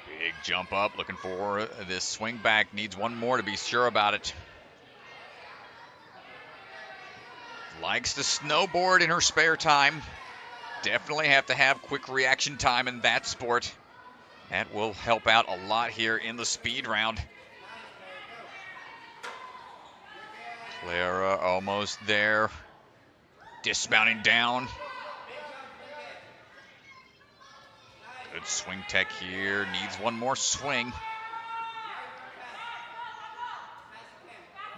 Big jump up, looking for this swing back. Needs one more to be sure about it. Likes to snowboard in her spare time. Definitely have to have quick reaction time in that sport. That will help out a lot here in the speed round. Clara almost there. Dismounting down. Good swing tech here. Needs one more swing.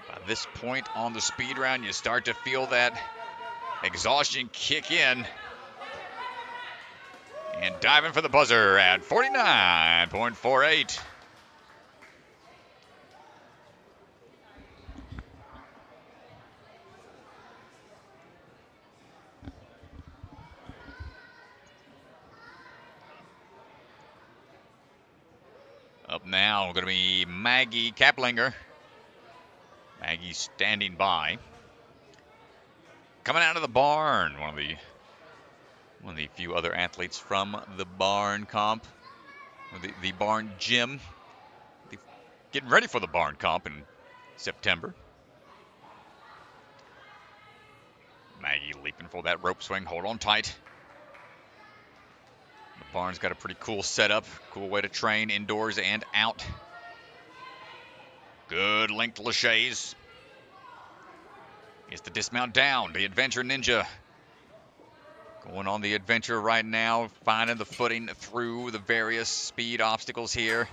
By this point on the speed round, you start to feel that exhaustion kick in. And diving for the buzzer at 49.48. Up now, going to be Maggie Caplinger. Maggie standing by. Coming out of the barn, one of the few other athletes from the barn comp, the barn gym. Getting ready for the barn comp in September. Maggie leaping for that rope swing. Hold on tight. The barn's got a pretty cool setup. Cool way to train indoors and out. Good link to Lachey's. It's the dismount down. The Adventure Ninja going on the adventure right now. Finding the footing through the various speed obstacles here.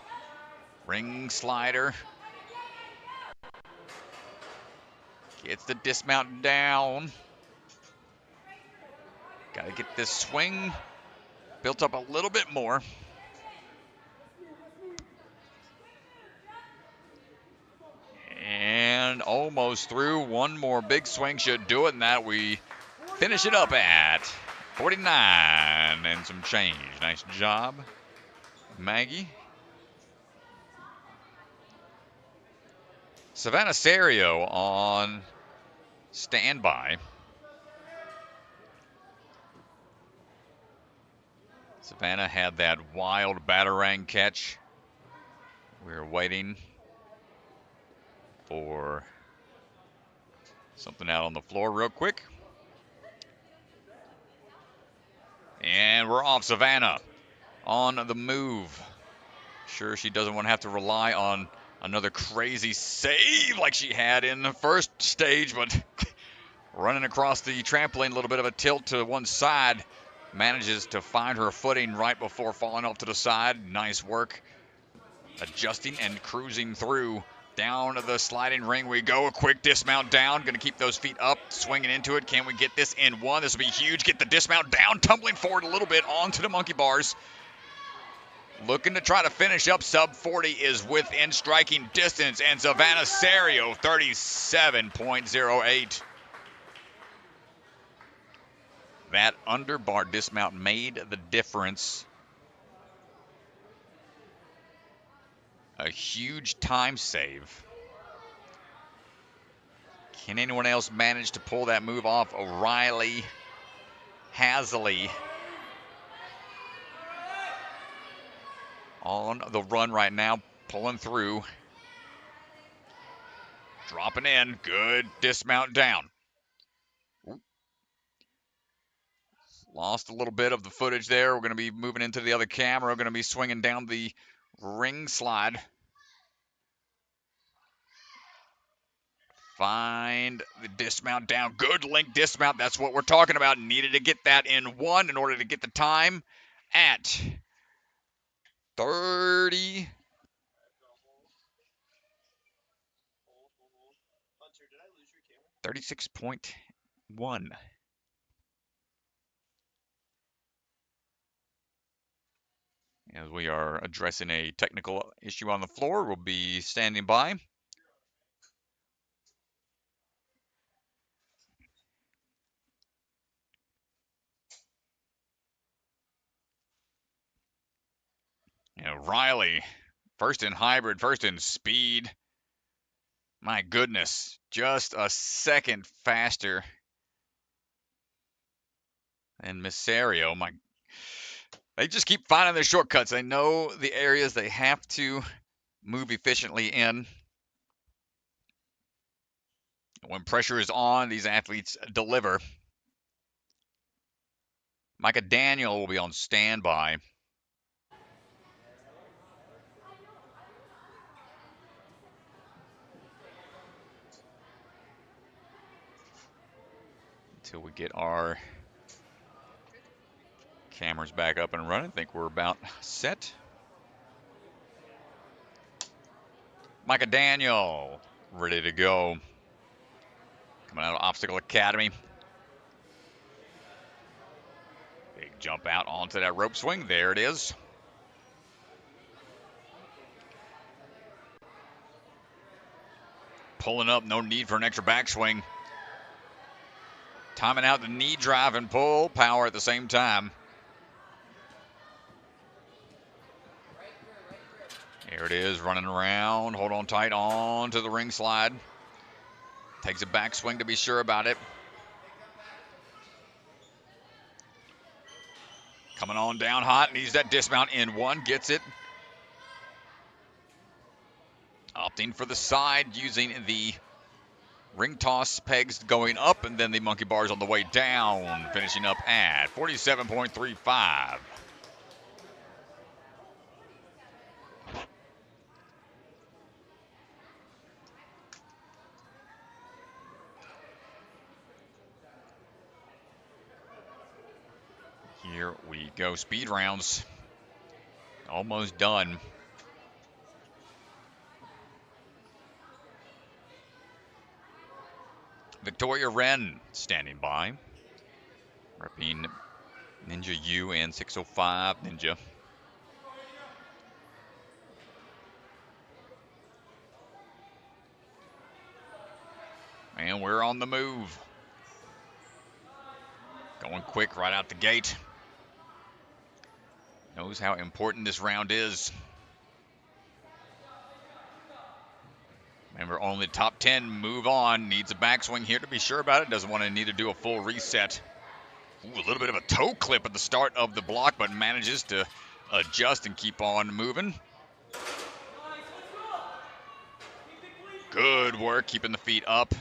Ring slider. Gets the dismount down. Got to get this swing built up a little bit more. And almost through. One more big swing should do it, and that we finish it up at 49 and some change. Nice job, Maggie. Savannah Serio on standby. Savannah had that wild batarang catch. We're waiting for something out on the floor real quick. And we're off. Savannah on the move. Sure, she doesn't want to have to rely on another crazy save like she had in the first stage, but running across the trampoline, a little bit of a tilt to one side. Manages to find her footing right before falling off to the side. Nice work. Adjusting and cruising through. Down to the sliding ring we go. A quick dismount down. Going to keep those feet up. Swinging into it. Can we get this in one? This will be huge. Get the dismount down. Tumbling forward a little bit onto the monkey bars. Looking to try to finish up. Sub 40 is within striking distance. And Savannah Serio, 37.08. That underbar dismount made the difference. A huge time save. Can anyone else manage to pull that move off? Rylee Halzle on the run right now, pulling through. Dropping in. Good dismount down. Lost a little bit of the footage there. We're going to be moving into the other camera. We're going to be swinging down the ring slide. Find the dismount down. Good link dismount. That's what we're talking about. Needed to get that in one in order to get the time at 30. .36.1. As we are addressing a technical issue on the floor, we'll be standing by. Rylee, first in hybrid, first in speed. My goodness, just a second faster than Miss Serio. They just keep finding their shortcuts. They know the areas they have to move efficiently in. When pressure is on, these athletes deliver. Myka Daniel will be on standby. Until we get our cameras back up and running. I think we're about set. Myka Daniel, ready to go. Coming out of Obstacle Academy. Big jump out onto that rope swing. There it is. Pulling up, no need for an extra backswing. Timing out the knee drive and pull, power at the same time. Here it is, running around. Hold on tight on to the ring slide. Takes a backswing to be sure about it. Coming on down hot. Needs that dismount in one. Gets it. Opting for the side, using the ring toss pegs going up, and then the monkey bars on the way down. Finishing up at 47.35. Here we go. Speed rounds. Almost done. Victoria Wren standing by. Repping Ninja U and 605 Ninja. And we're on the move. Going quick right out the gate. Knows how important this round is. Remember, only top 10 move on. Needs a backswing here to be sure about it. Doesn't want to need to do a full reset. Ooh, a little bit of a toe clip at the start of the block, but manages to adjust and keep on moving. Good work keeping the feet up.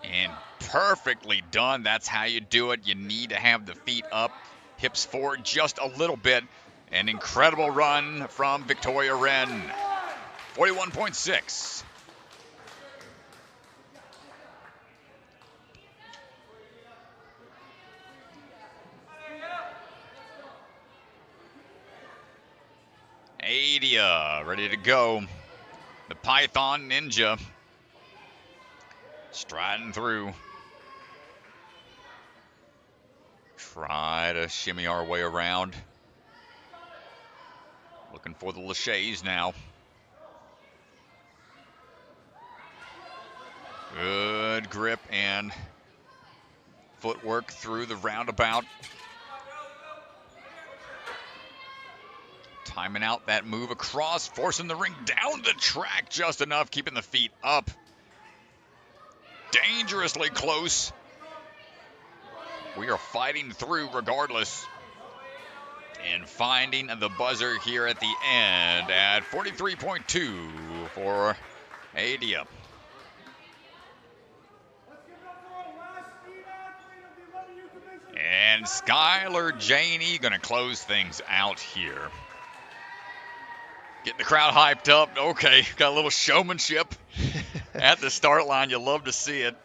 And perfectly done. That's how you do it. You need to have the feet up. Hips forward just a little bit. An incredible run from Victoria Wren. 41.6. Adia ready to go. The Python Ninja. Striding through. Try to shimmy our way around. Looking for the laches now. Good grip and footwork through the roundabout. Timing out that move across, forcing the ring down the track just enough, keeping the feet up. Dangerously close. We are fighting through regardless. And finding the buzzer here at the end at 43.2 for Adia. And Skylar Janey going to close things out here. Getting the crowd hyped up. Okay, got a little showmanship at the start line. You love to see it.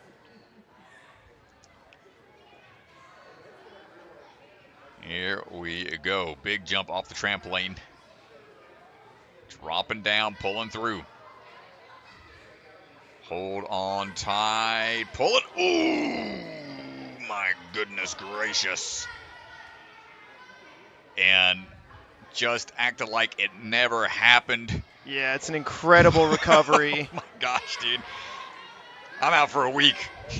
Here we go. Big jump off the trampoline. Dropping down, pulling through. Hold on tight. Pull it. Ooh, my goodness gracious. And just acted like it never happened. Yeah, it's an incredible recovery. Oh my gosh, dude. I'm out for a week.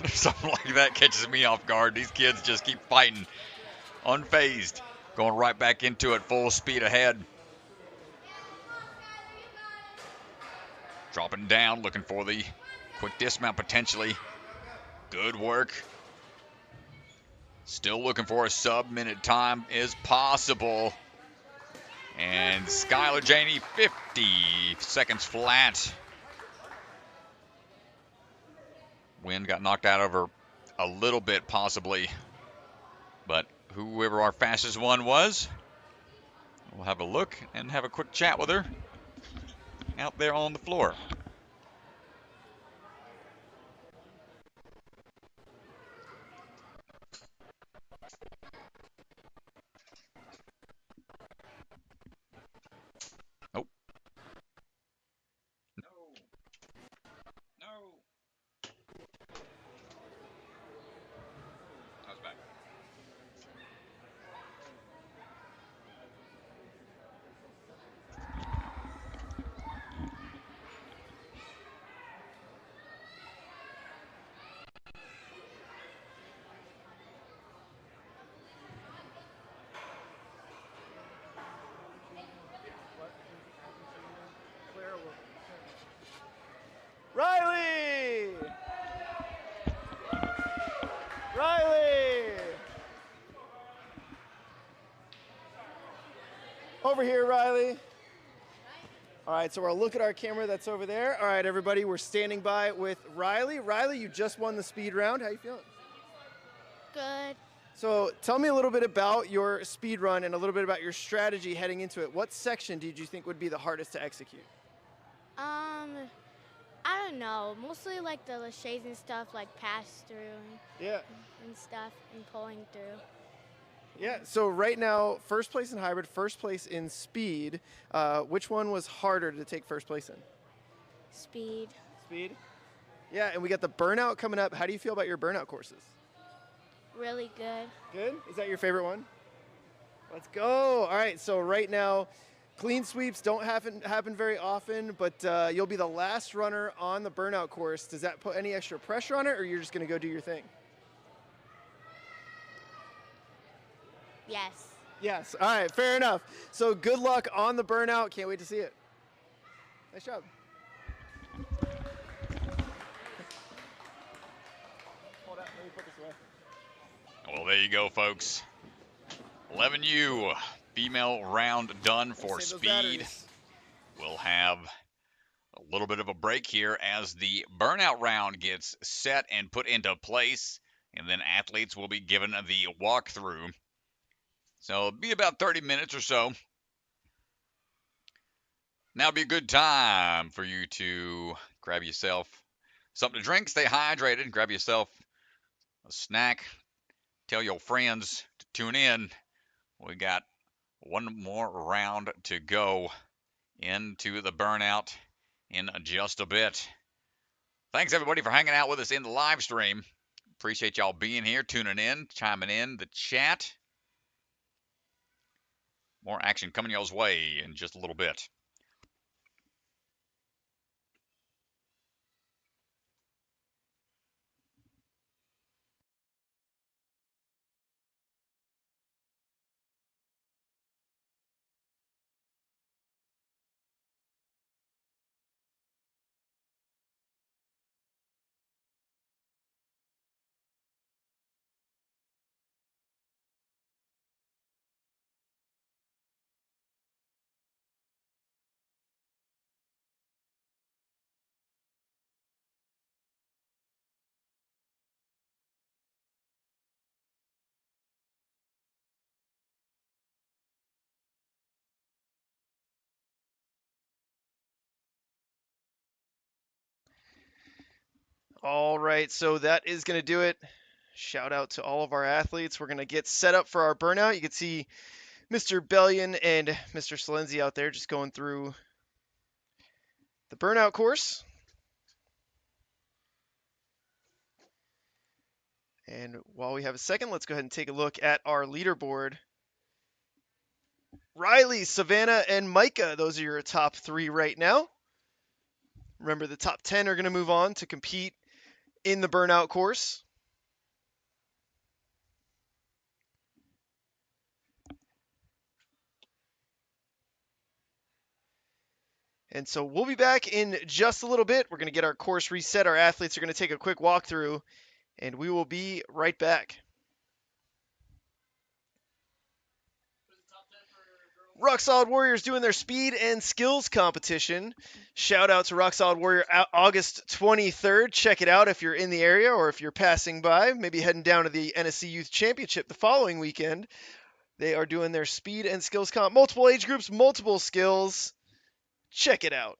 Something like that catches me off guard. These kids just keep fighting. Unfazed. Going right back into it, full speed ahead. Dropping down, looking for the quick dismount potentially. Good work. Still looking for a sub-minute time is possible. And Skylar Janey, 50 seconds flat. Wind got knocked out of her a little bit possibly. But whoever our fastest one was, we'll have a look and have a quick chat with her out there on the floor. Nope. No. No. How's back? Rylee! Rylee! Over here, Rylee. All right, so we'll look at our camera that's over there. All right, everybody, we're standing by with Rylee. Rylee, you just won the speed round. How you feeling? Good. So tell me a little bit about your speed run and a little bit about your strategy heading into it. What section did you think would be the hardest to execute? I don't know. Mostly like the laches and stuff, like pass through Yeah. and stuff and pulling through. Yeah, so right now, first place in hybrid, first place in speed. Which one was harder to take first place in? Speed. Speed? Yeah, and we got the Burnout coming up. How do you feel about your Burnout courses? Really good. Good? Is that your favorite one? Let's go. All right, so right now, clean sweeps don't happen very often, but you'll be the last runner on the Burnout course. Does that put any extra pressure on it, or you're just going to go do your thing? Yes. Yes. All right, fair enough. So good luck on the Burnout. Can't wait to see it. Nice job. Hold on, let me put this away. Well, there you go, folks. 11U female round done for Save those speed. batteries. We'll have a little bit of a break here as the Burnout round gets set and put into place, and then athletes will be given the walkthrough. So it'll be about 30 minutes or so. Now would be a good time for you to grab yourself something to drink, stay hydrated, grab yourself a snack, tell your friends to tune in. We got one more round to go into the Burnout in just a bit. Thanks everybody for hanging out with us in the live stream. Appreciate y'all being here, tuning in, chiming in the chat. More action coming y'all's way in just a little bit. All right, so that is going to do it. Shout out to all of our athletes. We're going to get set up for our Burnout. You can see Mr. Bellion and Mr. Salenzi out there just going through the Burnout course. And while we have a second, let's go ahead and take a look at our leaderboard. Rylee, Savannah, and Myka, those are your top three right now. Remember, the top 10 are going to move on to compete in the Burnout course. And so we'll be back in just a little bit. We're going to get our course reset. Our athletes are going to take a quick walkthrough, and we will be right back. Rock Solid Warriors doing their speed and skills competition. Shout out to Rock Solid Warrior August 23rd. Check it out if you're in the area or if you're passing by, maybe heading down to the NSC Youth Championship the following weekend. They are doing their speed and skills comp. Multiple age groups, multiple skills. Check it out.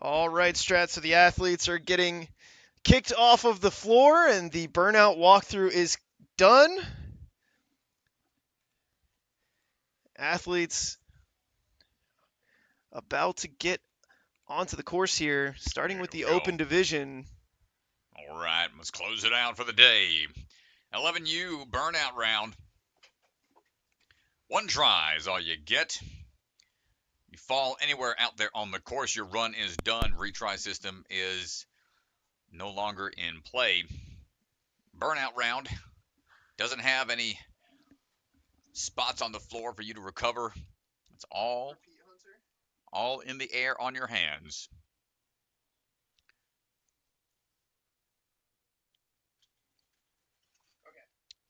All right, Strat, so the athletes are getting kicked off of the floor, and the burnout walkthrough is done. Athletes about to get onto the course here, starting with the open division. All right, let's close it out for the day. 11U burnout round. 1 try is all you get. You fall anywhere out there on the course, your run is done. Retry system is no longer in play. Burnout round doesn't have any spots on the floor for you to recover. It's all in the air on your hands.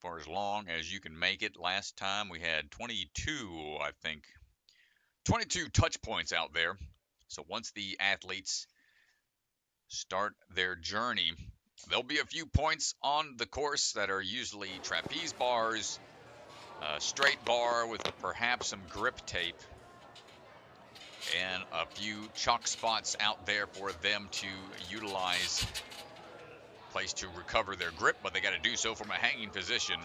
For as long as you can make it. Last time we had 22, I think. 22 touch points out there. So once the athletes start their journey, there'll be a few points on the course that are usually trapeze bars, a straight bar with perhaps some grip tape, and a few chalk spots out there for them to utilize. Place to recover their grip, but they got to do so from a hanging position.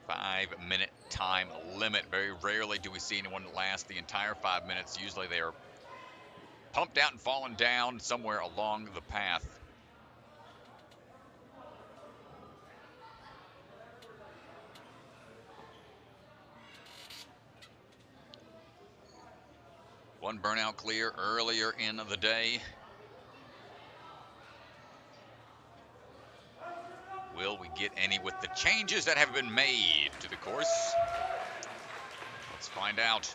Five-minute time limit. Very rarely do we see anyone last the entire 5 minutes. Usually they are pumped out and falling down somewhere along the path. One burnout clear earlier in the day. Will we get any with the changes that have been made to the course? Let's find out.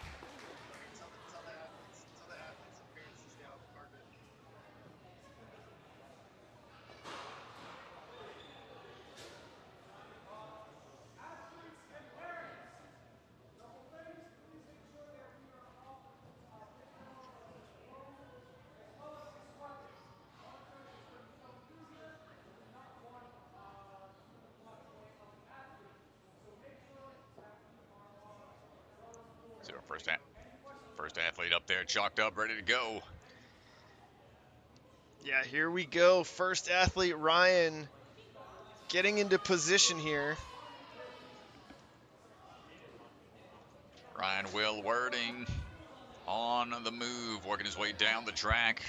So our first athlete up there, chalked up, ready to go. Yeah, here we go. First athlete, Ryan, getting into position here. Ryan Wilwerding on the move, working his way down the track.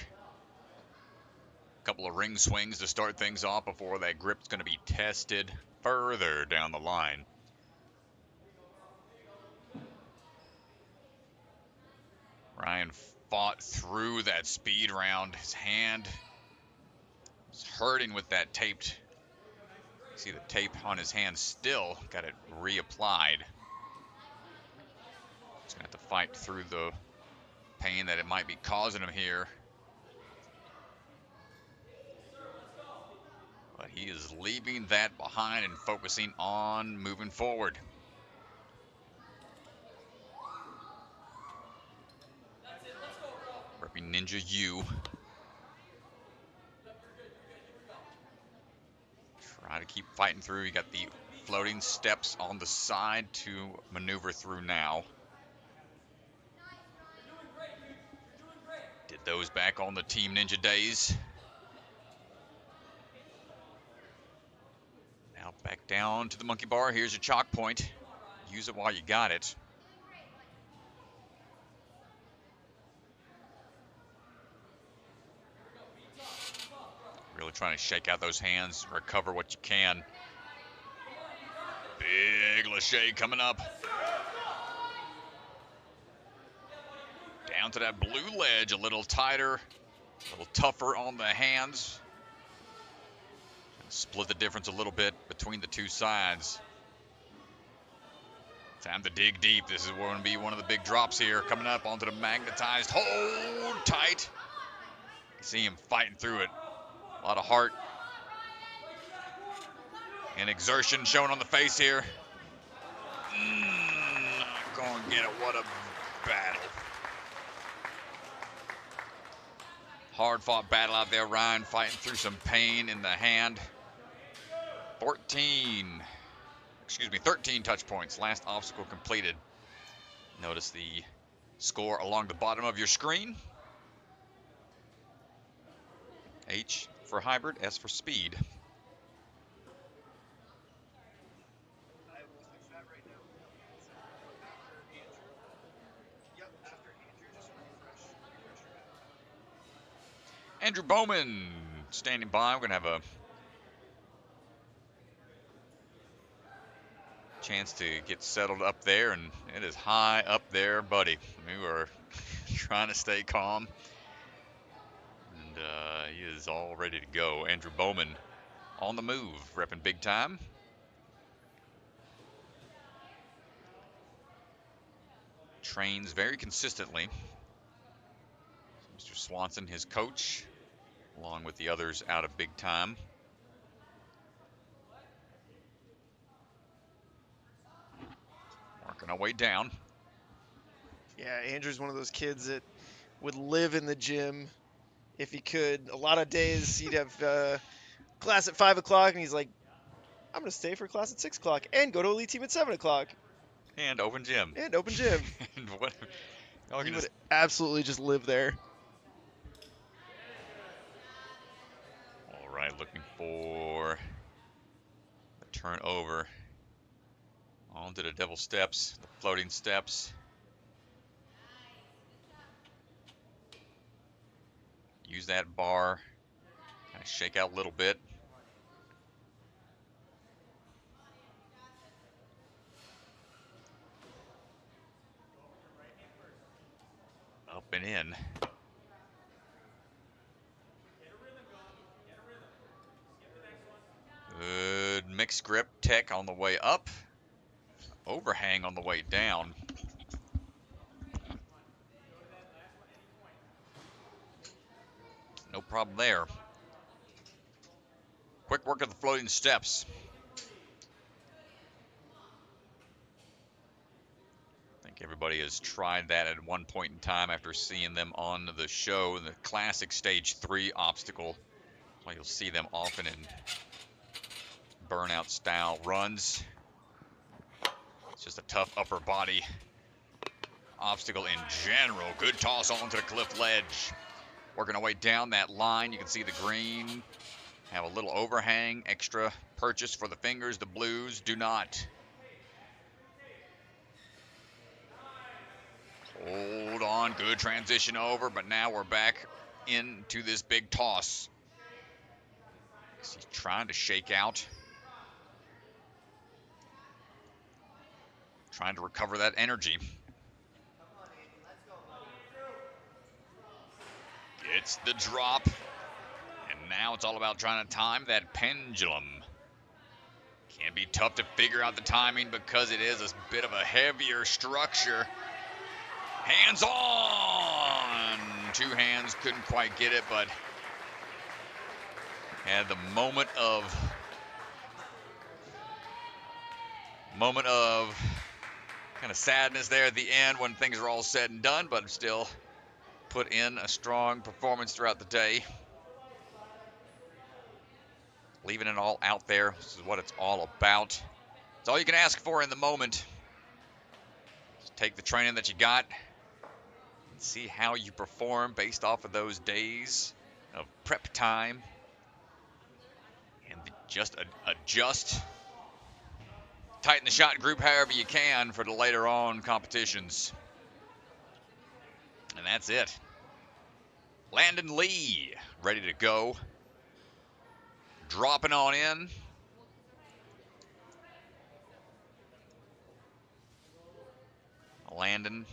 A couple of ring swings to start things off before that grip's going to be tested further down the line. Ryan fought through that speed round. His hand was hurting with that taped. See the tape on his hand still. Got it reapplied. He's going to have to fight through the pain that it might be causing him here. But he is leaving that behind and focusing on moving forward. Repping Ninja U. Try to keep fighting through. You got the floating steps on the side to maneuver through now. Did those back on the Team Ninja days. Now back down to the monkey bar. Here's your chalk point. Use it while you got it. Really trying to shake out those hands, recover what you can. Big Lachey coming up. Down to that blue ledge, a little tighter, a little tougher on the hands. Split the difference a little bit between the two sides. Time to dig deep. This is going to be one of the big drops here. Coming up onto the magnetized. Hold tight. You see him fighting through it. A lot of heart and exertion shown on the face here. Not going to get it. What a battle. Hard-fought battle out there. Ryan fighting through some pain in the hand. 13 touch points. Last obstacle completed. Notice the score along the bottom of your screen. H for hybrid, S for speed. Andrew Bowman standing by. We're going to have a chance to get settled up there, and it is high up there, buddy. We were trying to stay calm, and he is all ready to go. Andrew Bowman on the move, repping big time. Trains very consistently. Mr. Swanson, his coach, along with the others out of big time. Working our way down. Yeah, Andrew's one of those kids that would live in the gym if he could. A lot of days he'd have class at 5 o'clock, and he's like, I'm going to stay for class at 6 o'clock and go to Elite Team at 7 o'clock. And open gym. And open gym. And what? He would absolutely just live there. All right, looking for the turnover onto the devil steps, the floating steps. Use that bar, kind of shake out a little bit. Up and in. Good mixed grip tech on the way up. Overhang on the way down. No problem there. Quick work of the floating steps. I think everybody has tried that at one point in time after seeing them on the show. The classic stage 3 obstacle. Well, you'll see them often in burnout style runs. It's just a tough upper body obstacle in general. Good toss onto the cliff ledge. Working our way down that line, you can see the green have a little overhang, extra purchase for the fingers. The blues do not. Hold on, good transition over, but now we're back into this big toss. He's trying to shake out. Trying to recover that energy. It's the drop. And now it's all about trying to time that pendulum. Can be tough to figure out the timing because it is a bit of a heavier structure. Hands on! 2 hands couldn't quite get it, but had the moment of kind of sadness there at the end when things are all said and done, but still put in a strong performance throughout the day. Leaving it all out there. This is what it's all about. It's all you can ask for in the moment. Just take the training that you got and see how you perform based off of those days of prep time. And just adjust. Tighten the shot group however you can for the later on competitions. And that's it. Landen Lee, ready to go. Dropping on in. Landen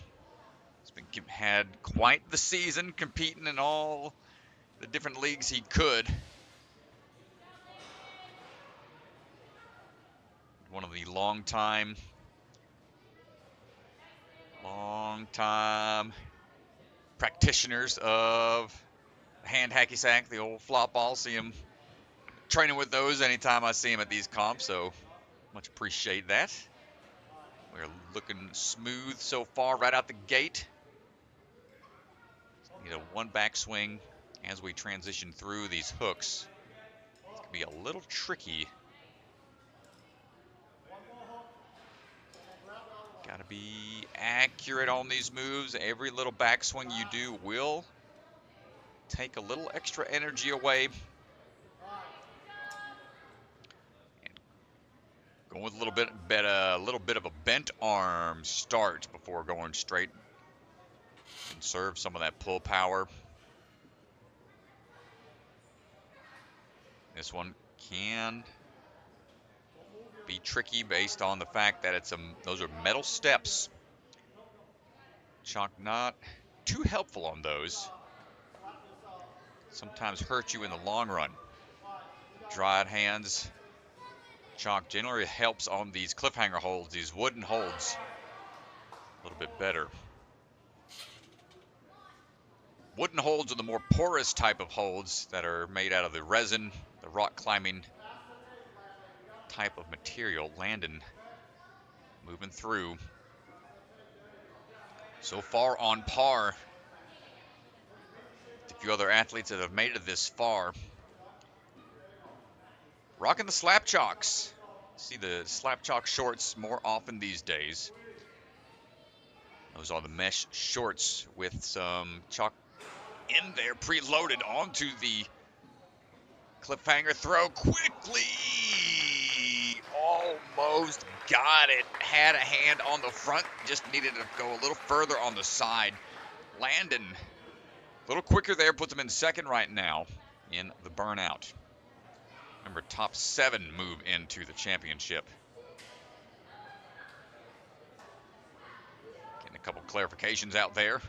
has had quite the season, competing in all the different leagues he could. One of the long-time practitioners of hand hacky sack, the old flop ball. See him training with those anytime I see him at these comps, so much appreciate that. We're looking smooth so far right out the gate. Need a one backswing as we transition through these hooks. It's gonna be a little tricky. Got to be accurate on these moves. Every little backswing you do will take a little extra energy away. And going with a little bit of a bent arm start before going straight. Conserve some of that pull power. This one can be tricky based on the fact that those are metal steps. Chalk not too helpful on those. Sometimes hurt you in the long run. Dried hands. Chalk generally helps on these cliffhanger holds, these wooden holds, a little bit better. Wooden holds are the more porous type of holds that are made out of the resin, the rock climbing type of material. Landen moving through. So far on par. A few other athletes that have made it this far. Rocking the slap chalks. See the slap chalk shorts more often these days. Those are the mesh shorts with some chalk in there, preloaded onto the cliffhanger throw quickly. Almost got it. Had a hand on the front, just needed to go a little further on the side. Landen, a little quicker there, puts him in second right now in the Burnout. Remember, top 7 move into the championship. Getting a couple clarifications out there.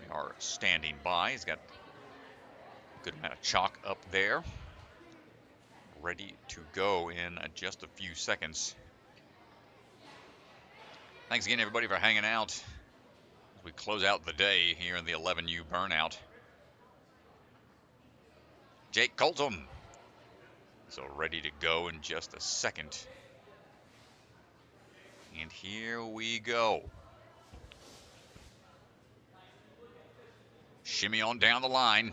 We are standing by. He's got a good amount of chalk up there. Ready to go in just a few seconds. Thanks again, everybody, for hanging out as we close out the day here in the 11U Burnout. Jake Coltom, so ready to go in just a second. And here we go. Shimmy on down the line.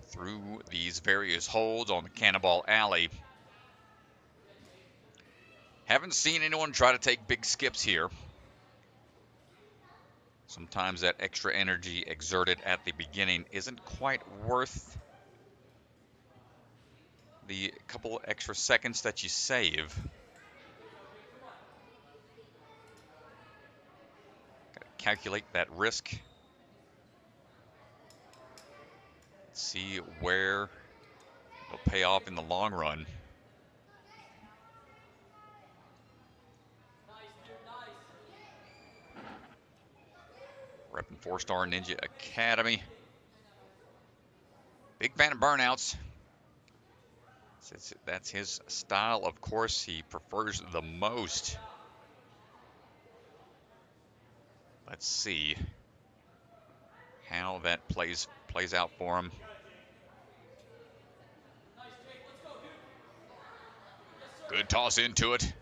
Through these various holds on the Cannonball Alley. Haven't seen anyone try to take big skips here. Sometimes that extra energy exerted at the beginning isn't quite worth the couple extra seconds that you save. Gotta calculate that risk. See where it'll pay off in the long run. Repping 4-Star Ninja Academy. Big fan of burnouts. That's his style, of course, he prefers the most. Let's see how that plays out for him. Good toss into it.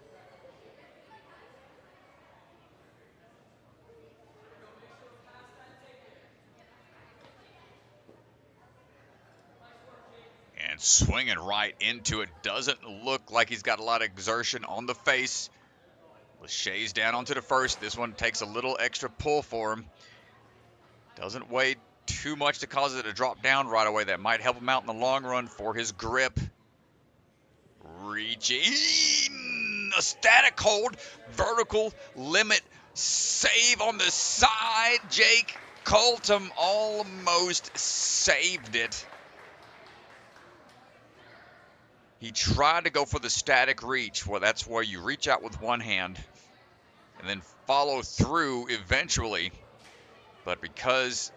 And swinging right into it. Doesn't look like he's got a lot of exertion on the face. Lachey's down onto the first. This one takes a little extra pull for him. Doesn't weigh too much to cause it to drop down right away. That might help him out in the long run for his grip. Reaching. A static hold. Vertical limit. Save on the side. Jake Coltom almost saved it. He tried to go for the static reach. Well, that's where you reach out with one hand and then follow through eventually. But because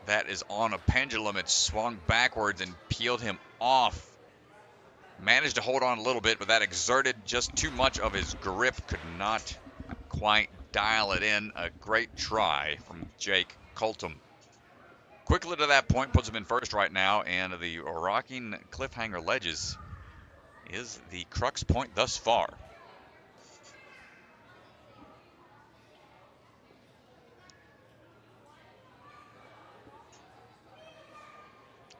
that is on a pendulum, it swung backwards and peeled him off. Managed to hold on a little bit, but that exerted just too much of his grip. Could not quite dial it in. A great try from Jake Coltom. Quickly to that point, puts him in first right now, and the rocking cliffhanger ledges is the crux point thus far.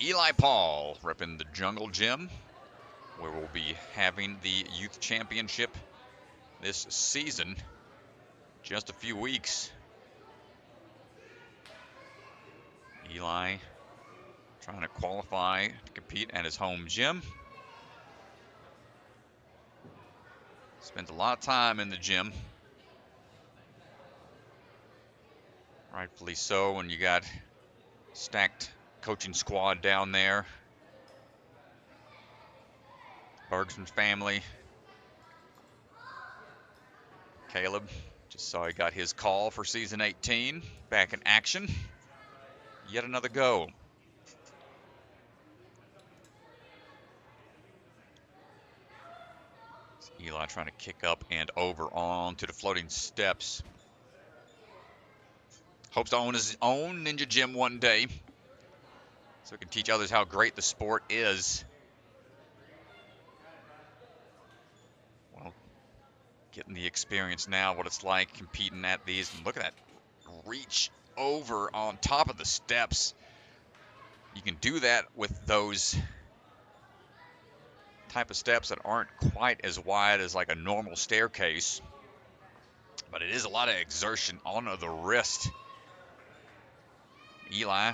Eli Paul repping the Jungle Gym, where we'll be having the youth championship this season. Just a few weeks. Eli trying to qualify to compete at his home gym. Spends a lot of time in the gym. Rightfully so when you got stacked coaching squad down there. Bergsman family. Caleb, just saw he got his call for season 18. Back in action. Yet another go. Eli trying to kick up and over onto the floating steps. Hopes to own his own ninja gym one day, so he can teach others how great the sport is. Well, getting the experience now, what it's like competing at these. And look at that reach over on top of the steps. You can do that with those type of steps that aren't quite as wide as like a normal staircase, but it is a lot of exertion on the wrist. Eli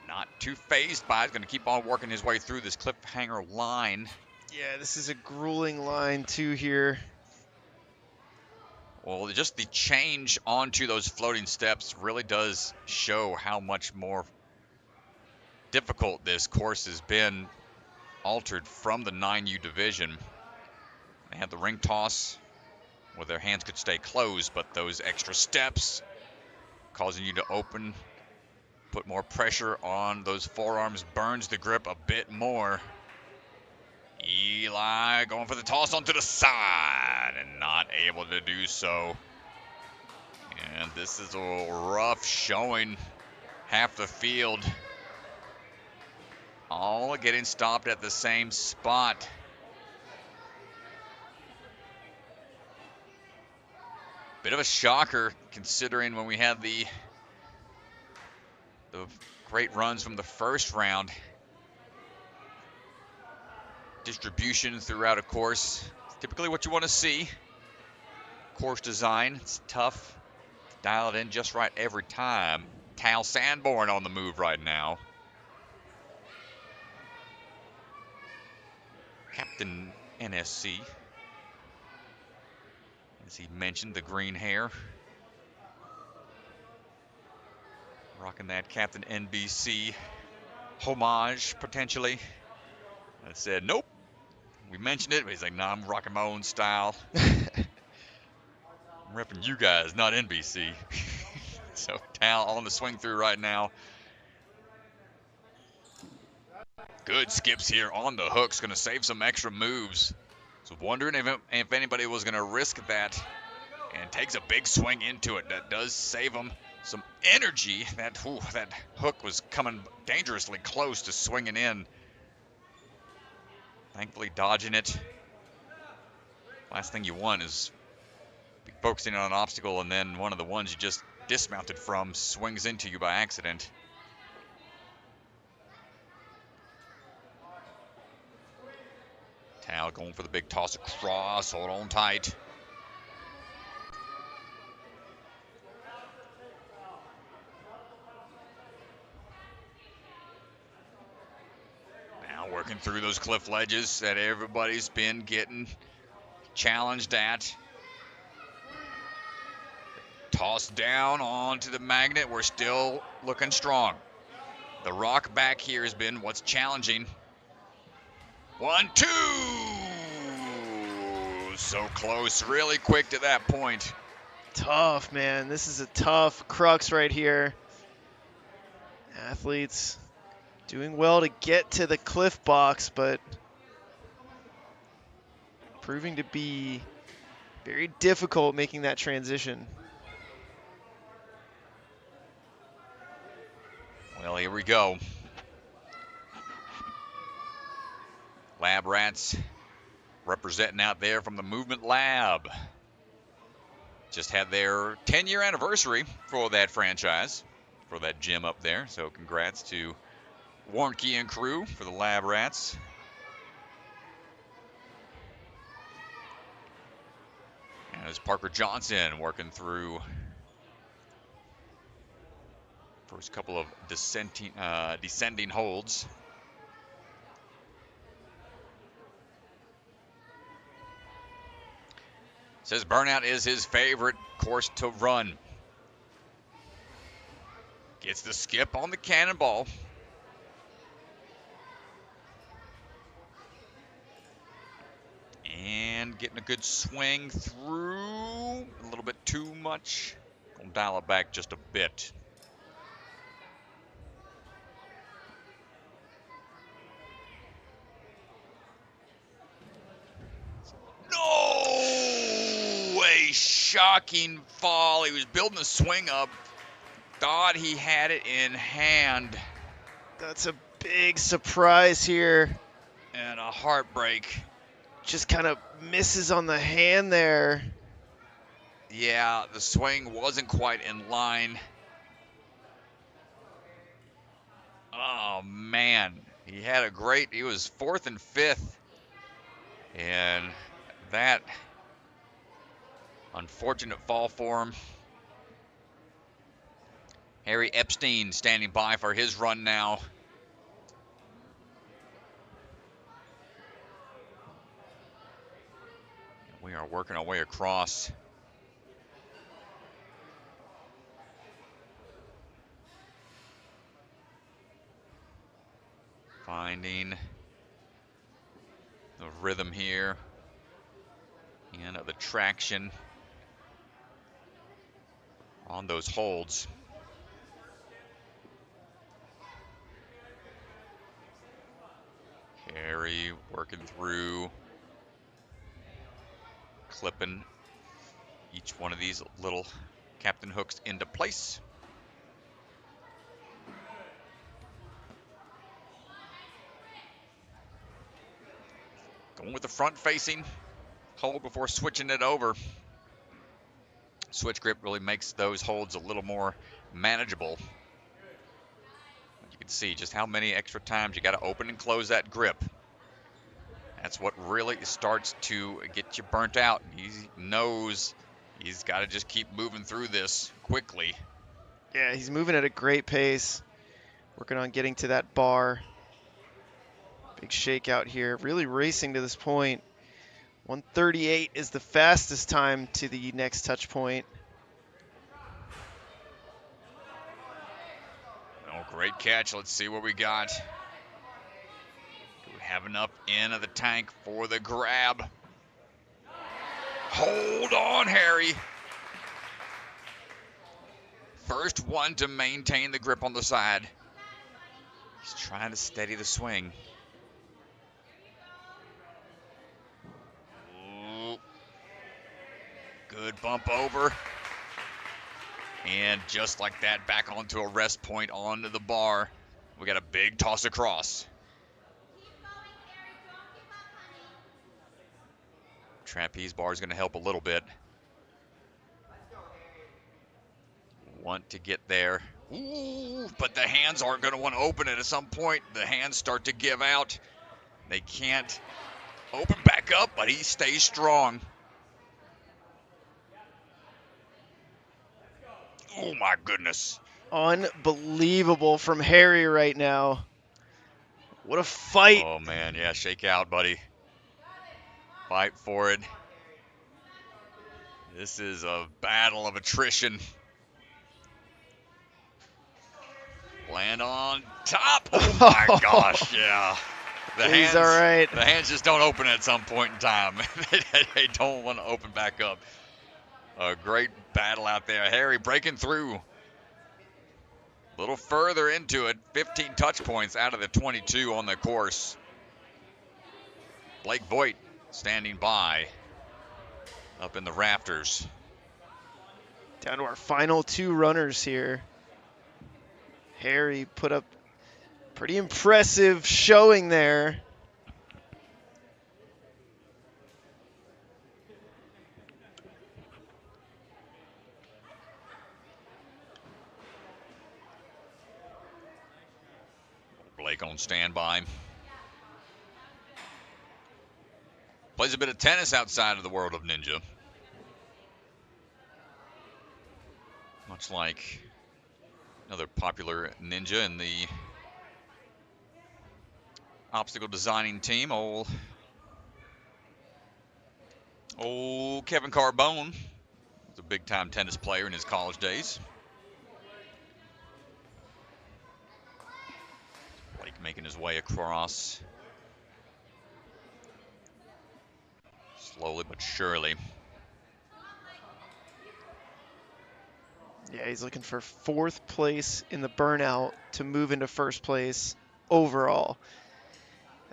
not too phased by it, going to keep on working his way through this cliffhanger line. Yeah, this is a grueling line too here. Well, just the change onto those floating steps really does show how much more difficult this course has been, altered from the 9U division. They had the ring toss where their hands could stay closed, but those extra steps causing you to open, put more pressure on those forearms, burns the grip a bit more. Eli going for the toss onto the side and not able to do so. And this is a rough showing. Half the field all getting stopped at the same spot. Bit of a shocker considering when we had the great runs from the first round. Distribution throughout a course, typically what you want to see. Course design, it's tough. Dial it in just right every time. Tal Sanborn on the move right now. Captain NSC, as he mentioned, the green hair. Rocking that Captain NBC homage, potentially. I said, nope. We mentioned it, but he's like, nah, I'm rocking my own style. I'm repping you guys, not NBC. So Tal on the swing through right now. Good skips here on the hooks, going to save some extra moves. So wondering if anybody was going to risk that, and takes a big swing into it. That does save him some energy. That hook was coming dangerously close to swinging in. Thankfully dodging it. Last thing you want is be focusing on an obstacle and then one of the ones you just dismounted from swings into you by accident. Tal going for the big toss across, hold on tight. Now working through those cliff ledges that everybody's been getting challenged at. Toss down onto the magnet, we're still looking strong. The rock back here has been what's challenging. 1, 2! So close, really quick to that point. Tough, man. This is a tough crux right here. Athletes doing well to get to the cliff box, but proving to be very difficult making that transition. Well, here we go. Lab Rats representing out there from the Movement Lab. Just had their 10-year anniversary for that franchise, for that gym up there. So congrats to Warnke and crew for the Lab Rats. And there's Parker Johnson working through first couple of descending holds. Says Burnout is his favorite course to run. Gets the skip on the cannonball. And getting a good swing through. A little bit too much. Gonna dial it back just a bit. No! A shocking fall. He was building the swing up. Thought he had it in hand. That's a big surprise here. And a heartbreak. Just kind of misses on the hand there. Yeah, the swing wasn't quite in line. Oh, man. He was 4th and 5th. And that unfortunate fall for him. Harry Epstein standing by for his run now. We are working our way across. Finding the rhythm here and the traction on those holds. Harry working through, clipping each one of these little captain hooks into place. Going with the front facing hold before switching it over. Switch grip really makes those holds a little more manageable. You can see just how many extra times you got to open and close that grip. That's what really starts to get you burnt out. He knows he's got to just keep moving through this quickly. Yeah, he's moving at a great pace. Working on getting to that bar. Big shakeout here. Really racing to this point. 1:38 is the fastest time to the next touch point. Oh, great catch. Let's see what we got. Do we have enough in of the tank for the grab? Hold on, Harry. First one to maintain the grip on the side. He's trying to steady the swing. Ooh. Good bump over. And just like that, back onto a rest point onto the bar. We got a big toss across. Trapeze bar is going to help a little bit. Want to get there. Ooh, but the hands aren't going to want to open it at some point. The hands start to give out. They can't open back up, but he stays strong. Oh, my goodness. Unbelievable from Harry right now. What a fight. Oh, man. Yeah, shake out, buddy. Fight for it. This is a battle of attrition. Land on top. Oh, my gosh. Yeah. He's all right. The hands just don't open at some point in time. They don't want to open back up. A great battle out there. Harry breaking through. A little further into it. 15 touch points out of the 22 on the course. Blake Voigt standing by up in the rafters. Down to our final two runners here. Harry put up pretty impressive showing there. Blake Blake on standby. Plays a bit of tennis outside of the world of ninja. Much like another popular ninja in the obstacle designing team, old Kevin Carbone was a big-time tennis player in his college days. Blake making his way across. Slowly but surely. Yeah, he's looking for 4th place in the Burnout to move into 1st place overall.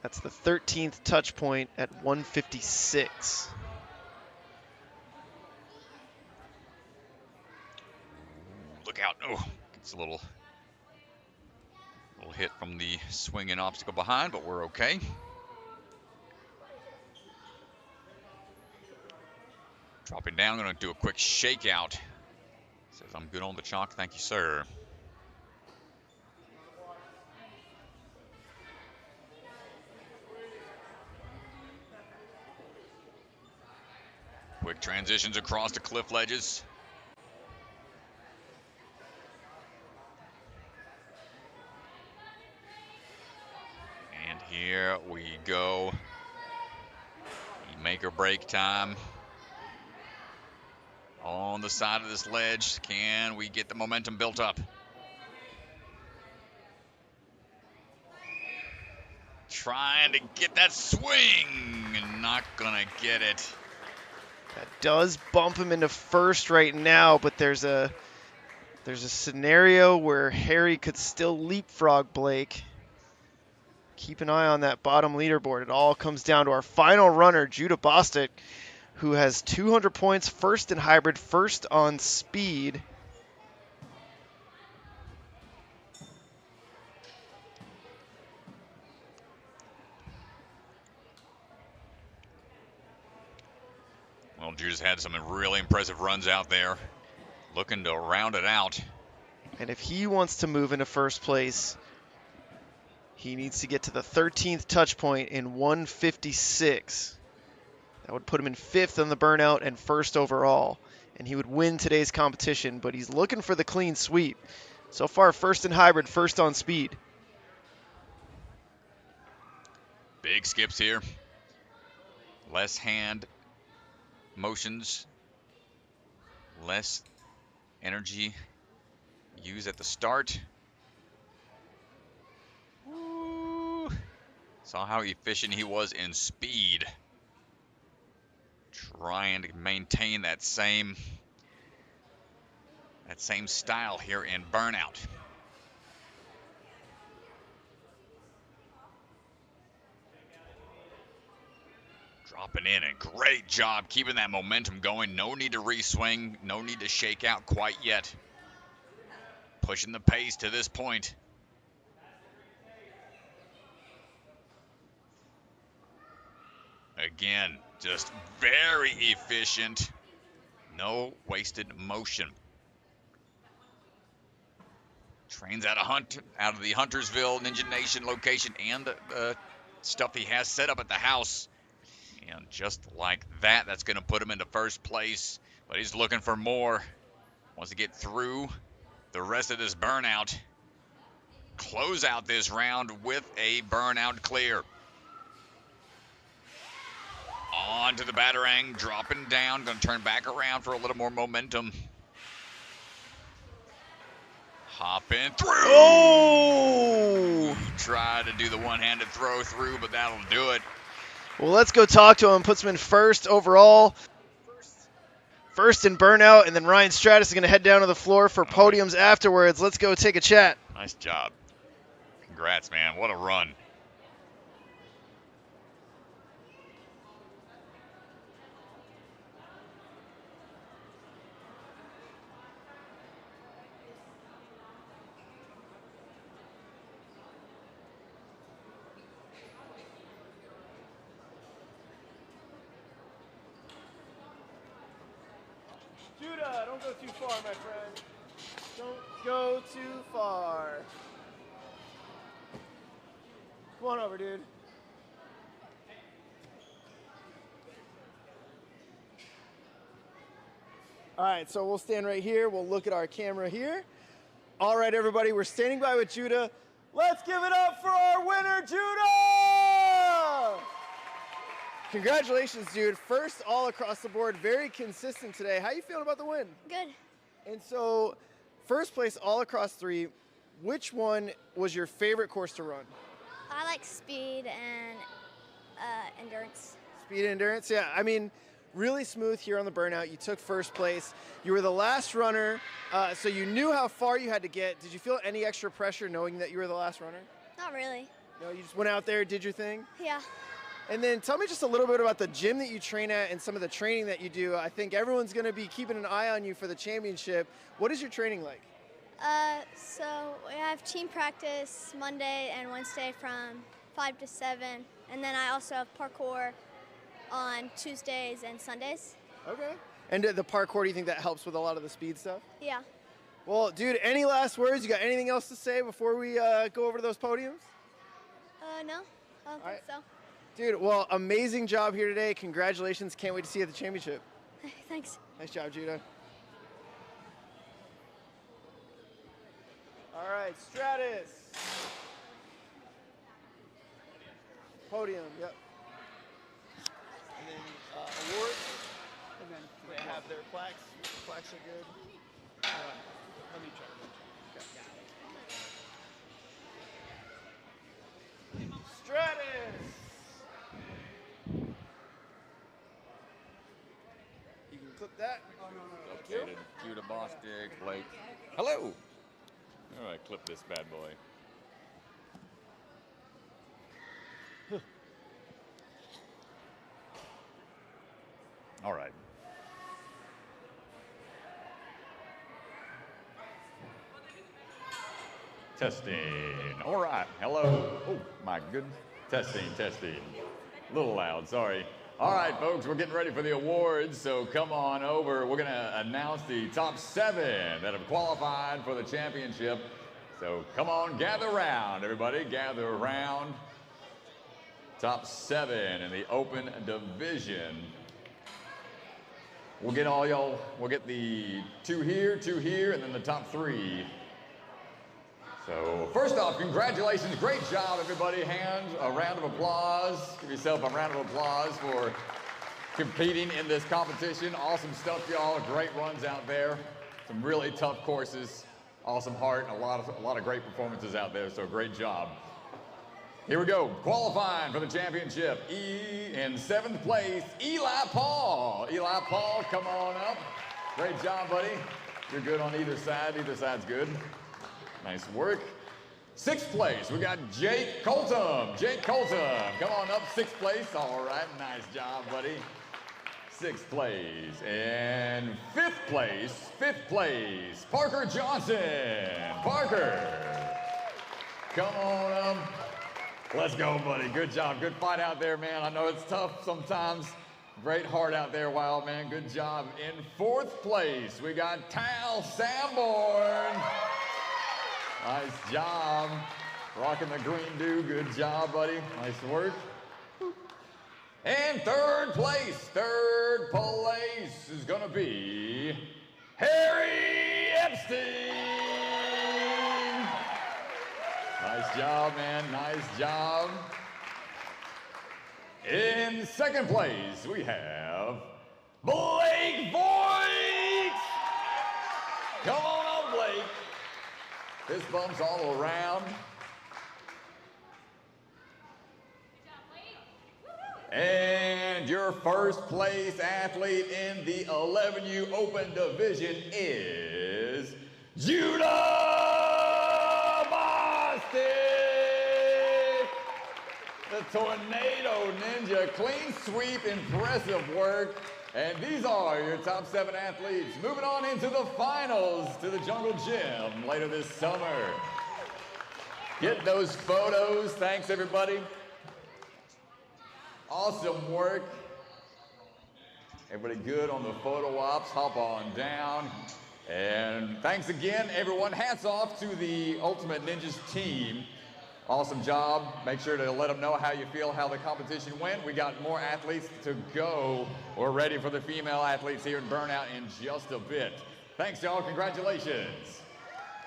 That's the 13th touch point at 156. Look out. Oh, gets a little hit from the swinging obstacle behind, but we're okay. Dropping down, going to do a quick shakeout. Says, I'm good on the chalk, thank you, sir. Quick transitions across the cliff ledges. And here we go. Make or break time. On the side of this ledge, can we get the momentum built up? Trying to get that swing and not gonna get it. That does bump him into 1st right now, but there's a scenario where Harry could still leapfrog Blake. Keep an eye on that bottom leaderboard. It all comes down to our final runner, Judah Bostic, who has 200 points, 1st in hybrid, 1st on speed. Well, Judah's had some really impressive runs out there, looking to round it out. And if he wants to move into 1st place, he needs to get to the 13th touch point in 156. That would put him in 5th on the Burnout and 1st overall. And he would win today's competition, but he's looking for the clean sweep. So far, 1st in hybrid, 1st on speed. Big skips here. Less hand motions. Less energy used at the start. Ooh. Saw how efficient he was in speed. Trying to maintain that same style here in Burnout. Dropping in, and great job keeping that momentum going. No need to re-swing, no need to shake out quite yet. Pushing the pace to this point. Again, just very efficient. No wasted motion. Trains out of the Huntersville Ninja Nation location and the stuff he has set up at the house. And just like that, that's going to put him into 1st place. But he's looking for more. Wants to get through the rest of this Burnout. Close out this round with a Burnout clear. On to the Batarang, dropping down. Going to turn back around for a little more momentum. Hopping through. Oh! Try to do the one-handed throw through, but that'll do it. Well, let's go talk to him. Puts him in 1st overall. 1st in Burnout, and then Ryan Stratus is going to head down to the floor for podiums afterwards. Let's go take a chat. Nice job. Congrats, man. What a run. Judah, don't go too far, my friend. Don't go too far. Come on over, dude. All right, so we'll stand right here. We'll look at our camera here. All right, everybody, we're standing by with Judah. Let's give it up for our winner, Judah! Congratulations, dude. First all across the board, very consistent today. How you feeling about the win? Good. And so, first place all across 3, which one was your favorite course to run? I like speed and endurance. Speed and endurance, yeah. I mean, really smooth here on the Burnout. You took first place. You were the last runner, so you knew how far you had to get. Did you feel any extra pressure knowing that you were the last runner? Not really. No, you just went out there, did your thing? Yeah. And then tell me just a little bit about the gym that you train at and some of the training that you do. I think everyone's going to be keeping an eye on you for the championship. What is your training like? So we have team practice Monday and Wednesday from 5 to 7, and then I also have parkour on Tuesdays and Sundays. Okay. And the parkour, do you think that helps with a lot of the speed stuff? Yeah. Well, dude, any last words? You got anything else to say before we go over to those podiums? No, I don't think so. Dude, well, amazing job here today. Congratulations. Can't wait to see you at the championship. Thanks. Nice job, Judah. All right, Stratus. Podium, yep. And then awards. And then they have their plaques. The plaques are good. Let me check. Okay. Stratus. You can clip that. Located Judah, Bostic, Blake. Hello. All right, clip this bad boy. All right. Testing. All right. Hello. Oh, my goodness. Testing, testing. A little loud, sorry. All right, folks, we're getting ready for the awards, so come on over. We're going to announce the top 7 that have qualified for the championship. So come on, gather around, everybody. Gather around. Top 7 in the open division. We'll get all y'all, we'll get the 2 here, and then the top 3. So first off, congratulations, great job everybody. A round of applause. Give yourself a round of applause for competing in this competition. Awesome stuff, y'all, great runs out there. Some really tough courses, awesome heart, and a lot of great performances out there, so great job. Here we go, qualifying for the championship. In 7th place, Eli Paul. Eli Paul, come on up. Great job, buddy. You're good on either side's good. Nice work. 6th place, we got Jake Coltom. Jake Coltom, come on up, 6th place. All right, nice job, buddy. 6th place. And 5th place, Parker Johnson. Parker, come on up. Let's go, buddy. Good job. Good fight out there, man. I know it's tough sometimes. Great heart out there, Wild man. Good job. In 4th place, we got Tal Sanborn. Nice job. Rocking the green dew. Good job, buddy. Nice work. And 3rd place is going to be Harry Epstein. Nice job, man. Nice job. In 2nd place, we have Blake Voigt. Come on up, Blake. Fist bumps all around. And your 1st place athlete in the 11U Open Division is Judah Bostic. The Tornado Ninja. Clean sweep, impressive work. And these are your top 7 athletes. Moving on into the finals to the Jungle Gym later this summer. Get those photos. Thanks, everybody. Awesome work. Everybody good on the photo ops? Hop on down. And thanks again, everyone. Hats off to the Ultimate Ninjas team. Awesome job. Make sure to let them know how you feel, how the competition went. We got more athletes to go. We're ready for the female athletes here in Burnout in just a bit. Thanks, y'all. Congratulations.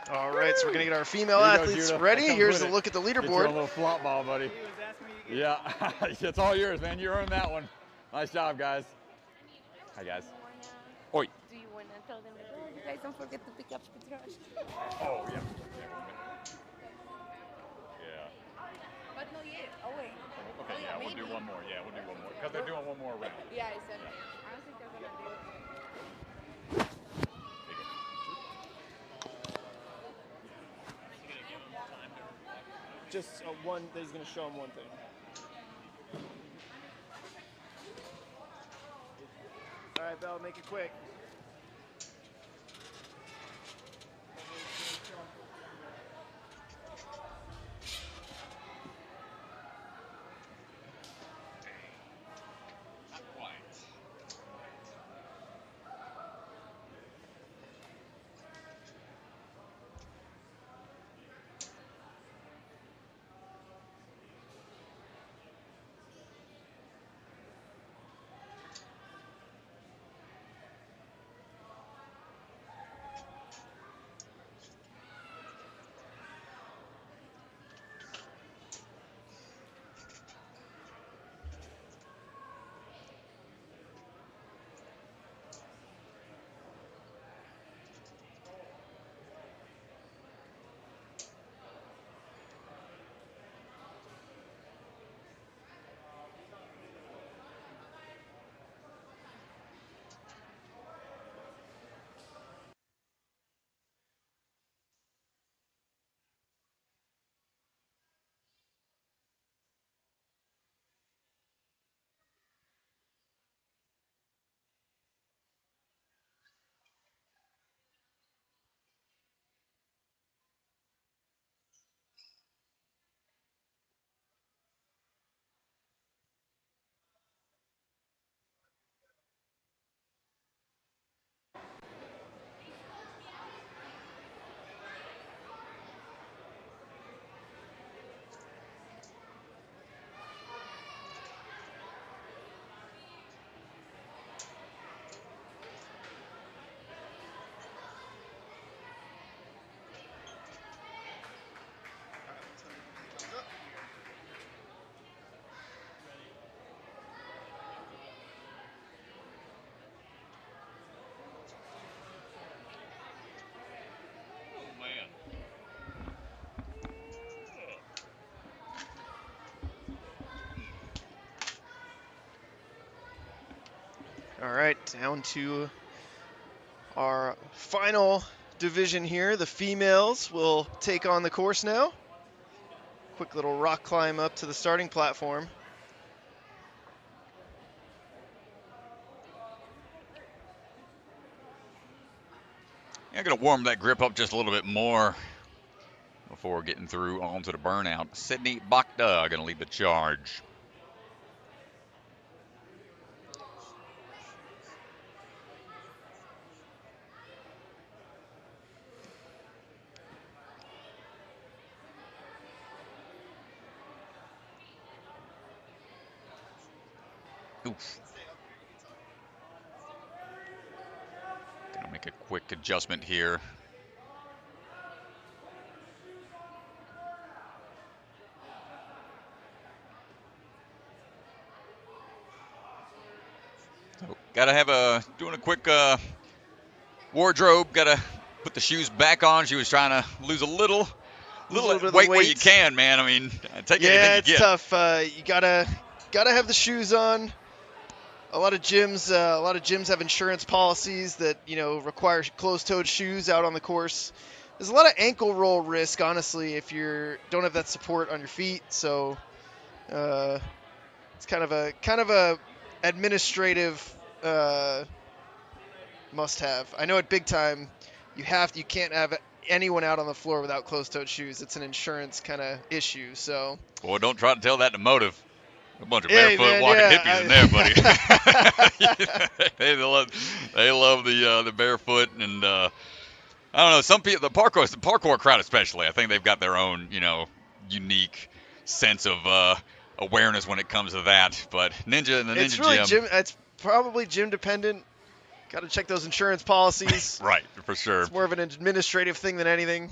All right, so we're going to get our female athletes ready. Here's a look at the Get leaderboard. you a little flop ball, buddy. Yeah, it's all yours, man. You earned that one. Nice job, guys. Hi, guys. Oi. Do you want to tell them, oh, you guys don't forget to pick up the trash? Oh, yeah. But no, yeah. Oh, wait. Okay, Oh, yeah, we'll do one more. Yeah, we'll do one more. Because they're doing one more round. Yeah, I said it. I don't think they're going to do it. Just one, he's going to show him one thing. All right, Belle, make it quick. All right, down to our final division here. The females will take on the course now. Quick little rock climb up to the starting platform. I'm going to warm that grip up just a little bit more before getting through onto the burnout. Sydney Bachta going to lead the charge. Oof. Gonna make a quick adjustment here. So, gotta have doing a quick wardrobe. Gotta put the shoes back on. She was trying to lose a little bit of weight the where you can, man. I mean, take anything you Yeah, get. it's tough. You gotta have the shoes on. A lot of gyms have insurance policies that require closed-toed shoes out on the course. There's a lot of ankle roll risk, honestly, if you don't have that support on your feet. So it's kind of a administrative must-have. I know at big time you can't have anyone out on the floor without closed-toed shoes. It's an insurance kind of issue. So. Boy, don't try to tell that to Motive. A bunch of barefoot walking hippies in there, buddy. they love the barefoot, and I don't know, some people, the parkour crowd especially, I think they've got their own unique sense of awareness when it comes to that. But Ninja and the It's Ninja really Gym. It's probably gym dependent. Got to check those insurance policies. Right, for sure. It's more of an administrative thing than anything.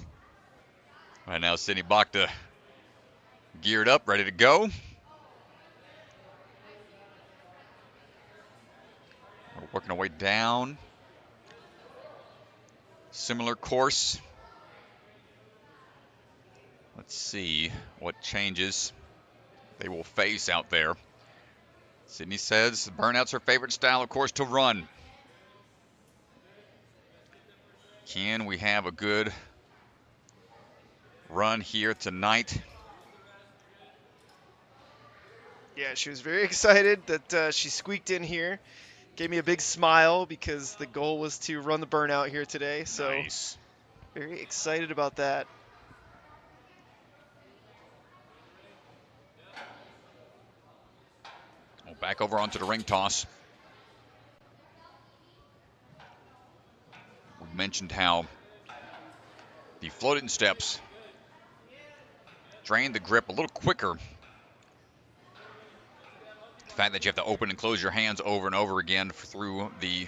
Right now, Sydney Bachta geared up, ready to go. We're working our way down. Similar course. Let's see what changes they will face out there. Sydney says Burnout's her favorite style, of course, to run. Can we have a good run here tonight? Yeah, she was very excited that she squeaked in here. Gave me a big smile because the goal was to run the Burnout here today. So Nice. very excited about that. Well, back over onto the ring toss. We mentioned how the floating steps drain the grip a little quicker. The fact that you have to open and close your hands over and over again through the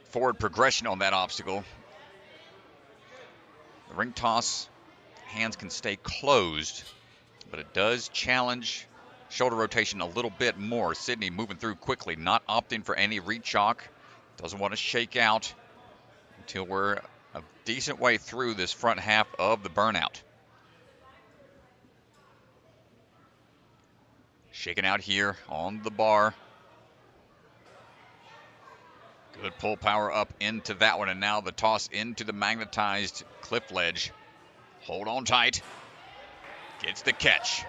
forward progression on that obstacle. The ring toss, hands can stay closed, but it does challenge shoulder rotation a little bit more. Sydney moving through quickly, not opting for any re-chalk. Doesn't want to shake out until we're a decent way through this front half of the Burnout. Shaking out here on the bar. Good pull power up into that one, and now the toss into the magnetized cliff ledge. Hold on tight. Gets the catch.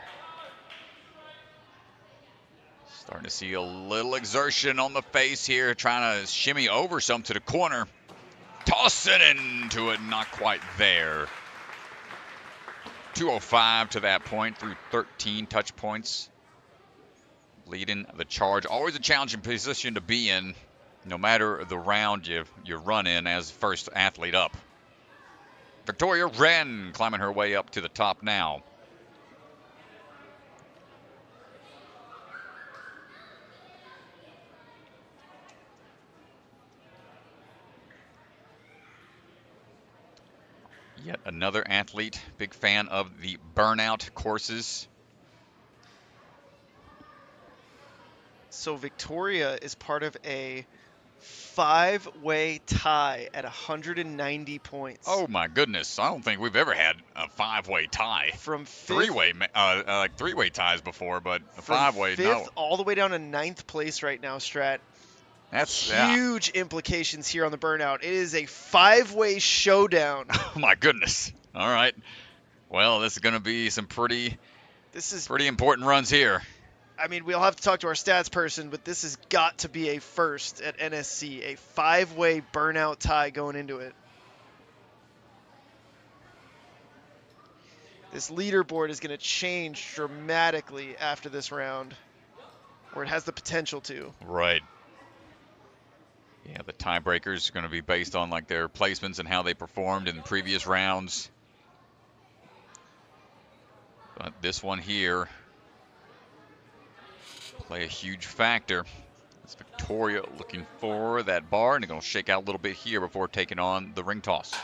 Starting to see a little exertion on the face here, trying to shimmy over some to the corner. Toss it into it, not quite there. 205 to that point through 13 touch points. Leading the charge. Always a challenging position to be in, no matter the round you run in as first athlete up. Victoria Wren climbing her way up to the top now. Yet another athlete, big fan of the Burnout courses. So Victoria is part of a 5-way tie at 190 points. Oh my goodness! I don't think we've ever had a 5-way tie. From fifth, Three-way, like 3-way ties before, but a from 5-way, fifth no. all the way down to 9th place right now, Strat. That's Huge implications here on the Burnout. It is a 5-way showdown. Oh my goodness! All right. Well, this is going to be some pretty important runs here. I mean, we'll have to talk to our stats person, but this has got to be a first at NSC, a 5-way Burnout tie going into it. This leaderboard is going to change dramatically after this round, or it has the potential to. Right. Yeah, the tiebreakers are going to be based on like their placements and how they performed in previous rounds. But this one here play a huge factor. It's Victoria looking for that bar, and they're going to shake out a little bit here before taking on the ring toss.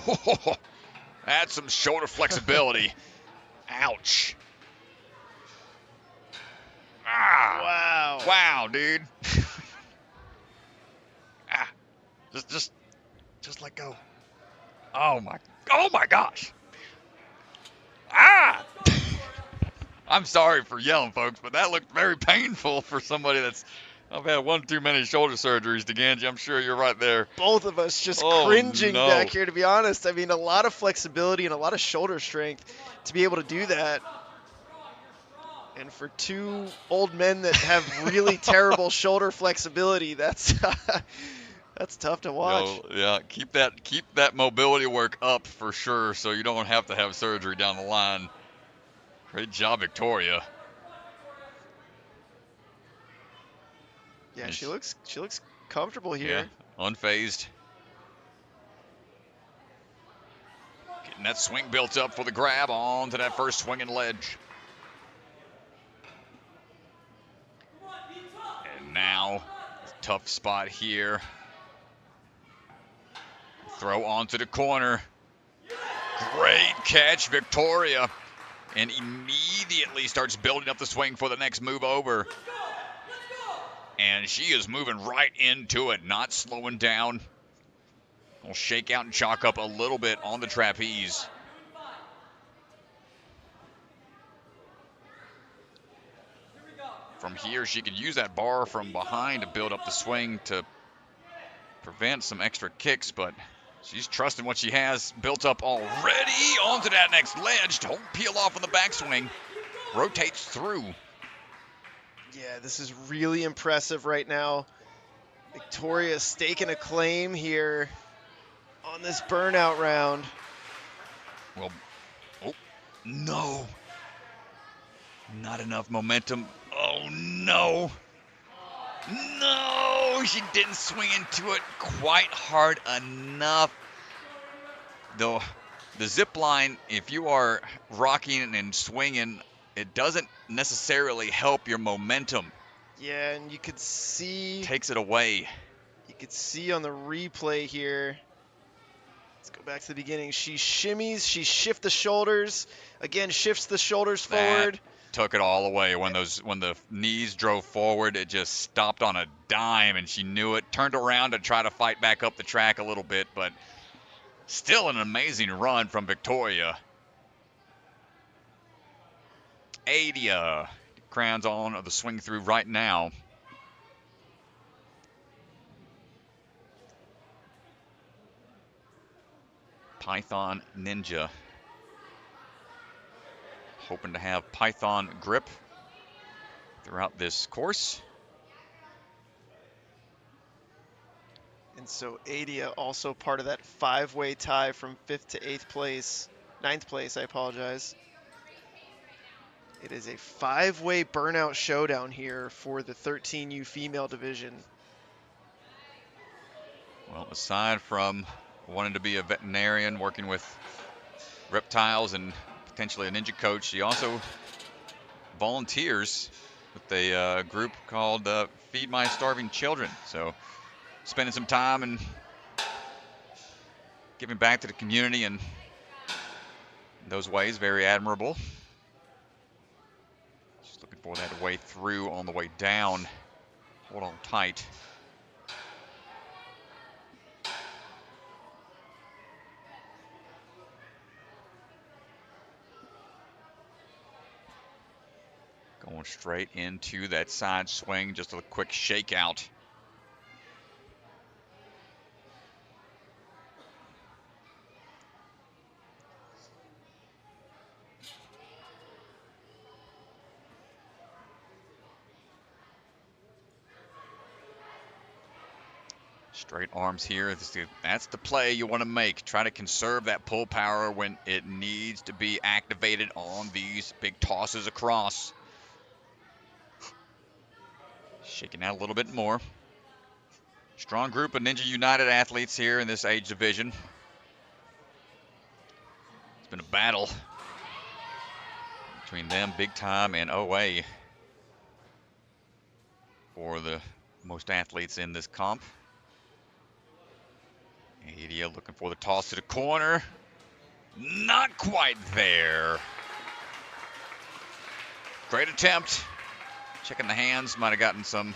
Oh, that's some shoulder flexibility. Ouch. Wow. Wow, dude. Just let go. Oh my gosh. I'm sorry for yelling, folks, but that looked very painful for somebody I've had one too many shoulder surgeries, DeGanji. I'm sure you're right there. Both of us just Oh, cringing no. back here, to be honest. I mean, a lot of flexibility and a lot of shoulder strength to be able to do that. And for two old men that have really terrible shoulder flexibility, that's tough to watch. Yeah, keep that mobility work up for sure, so you don't have to have surgery down the line. Great job, Victoria. Yeah, she looks comfortable here. Yeah, unfazed. Getting that swing built up for the grab onto that first swinging ledge. And now, tough spot here. Throw onto the corner. Great catch, Victoria. And immediately starts building up the swing for the next move over. And she is moving right into it, not slowing down. We'll shake out and chalk up a little bit on the trapeze. From here, she could use that bar from behind to build up the swing to prevent some extra kicks, but she's trusting what she has built up already. Onto that next ledge. Don't peel off on the backswing. Rotates through. Yeah, this is really impressive right now. Victoria staking a claim here on this burnout round. Well, oh, no. Not enough momentum. Oh, no. No, she didn't swing into it quite hard enough. Though the zip line, if you are rocking and swinging, it doesn't necessarily help your momentum. Yeah, and you could see... Takes it away. You could see on the replay here. Let's go back to the beginning. She shimmies, she shifts the shoulders. Again, shifts the shoulders forward. Took it all away. When the knees drove forward, it just stopped on a dime, and she knew it. Turned around to try to fight back up the track a little bit, but still an amazing run from Victoria. Adia DeCrans on the swing through right now. Python Ninja. Hoping to have Python grip throughout this course. And so Adia also part of that 5-way tie from 5th to 8th place. 9th place, I apologize. It is a 5-way burnout showdown here for the 13U female division. Well, aside from wanting to be a veterinarian, working with reptiles and potentially a ninja coach, she also volunteers with a group called Feed My Starving Children. So spending some time and giving back to the community in those ways, very admirable. Just looking for that way through on the way down. Hold on tight. Going straight into that side swing, just a quick shakeout. Straight arms here. That's the play you want to make. Try to conserve that pull power when it needs to be activated on these big tosses across. Shaking out a little bit more. Strong group of Ninja United athletes here in this age division. It's been a battle between them, big time, and OA for the most athletes in this comp. Adia looking for the toss to the corner. Not quite there. Great attempt. Checking the hands, might have gotten some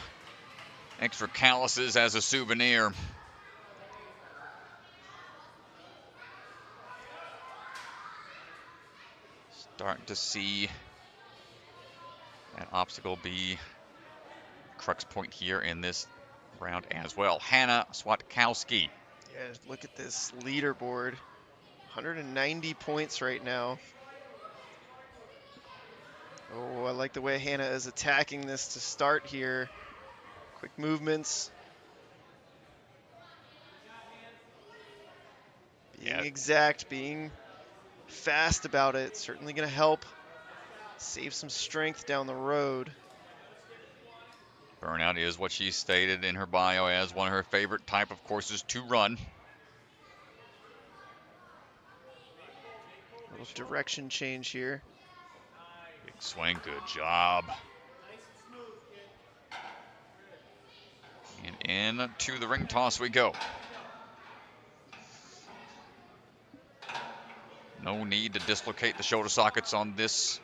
extra calluses as a souvenir. Starting to see that obstacle be crux point here in this round as well. Hannah Swatkowski. Yeah, look at this leaderboard. 190 points right now. Oh, I like the way Hannah is attacking this to start here. Quick movements. Being exact, being fast about it. Certainly going to help save some strength down the road. Burnout is what she stated in her bio as one of her favorite type of courses to run. Little direction change here. Big swing, good job. And into the ring toss we go. No need to dislocate the shoulder sockets on this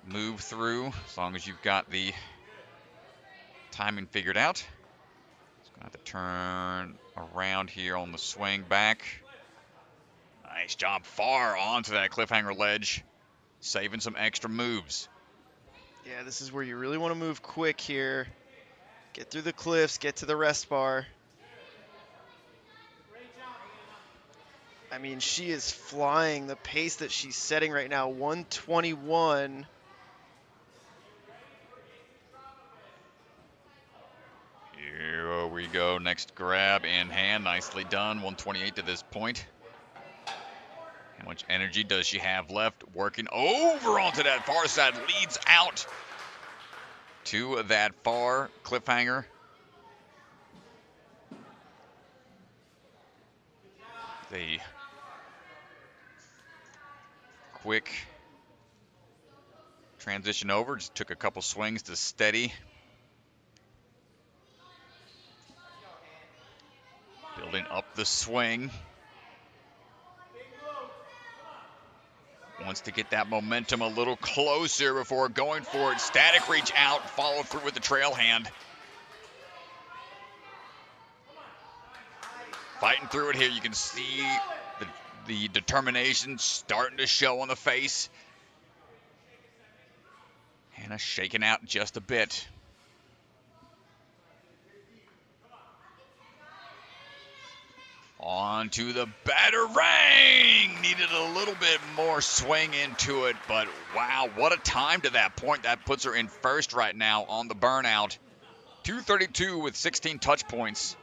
move through, as long as you've got the timing figured out. Just gonna have to turn around here on the swing back. Nice job far onto that cliffhanger ledge, saving some extra moves. Yeah, this is where you really want to move quick here. Get through the cliffs, get to the rest bar. I mean, she is flying. The pace that she's setting right now, 121. Here we go. Next grab in hand. Nicely done. 128 to this point. How much energy does she have left? Working over onto that far side. Leads out to that far cliffhanger. The quick transition over. Just took a couple swings to steady. Building up the swing. Wants to get that momentum a little closer before going for it. Static reach out, follow through with the trail hand. Fighting through it here. You can see the determination starting to show on the face. Hannah shaking out just a bit. On to the battering. Needed a little bit more swing into it, but wow, what a time to that point. That puts her in first right now on the Burnout. 232 with 16 touch points.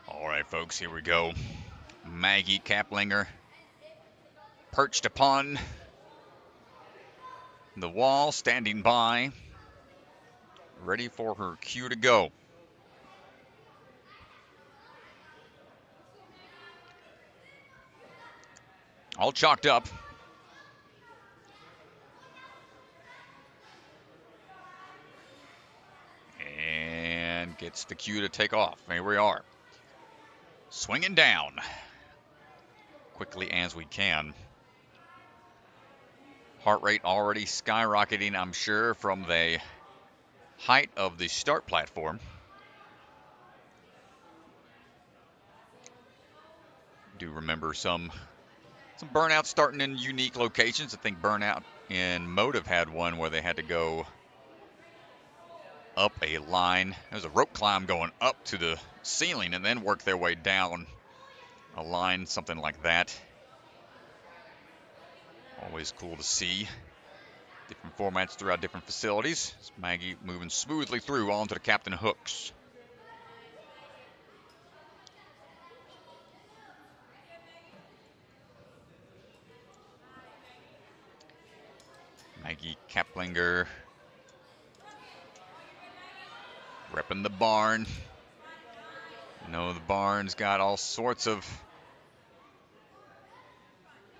All right, folks, here we go. Maggie Caplinger perched upon the wall, standing by, ready for her cue to go. All chalked up. And gets the cue to take off. Here we are. Swinging down quickly as we can. Heart rate already skyrocketing, I'm sure, from the height of the start platform. Do remember some Burnouts starting in unique locations. I think Burnout in Motive had one where they had to go up a line. There was a rope climb going up to the ceiling and then work their way down a line, something like that. Always cool to see. Different formats throughout different facilities. It's Maggie moving smoothly through onto the captain hooks. Maggie Caplinger repping the barn. You know, the barn's got all sorts of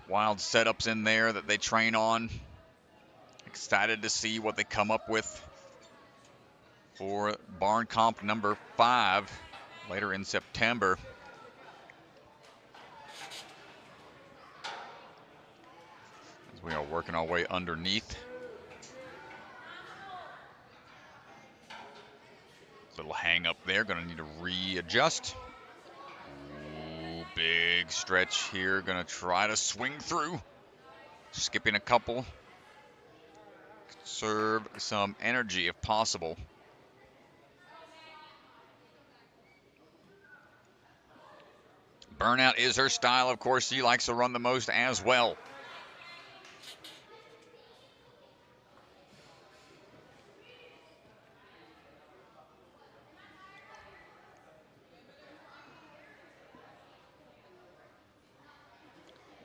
wild setups in there that they train on. Excited to see what they come up with for barn comp number 5 later in September. As we are working our way underneath. Little hang up there. Going to need to readjust. Ooh, big stretch here. Going to try to swing through. Skipping a couple. Conserve some energy if possible. Burnout is her style, of course. She likes to run the most as well.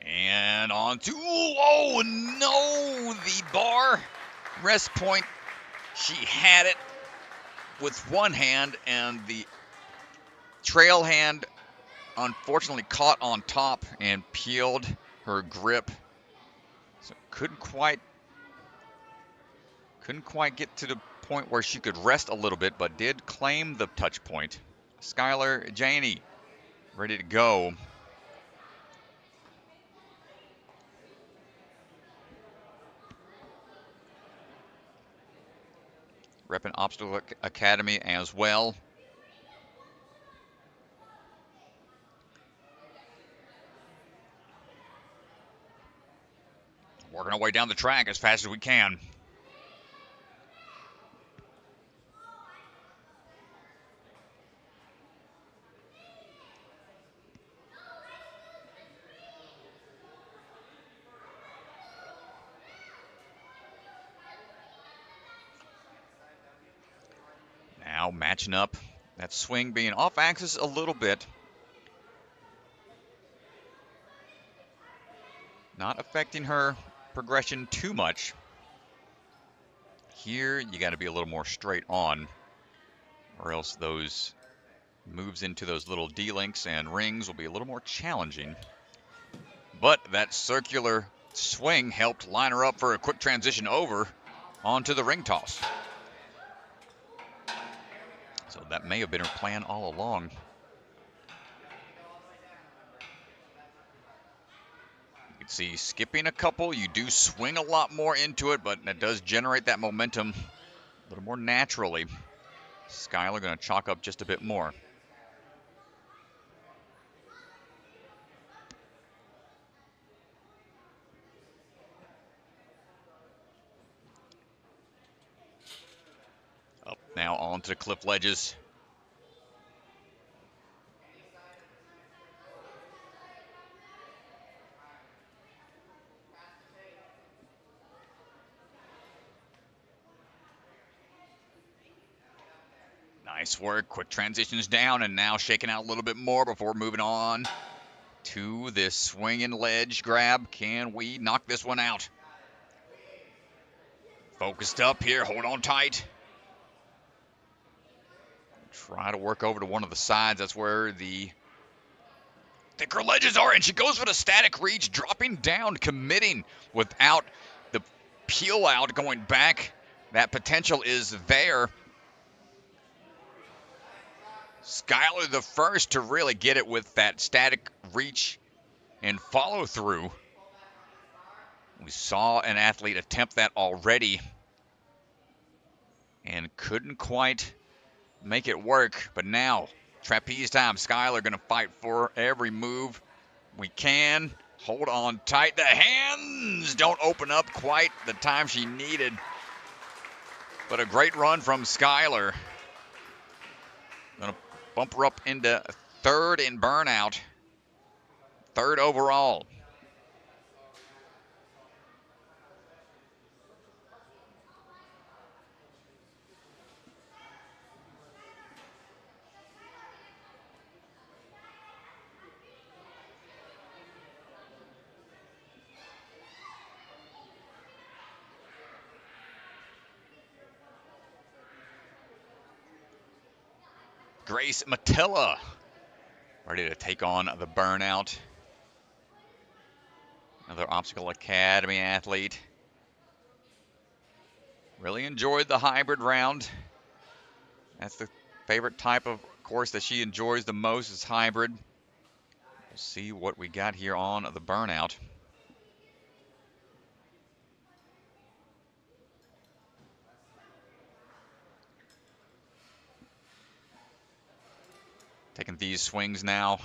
And on to, oh no, the bar rest point. She had it with one hand, and the trail hand unfortunately caught on top and peeled her grip. So couldn't quite get to the point where she could rest a little bit, but did claim the touch point. Skylar Janey ready to go. Repping Obstacle Academy as well. Working our way down the track as fast as we can. Now matching up, that swing being off axis a little bit. Not affecting her progression too much. Here, you got to be a little more straight on, or else those moves into those little D-links and rings will be a little more challenging. But that circular swing helped line her up for a quick transition over onto the ring toss. So that may have been her plan all along. You can see skipping a couple, you do swing a lot more into it, but that does generate that momentum a little more naturally. Skylar going to chalk up just a bit more. Up now onto the cliff ledges. Nice work. Quick transitions down, and now shaking out a little bit more before moving on to this swinging ledge grab. Can we knock this one out? Focused up here. Hold on tight. Try to work over to one of the sides. That's where the thicker ledges are, and she goes for the static reach, dropping down, committing without the peel out going back. That potential is there. Skylar the first to really get it with that static reach and follow through. We saw an athlete attempt that already and couldn't quite make it work, but now trapeze time. Skylar gonna fight for every move we can. Hold on tight. The hands don't open up quite the time she needed, but a great run from Skylar. Gonna bump her up into third in Burnout, third overall. Grace Mattila ready to take on the Burnout. Another Obstacle Academy athlete. Really enjoyed the hybrid round. That's the favorite type of course that she enjoys the most, is hybrid. We'll see what we got here on the Burnout. Taking these swings now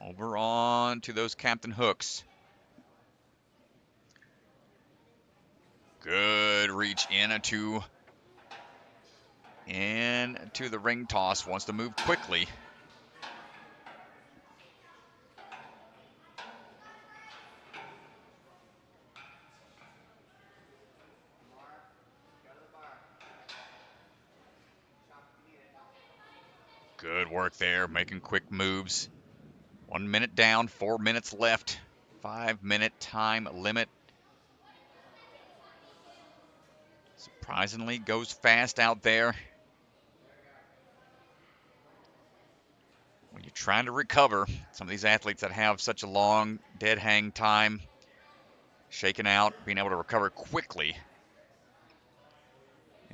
over on to those captain hooks. Good reach into the ring toss. Wants to move quickly. Good work there, making quick moves. 1 minute down, 4 minutes left. 5-minute time limit. Surprisingly, goes fast out there. When you're trying to recover, some of these athletes that have such a long dead hang time, shaking out, being able to recover quickly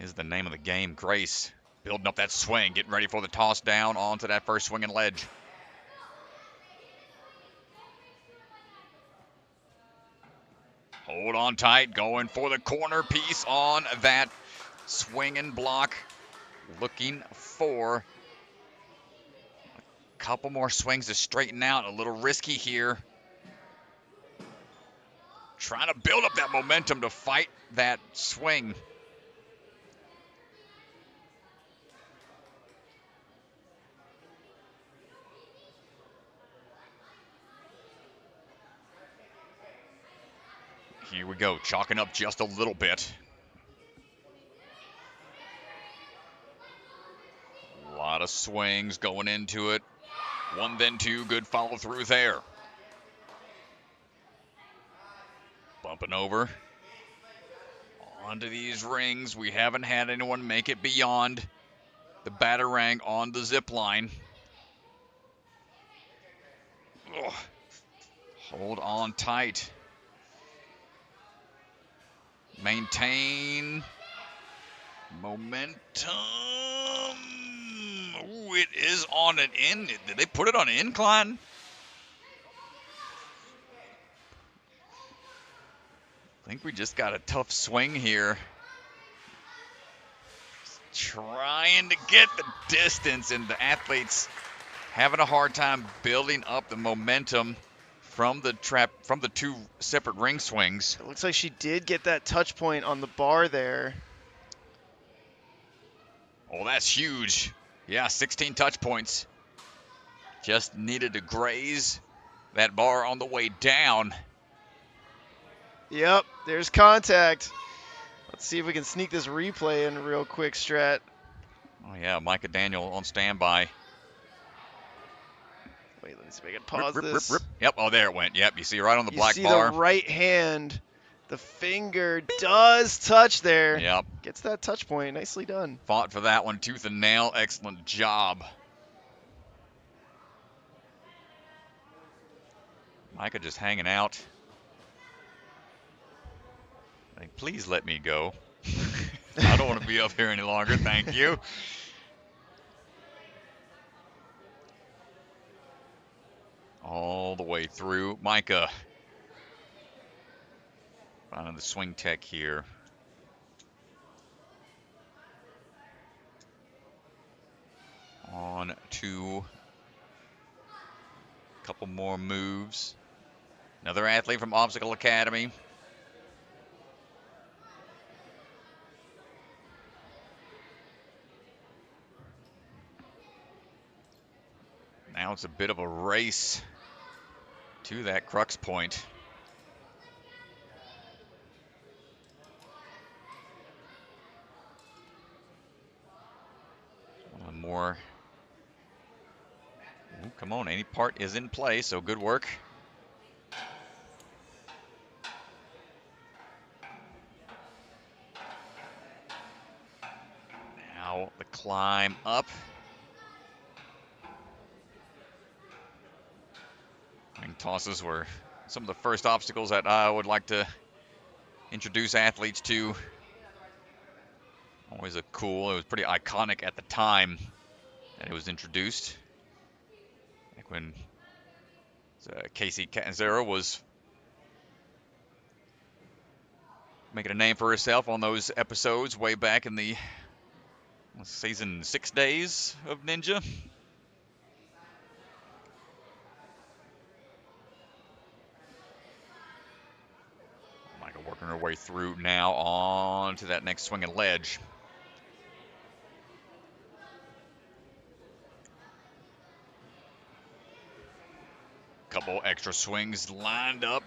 is the name of the game. Grace building up that swing, getting ready for the toss down onto that first swinging ledge. Hold on tight, going for the corner piece on that swinging block. Looking for a couple more swings to straighten out. A little risky here. Trying to build up that momentum to fight that swing. Here we go, chalking up just a little bit. A lot of swings going into it. 1, then 2, good follow through there. Bumping over onto these rings. We haven't had anyone make it beyond the batarang on the zip line. Ugh. Hold on tight. Maintain momentum. Ooh, it is on an in. Did they put it on an incline? I think we just got a tough swing here. Trying to get the distance, and the athletes having a hard time building up the momentum from the two separate ring swings. It looks like she did get that touch point on the bar there. Oh, that's huge. Yeah, 16 touch points. Just needed to graze that bar on the way down. Yep, there's contact. Let's see if we can sneak this replay in real quick, Strat. Oh, yeah, Myka Daniel on standby. Wait, let's make it pause this. Rip. Yep, oh, there it went. Yep, you see right on the black bar. You see the right hand. The finger does touch there. Yep. Gets that touch point. Nicely done. Fought for that one, tooth and nail. Excellent job. Myka just hanging out. Like, please let me go. I don't want to be up here any longer. Thank you. All the way through. Myka. Finding the swing tech here. On to a couple more moves. Another athlete from Obstacle Academy. Now it's a bit of a race to that crux point. One more. Ooh, come on, any part is in play, so good work. Now the climb up. Ring tosses were some of the first obstacles that I would like to introduce athletes to. Always it was pretty iconic at the time that it was introduced. Like when Casey Catanzaro was making a name for herself on those episodes way back in the season 6 days of Ninja. way through now on to that next swinging ledge. Couple extra swings lined up.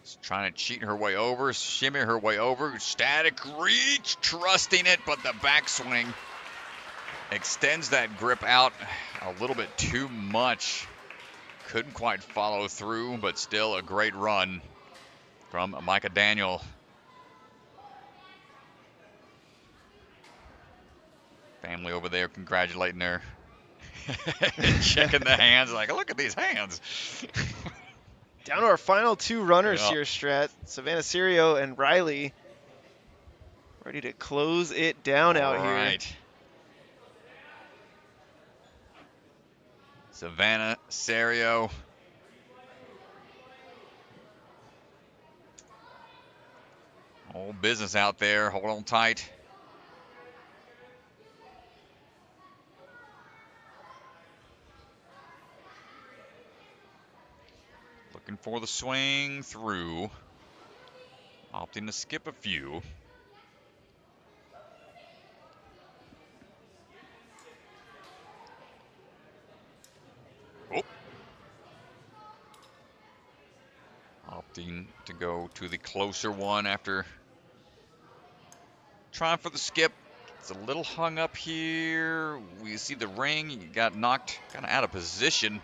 Just trying to cheat her way over, shimmy her way over. Static reach, trusting it, but the backswing extends that grip out a little bit too much. Couldn't quite follow through, but still a great run from Myka Daniel. Family over there congratulating her. Checking the hands, like, look at these hands. Down to our final 2 runners Yep. here, Strat. Savannah Serio and Rylee. Ready to close it down out here. Right. Savannah Serio. Whole business out there. Hold on tight. Looking for the swing through. Opting to skip a few. Oh. Opting to go to the closer one after trying for the skip. It's a little hung up here. We see the ring. You got knocked kind of out of position.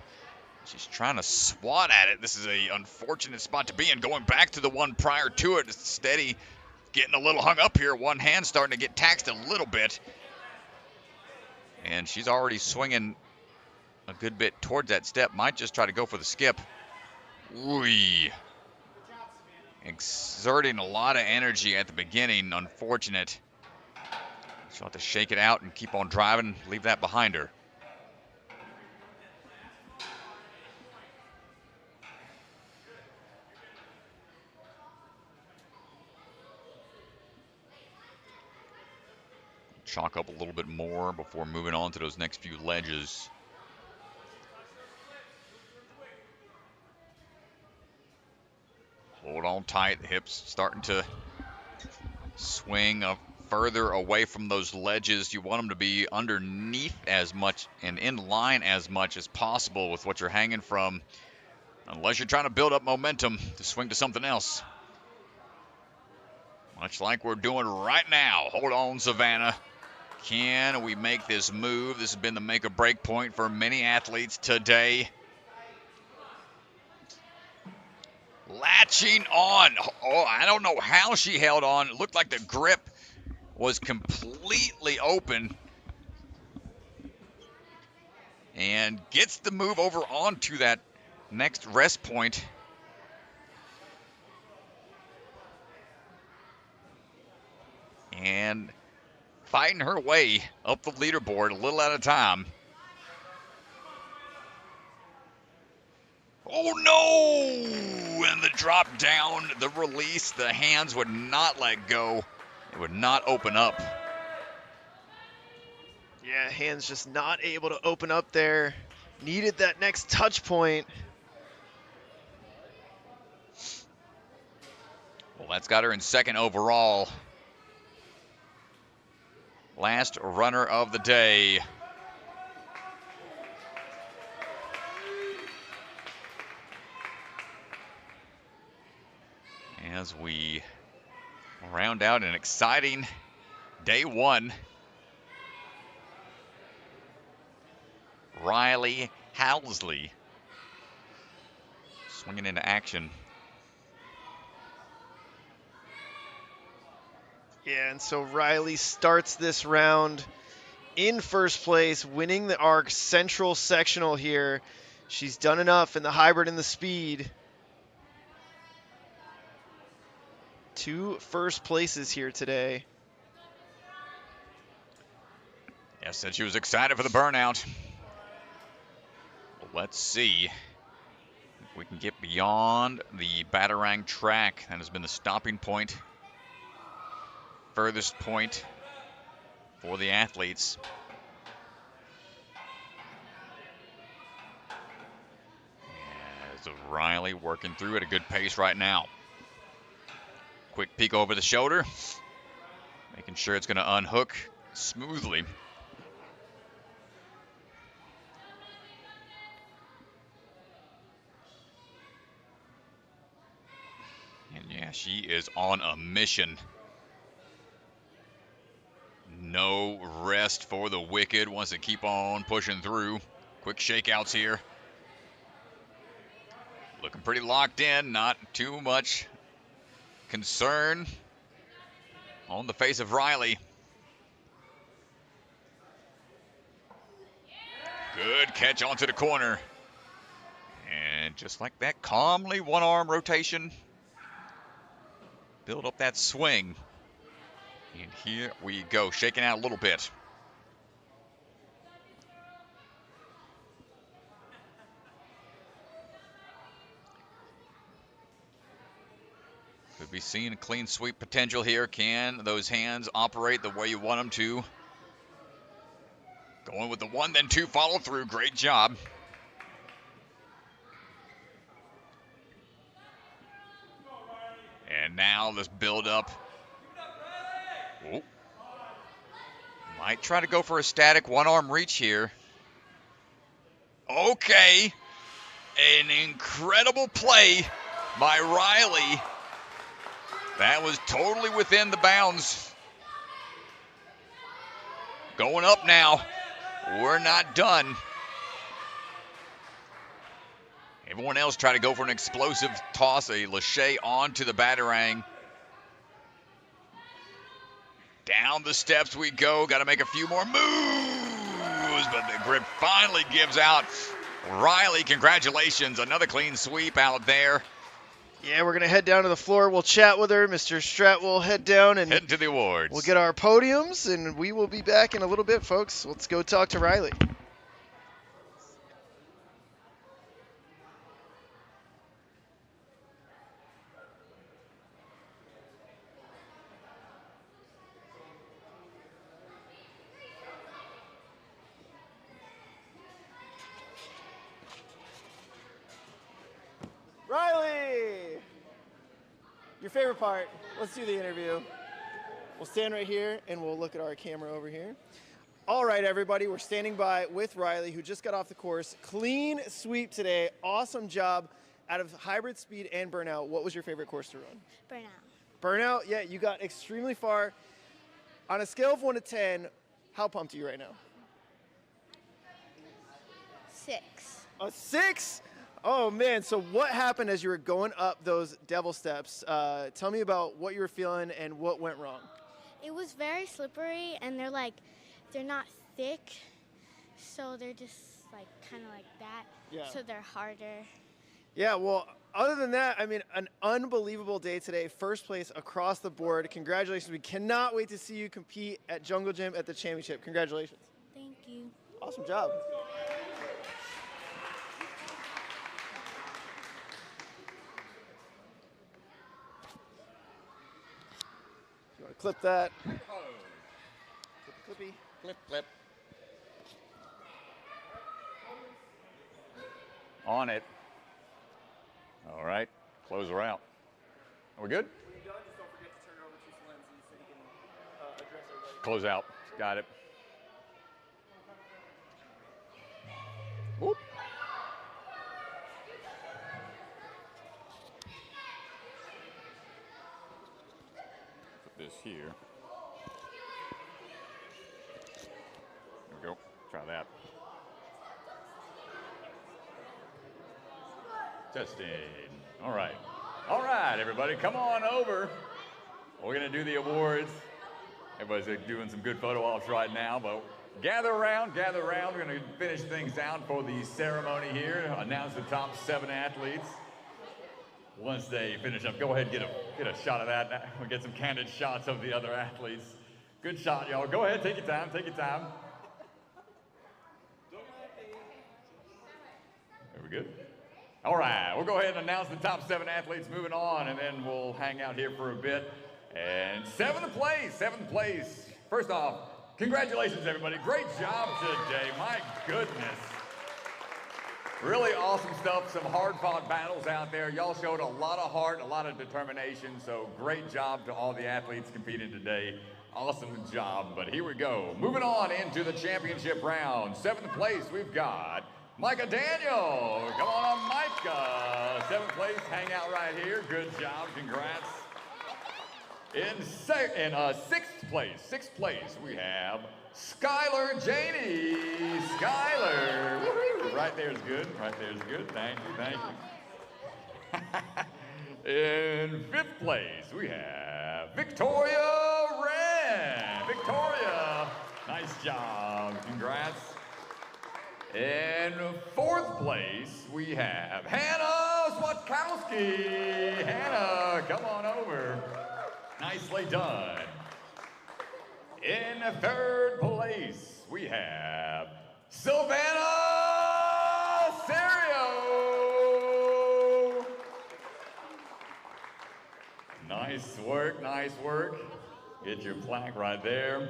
She's trying to swat at it. This is a unfortunate spot to be in. Going back to the one prior to it. It's steady. Getting a little hung up here. One hand starting to get taxed a little bit. And she's already swinging a good bit towards that step. Might just try to go for the skip. Ooh. Exerting a lot of energy at the beginning. Unfortunate. She'll have to shake it out and keep on driving. Leave that behind her. Chalk up a little bit more before moving on to those next few ledges. Hold on tight. The hips starting to swing further away from those ledges. You want them to be underneath as much and in line as much as possible with what you're hanging from, unless you're trying to build up momentum to swing to something else. Much like we're doing right now. Hold on, Savannah. Can we make this move? This has been the make or break point for many athletes today. Latching on. Oh, I don't know how she held on. It looked like the grip was completely open. And gets the move over onto that next rest point. And fighting her way up the leaderboard a little at a time. Oh no! And the drop down, the release, the hands would not let go. It would not open up. Yeah, hands just not able to open up there. Needed that next touch point. Well, that's got her in second overall. Last runner of the day. As we round out an exciting day one. Rylee Halzle swinging into action. Yeah, and so Rylee starts this round in first place, winning the ARC Central Sectional here. She's done enough in the hybrid and the speed. 2 first places here today. Yes, said she was excited for the burnout. Well, let's see if we can get beyond the Batarang track. That has been the stopping point. Furthest point for the athletes. As So Rylee working through at a good pace right now. Quick peek over the shoulder, making sure it's going to unhook smoothly. And yeah, she is on a mission. No rest for the Wicked. Wants to keep on pushing through. Quick shakeouts here. Looking pretty locked in. Not too much concern on the face of Rylee. Good catch onto the corner. And just like that, calmly one-arm rotation. Build up that swing. And here we go, shaking out a little bit. Could be seeing a clean sweep potential here. Can those hands operate the way you want them to? Going with the 1, then 2 follow through. Great job. And now let's build up. Oh. Might try to go for a static one-arm reach here. Okay. An incredible play by Rylee. That was totally within the bounds. Going up now. We're not done. Everyone else try to go for an explosive toss, a Lachey onto the batarang. Down the steps we go. Got to make a few more moves, but the grip finally gives out. Rylee, congratulations. Another clean sweep out there. Yeah, we're going to head down to the floor. We'll chat with her. Mr. Strat will head down and head to the awards. We'll get our podiums, and we will be back in a little bit, folks. Let's go talk to Rylee. Rylee! Your favorite part. Let's do the interview. We'll stand right here and we'll look at our camera over here. All right, everybody, we're standing by with Rylee, who just got off the course. Clean sweep today. Awesome job out of hybrid speed and burnout. What was your favorite course to run? Burnout. Burnout, yeah, you got extremely far. On a scale of 1 to 10, how pumped are you right now? 6. A 6? Oh, man. So what happened as you were going up those devil steps? Tell me about what you were feeling and what went wrong. It was very slippery, and they're not thick, so they're just kind of like that. Yeah. So they're harder. Yeah, well, other than that, I mean, an unbelievable day today. First place across the board. Congratulations. We cannot wait to see you compete at Jungle Gym at the championship. Congratulations. Thank you. Awesome job. You want to clip that? Clippy. Clip. On it. All right, close her out. Are we good? When you're done, just don't forget to turn it over to Salenzi so you can address everybody. Close out. Got it. Whoop. Put this here. There we go. Try that. Testing. All right, everybody, come on over. We're gonna do the awards. Everybody's doing some good photo ops right now, but gather around. We're gonna finish things out for the ceremony here. Announce the top 7 athletes. Once they finish up, go ahead and get a shot of that. We'll get some candid shots of the other athletes. Good shot, y'all. Go ahead, take your time. Are we good? All right, we'll go ahead and announce the top 7 athletes moving on, and then we'll hang out here for a bit. And seventh place. First off, congratulations, everybody. Great job today. My goodness. Really awesome stuff, some hard-fought battles out there. Y'all showed a lot of heart, a lot of determination, so great job to all the athletes competing today. Awesome job, but here we go. Moving on into the championship round. 7th place, we've got Myka Daniel. Come on, Myka. 7th place, hang out right here. Good job, congrats. In 6th place, we have Skylar Janey. Skylar. Right there is good. Right there is good. Thank you. Thank you. In 5th place, we have Victoria Wren. Victoria. Nice job. Congrats. In 4th place, we have Hannah Swatkowski. Hannah, come on over. Nicely done. In 3rd place, we have Savannah Serio. Nice work, nice work. Get your plaque right there.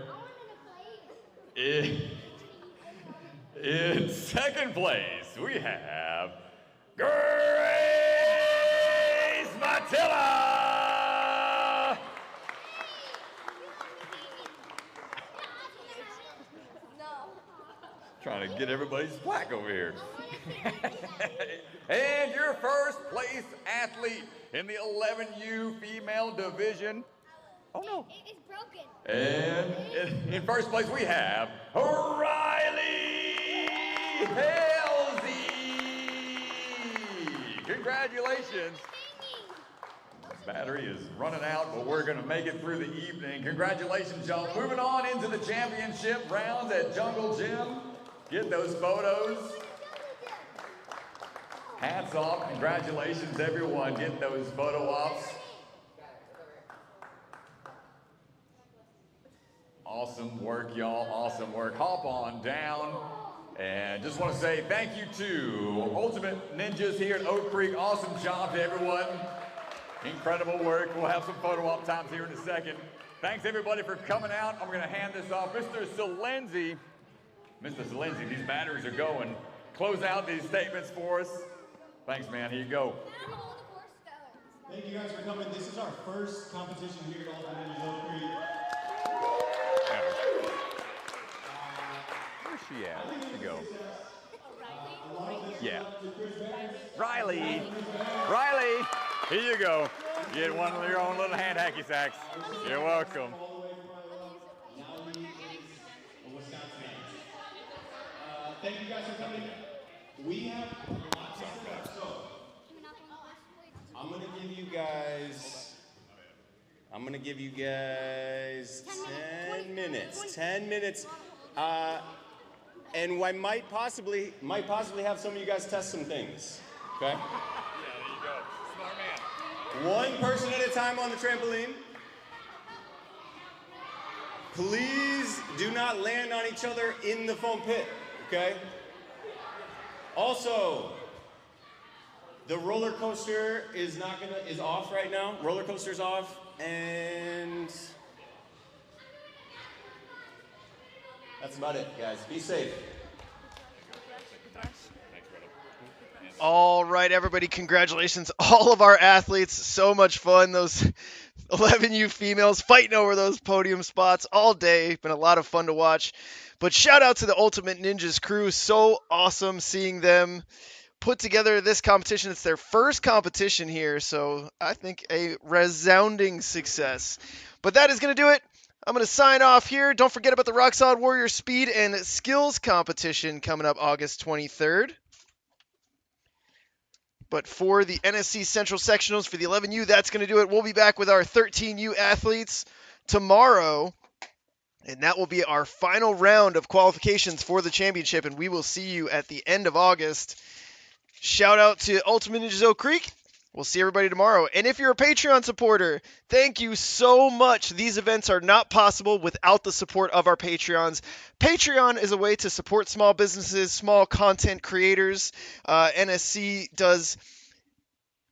In 2nd place, we have Grace Mattila. Trying to get everybody's plaque over here. And your 1st place athlete in the 11U female division. Oh no. It's broken. And in 1st place we have Rylee Halzle. Congratulations. Battery is running out, but we're going to make it through the evening. Congratulations, y'all. Moving on into the championship rounds at Jungle Gym. Get those photos. Hats off. Congratulations, everyone. Get those photo ops. Awesome work, y'all. Awesome work. Hop on down. And just want to say thank you to Ultimate Ninjas here at Oak Creek. Awesome job to everyone. Incredible work. We'll have some photo op times here in a second. Thanks, everybody, for coming out. I'm going to hand this off. Mr. Salenzi. Mr. Salenzi, these batteries are going. Close out these statements for us. Thanks, man. Here you go. Thank you guys for coming. This is our first competition here at Ultimate Ninjas Oak Creek. Where's she at? Where'd she go? Yeah. Rylee. Rylee. Here you go. Get one of your own little hand hacky sacks. You're welcome. Thank you guys for coming. We have lots of stuff, so I'm gonna give you guys 10 minutes. 10 minutes. And I might possibly have some of you guys test some things. Okay? Yeah, there you go. Smart man. One person at a time on the trampoline. Please do not land on each other in the foam pit. Okay? Also, the roller coaster is off right now. Roller coaster's off, and that's about it, guys. Be safe. All right, everybody, congratulations. All of our athletes, so much fun. Those 11U females fighting over those podium spots all day. Been a lot of fun to watch. But shout out to the Ultimate Ninjas crew. So awesome seeing them put together this competition. It's their first competition here, so I think a resounding success. But that is going to do it. I'm going to sign off here. Don't forget about the Rock Solid Warrior Speed and Skills competition coming up August 23rd. But for the NSC Central Sectionals for the 11U, that's going to do it. We'll be back with our 13U athletes tomorrow. And that will be our final round of qualifications for the championship. And we will see you at the end of August. Shout out to Ultimate Ninjas Oak Creek. We'll see everybody tomorrow. And if you're a Patreon supporter, thank you so much. These events are not possible without the support of our Patreons. Patreon is a way to support small businesses, small content creators. NSC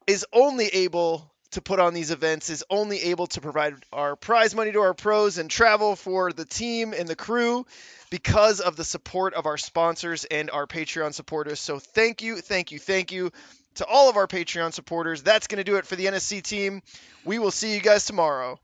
is only able to put on these events is only able to provide our prize money to our pros and travel for the team and the crew because of the support of our sponsors and our Patreon supporters. So thank you to all of our Patreon supporters. That's going to do it for the NSC team. We will see you guys tomorrow.